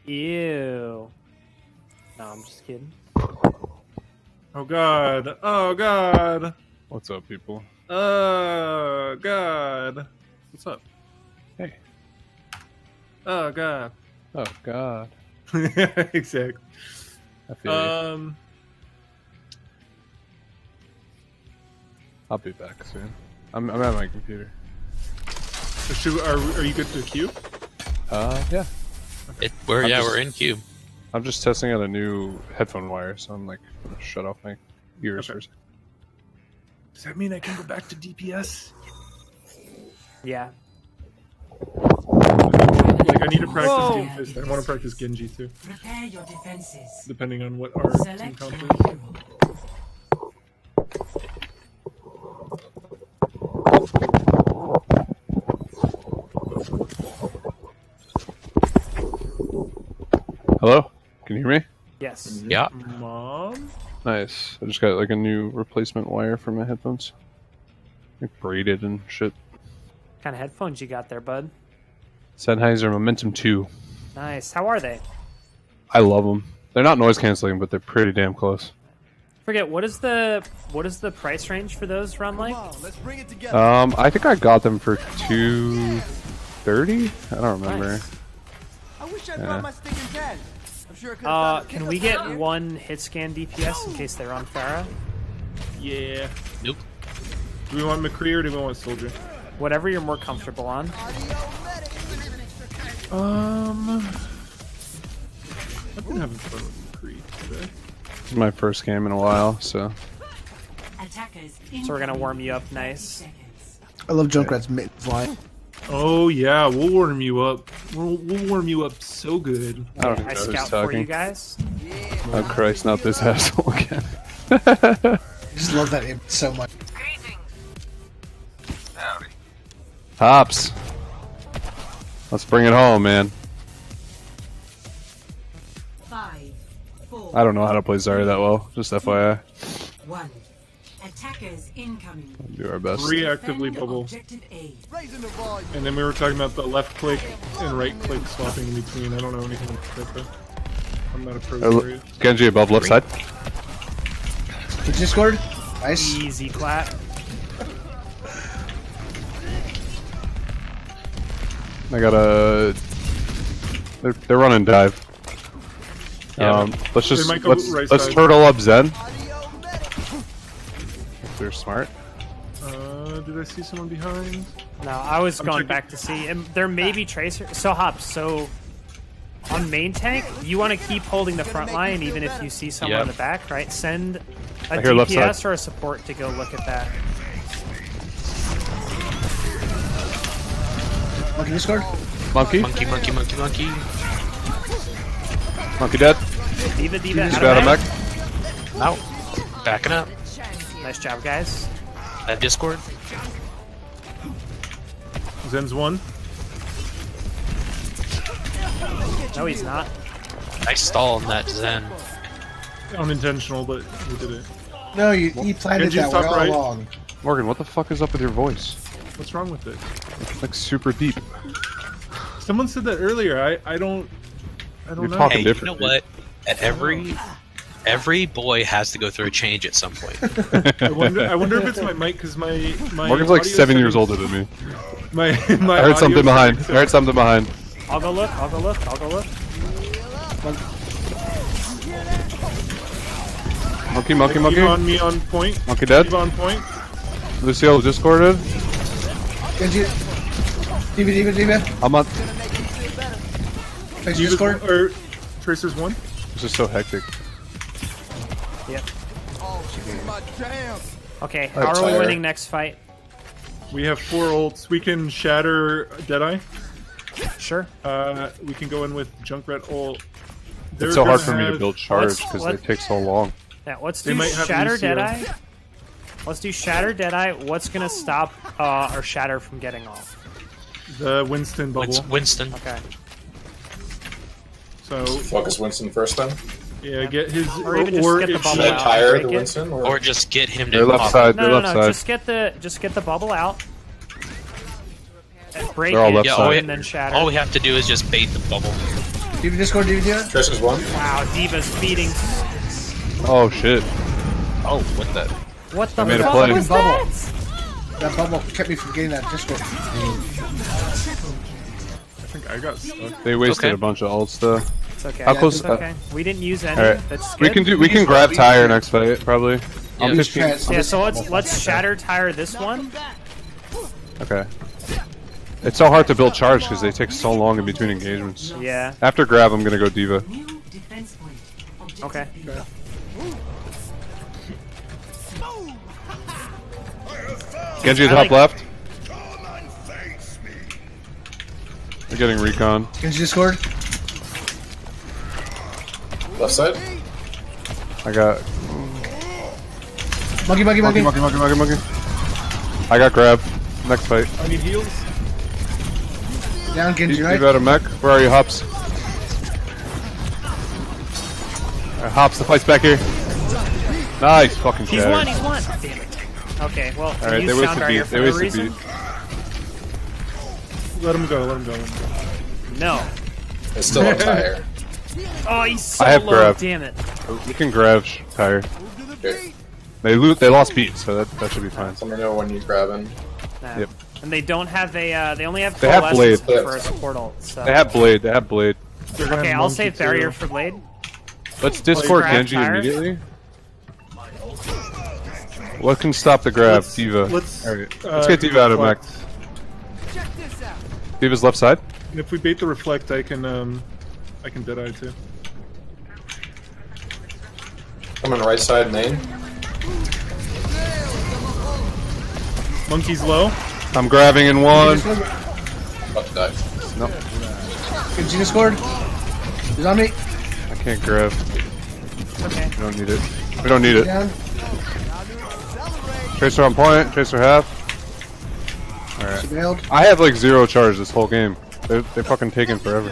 Ew. No, I'm just kidding. Oh god. Oh god. What's up, people? Oh god. What's up? Hey. Oh god. Oh God. Exactly. I feel you. I'll be back soon. I'm at my computer. Are you good to queue? Yeah. We're in queue. I'm just testing out a new headphone wire, so I'm like gonna shut off my ears Okay. first. Does that mean I can go back to DPS? Yeah. Like I need to practice Whoa. Doomfist. I want to practice Genji too, Prepare your defenses. depending on what our team Select comp your is. hero. Hello? Can you hear me? Yes. Yeah. Mom? Nice. I just got like a new replacement wire for my headphones. Like braided and shit. What kind of headphones you got there, bud? Sennheiser Momentum 2. Nice. How are they? I love them. They're not noise canceling, but they're pretty damn close. Forget what is the price range for those run like? I think I got them for $230. I don't remember. Nice. I wish I Yeah. brought my stinking pen. I'm sure I could have Can we get one hit scan DPS in case they're on Pharah? Yeah. Nope. Do we want McCree or do we want Soldier? Whatever you're more comfortable on. I've been having fun with McCree today. This is my first game in a while, so Attackers So we're gonna warm you up nice. I love Junkrat's mittens line. Oh yeah, we'll warm you up. We'll warm you up so good. I don't even I know who's scout for you talking. guys. Oh Christ, not this asshole again. I just love that imp so much. Hops. Let's bring it home, man. 5, 4, I don't know how to play Zarya that well, just FYI. 1. Attackers incoming. Do our best. Reactively Defend bubble. objective A. Raising the volume. And then we were talking about the left click and right click swapping in between. I don't know anything about that. I'm not a pro Zarya. Genji above left side. The Discord? Nice. Easy clap. I got a. They're running dive. Yeah. Let's just might go right let's side. turtle up Zen. If they're smart. Did I see someone behind? No, I was I'm going checking. back to see. And there may be tracer. So Hops. So on main tank, you want to keep holding the front line even if you see someone in Yeah. the back, right? Send a I hear left DPS side. or a support to go look at that. Monkey Discord? Monkey. Monkey, monkey, monkey, monkey. Monkey dead. Diva, He's out got a of mech. mech. Out. Backing up. Nice job, guys. That Discord. Zen's one. No, he's not. Nice stall on that Zen. Unintentional, but we did it. No, you planted Genji's that top way all right. along. Morgan, what the fuck is up with your voice? What's wrong with it? It's like super deep. Someone said that earlier. I don't You're know. talking Hey, you different. know what? At every boy has to go through a change at some point. I wonder if it's my mic because my Morgan's like audio 7 years settings- older than me. My I heard something behind. I heard something behind. I'll go look. I'll go look. I'll go look. Monkey, monkey, monkey. Me on point. Monkey dead. Eve on point. Lucio discorded. Genji. Diva. I'm on. Thanks, Eva's Discord. or Tracer's one. This is so hectic. Yep. Oh, she's my jam. Okay, how Alright, are we fire. winning next fight? We have 4 ults. We can shatter Deadeye. Sure. We can go in with Junkrat ult. It's so hard for gonna me to have- build charge Let's- because let- they take so long. Yeah, let's They do might have Shatter Lucio. Deadeye. Let's do Shatter Deadeye. What's gonna stop our Shatter from getting off? The Winston bubble. Winston. Okay. So Focus Winston first then. yeah, get his Or even just get the if bubble Should I out. tire break the it. Winston? Or just get him They're to left pop. side. No, They're no, left no. side. Just get the bubble out. Break They're all it, left Yeah, side. and then shatter. all we have to do is just bait the bubble. Diva Discord, Diva. Trish is one. Wow, Diva's feeding. Oh shit! Oh, what the? What the made a fuck play. was Bubble. that? That bubble kept me from getting that Discord. I think I got stuck. They wasted Okay. a bunch of ults though. It's okay. How close- It's okay. We didn't use any. Alright. That's We good. can grab Tire next fight probably. I'm Use 15. trans- Yeah, so let's shatter tire this one. Okay. It's so hard to build charge because they take so long in between engagements. Yeah. After grab, I'm gonna go Diva. New defense point. Objective Okay. B. Genji I top like- left. They're getting recon. Genji Discord. Left side. I got Monkey. monkey. I got grab. Next fight. I need heals. Down Genji, You right? got a mech? Where are you, Hops? Hops, the fight's back here. Nice, fucking He's shatter. one. He's one. Damn it. Okay. Well, All right, use they wasted sound barrier beat. for They no wasted reason. beat. Let him go. Let him go. No. It's still on tire. Oh, he's so I have low. grab. Damn it. You can grab Tire. Okay. They lost beat, so that should be fine. Let me know when you're grabbing. Nah. Yep. And they don't have a. They only have They have coalescence blade. for a support ult. So. They have blade. They're gonna Okay, have I'll monkey save too. barrier for blade. Let's discord grab Genji Tire. immediately. What can stop the grab? Let's- Diva. let's, Alright. uh, Let's get Diva out of mech. reflect. Check this out. Diva's left side. And if we bait the reflect, I can deadeye too. I'm on the right side, main. Monkey's low. I'm grabbing in one. About to die. No, Genji Discord. He's on me. I can't grab. Okay. We don't need it. We don't need it. Down. Tracer on point. Tracer half. She Alright. bailed. I have like 0 charge this whole game. They're fucking taking forever.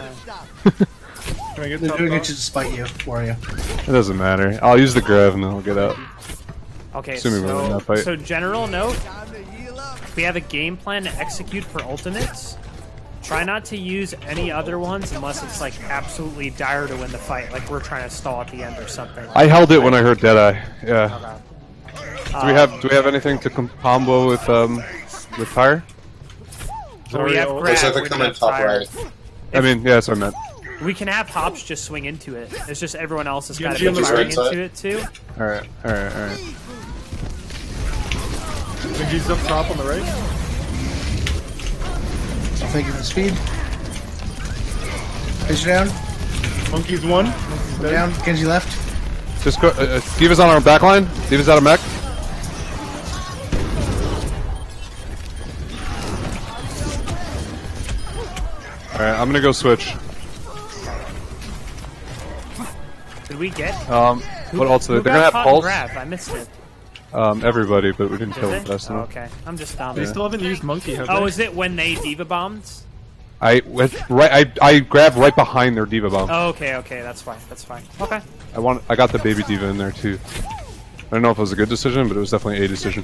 Can I get They're top doing it off? to spite you, for you. It doesn't matter. I'll use the grab and then I'll get out. Okay. Assuming we're in that fight. So general note: Time to heal up. if we have a game plan to execute for ultimates, try not to use any other ones unless it's like absolutely dire to win the fight, like we're trying to stall at the end or something. I held it when I heard Deadeye. Yeah. Okay. Do we have anything to combo with Tire? So we have Sorry, grab. Looks like we they're don't coming have top fire. right. I mean, yeah, that's what I meant. We can have Hops just swing into it. It's just everyone else has got to Genji on be the firing right side. into it too. Alright. Genji's up top on the right. I'll thank you for the speed. Fish down. Monkey's one. Monkey's dead. Down. Genji left. Just go. Diva's on our backline. Diva's out of mech. Alright, I'm gonna go switch. Did we get? What else? They're Who gonna got have caught in pulse. grab? I missed it. Everybody, but we didn't Did kill they? them fast Oh, enough. okay, I'm just dumb. They still haven't used monkey, have Oh, they? is it when they diva bombs? I grabbed right behind their Diva bomb. Oh, okay, that's fine. That's fine. Okay. I got the baby Diva in there too. I don't know if it was a good decision, but it was definitely a decision.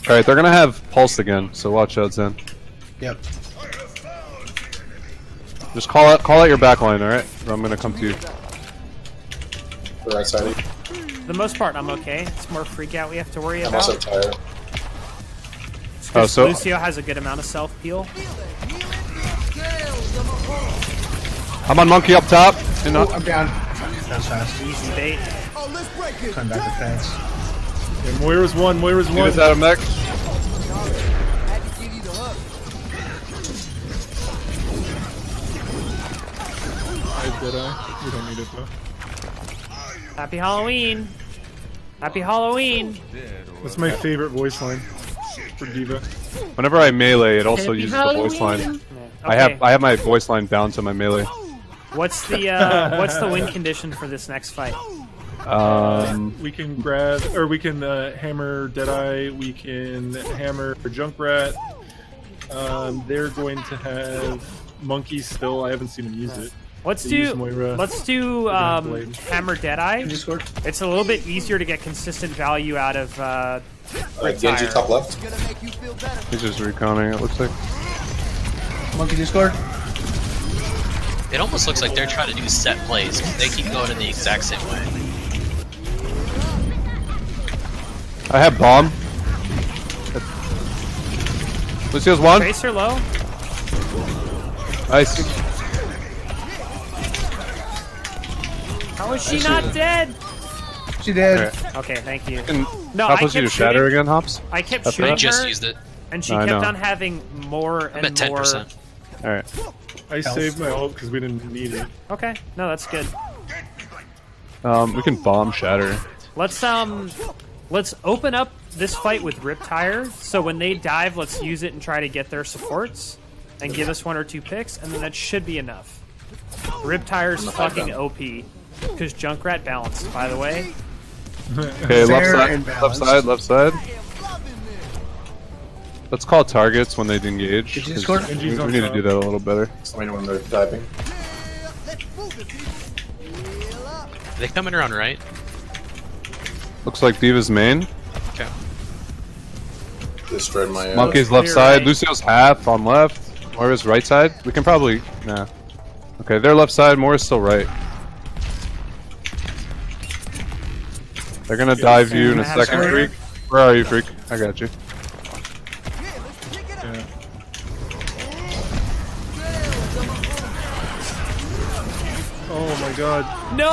Alright, they're gonna have pulse again, so watch out, Zen. Yep. Just call out your backline, alright? I'm gonna come to you. The right side. For the most part, I'm okay. It's more freak out we have to worry I'm about. also tired. Oh, so Lucio has a good amount of self heal. I'm on monkey up top. And I'm down. That's fast. Easy bait. Oh, let's break it. Come back to fence. Yeah, Moira's one. Moira's one. Diva's out of mech. Had to give you the hook. I did. We don't need it though. Happy Halloween. Happy Halloween. That's my favorite voice line for Diva. Whenever I melee, it also Happy uses the voice line. Halloween. I have my voice line bound to my melee. What's the win condition for this next fight? We can grab, or we can hammer Deadeye. We can hammer Junkrat. They're going to have Monkey still. I haven't seen him use it. Let's They do use Moira. Hammer Deadeye. It's a little bit easier to get consistent value out of Genji top left. He's just reconning, it looks like. Monkey Discord. It almost looks like they're trying to do set plays. They keep going in the exact same way. I have bomb. Lucio's one. Tracer low. Nice. How is she not dead? She did. Alright. Okay, thank you. No, I kept you to shatter again, Hops? I kept That's shooting right. her, Just used it. and she I kept know. on having more I'm and at more. 10%. Alright. I saved my ult because we didn't need it. Okay, no, that's good. We can bomb shatter. Let's open up this fight with Riptire. So when they dive, let's use it and try to get their supports and give us 1 or 2 picks, and then that should be enough. Riptire's fucking OP because Junkrat balanced, by the way. Okay, left side. Let's call targets when they engage. 'Cause we need to do that a little better. Somebody when they're diving. Are they coming around right? Looks like Diva's main. Okay. Destroyed my. Monkey's left side. Lucio's half on left. Moira's right side. We can probably. Nah. Okay, they're left side. Moira's still right. They're gonna dive you in a second, Freak. Where are you, Freak? I got you. Oh my god. No!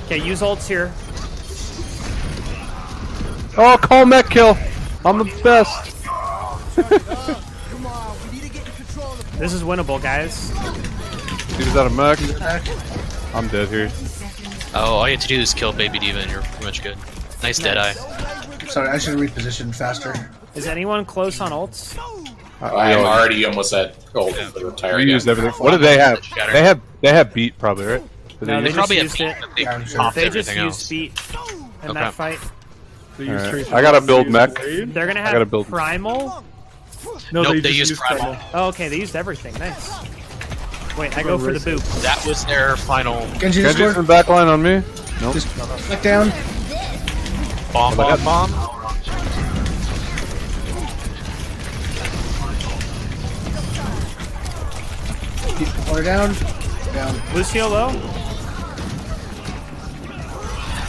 Okay, use ults here. Oh, call mech kill! I'm the best! This is winnable, guys. Diva's out of mech. I'm dead here. Oh, all you have to do is kill Baby Diva and you're pretty much good. Nice Deadeye. Sorry, I should have repositioned faster. Is anyone close on ults? I'm already almost at gold for the retire. We used everything. What do they have? They have beat probably, right? No, they probably just used it. They Yeah, I'm sure. popped They just everything used else. beat in Okay. that fight. They use Alright. Tracer. I gotta build They use mech. Blade? They're gonna I gotta have build- primal. No, Nope, they just used used Primal. Oh, okay, they used everything. Nice. Wait, I go for the boop. That was their final Genji Genji's Discord. in the back line on me. Nope. Just back down. bomb. Keep water down. Down. Lucio low.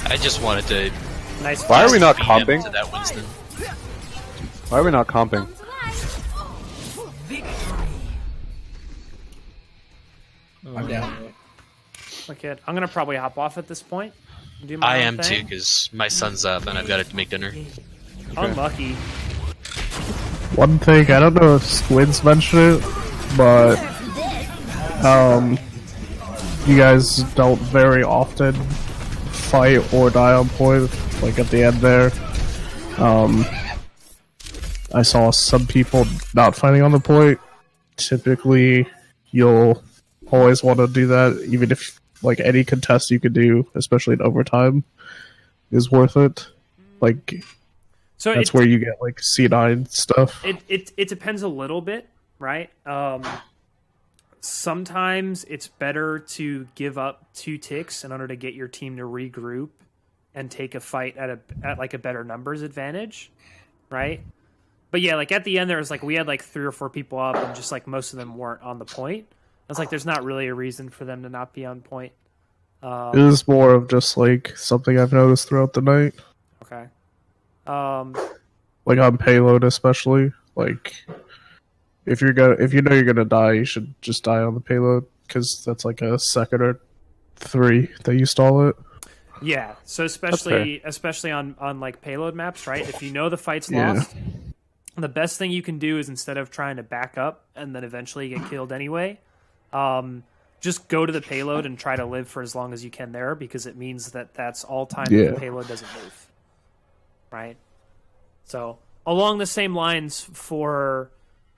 I just wanted to. Nice. Why are we not beat him comping? to that Winston. Why are we not comping? I'm down. Okay, I'm gonna probably hop off at this point. Do my I own am too, thing. because my son's up and I've got to make dinner. Unlucky. One thing, I don't know if Squid's mentioned it, but you guys don't very often fight or die on point, like at the end there. I saw some people not fighting on the point. Typically, you'll always want to do that, even if like any contest you could do, especially in overtime, is worth it. Like, So that's where you get like C9 stuff. It depends a little bit, right? Sometimes it's better to give up 2 ticks in order to get your team to regroup and take a fight at like a better numbers advantage, right? But yeah, like at the end there was like we had like 3 or 4 people up and just like most of them weren't on the point. It's like there's not really a reason for them to not be on point. It is more of just like something I've noticed throughout the night. Okay. Like on payload especially. Like if you know you're gonna die, you should just die on the payload because that's like a second or 3 that you stall it. Yeah, so especially on like payload maps, right? If you know the fight's Yeah. lost, the best thing you can do is instead of trying to back up and then eventually get killed anyway, just go to the payload and try to live for as long as you can there because it means that that's all time that the payload doesn't move, right? So along the same lines for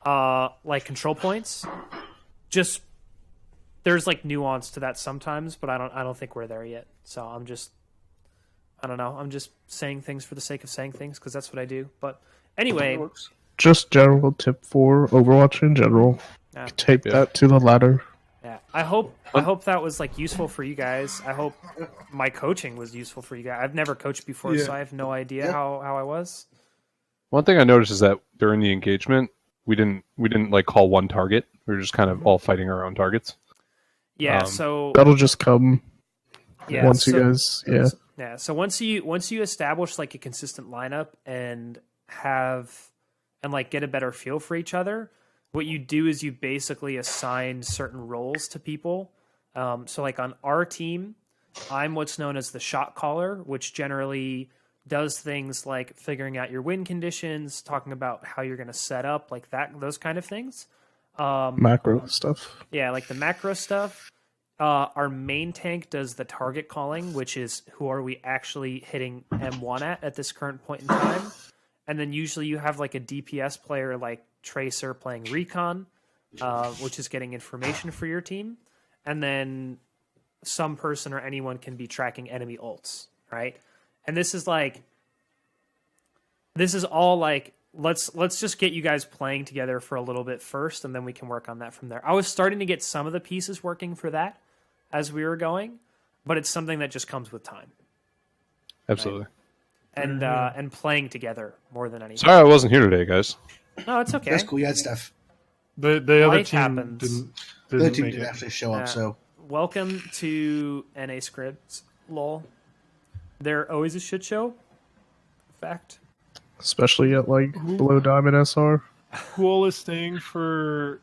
like control points, just there's like nuance to that sometimes, but I don't think we're there yet. So I'm just saying things for the sake of saying things because that's what I do. But anyway, just general tip for Overwatch in general. Yeah. Take that to the ladder. Yeah, I hope that was like useful for you guys. I hope my coaching was useful for you guys. I've never coached before, so I have no idea how I was. One thing I noticed is that during the engagement, we didn't like call one target. We were just kind of all fighting our own targets. Yeah, so that'll just come once you guys. Yeah. Yeah. So once you establish like a consistent lineup and like get a better feel for each other, what you do is you basically assign certain roles to people. So like on our team, I'm what's known as the shot caller, which generally does things like figuring out your win conditions, talking about how you're going to set up, like those kind of things. Macro stuff. Yeah, like the macro stuff. Our main tank does the target calling, which is who are we actually hitting M1 at this current point in time. And then usually you have like a DPS player like Tracer playing Recon, which is getting information for your team. And then some person or anyone can be tracking enemy ults, right? And this is all like, let's just get you guys playing together for a little bit first, and then we can work on that from there. I was starting to get some of the pieces working for that as we were going, but it's something that just comes with time. Absolutely. Right? And playing together more than anything. Sorry I wasn't here today, guys. No, it's okay. That's cool. You had stuff. The other Life team happens. didn't The other team make didn't it. actually show up, so Welcome to NA Scripts, lol. They're always a shit show. Fact. Especially at like below Diamond SR. Who all is staying for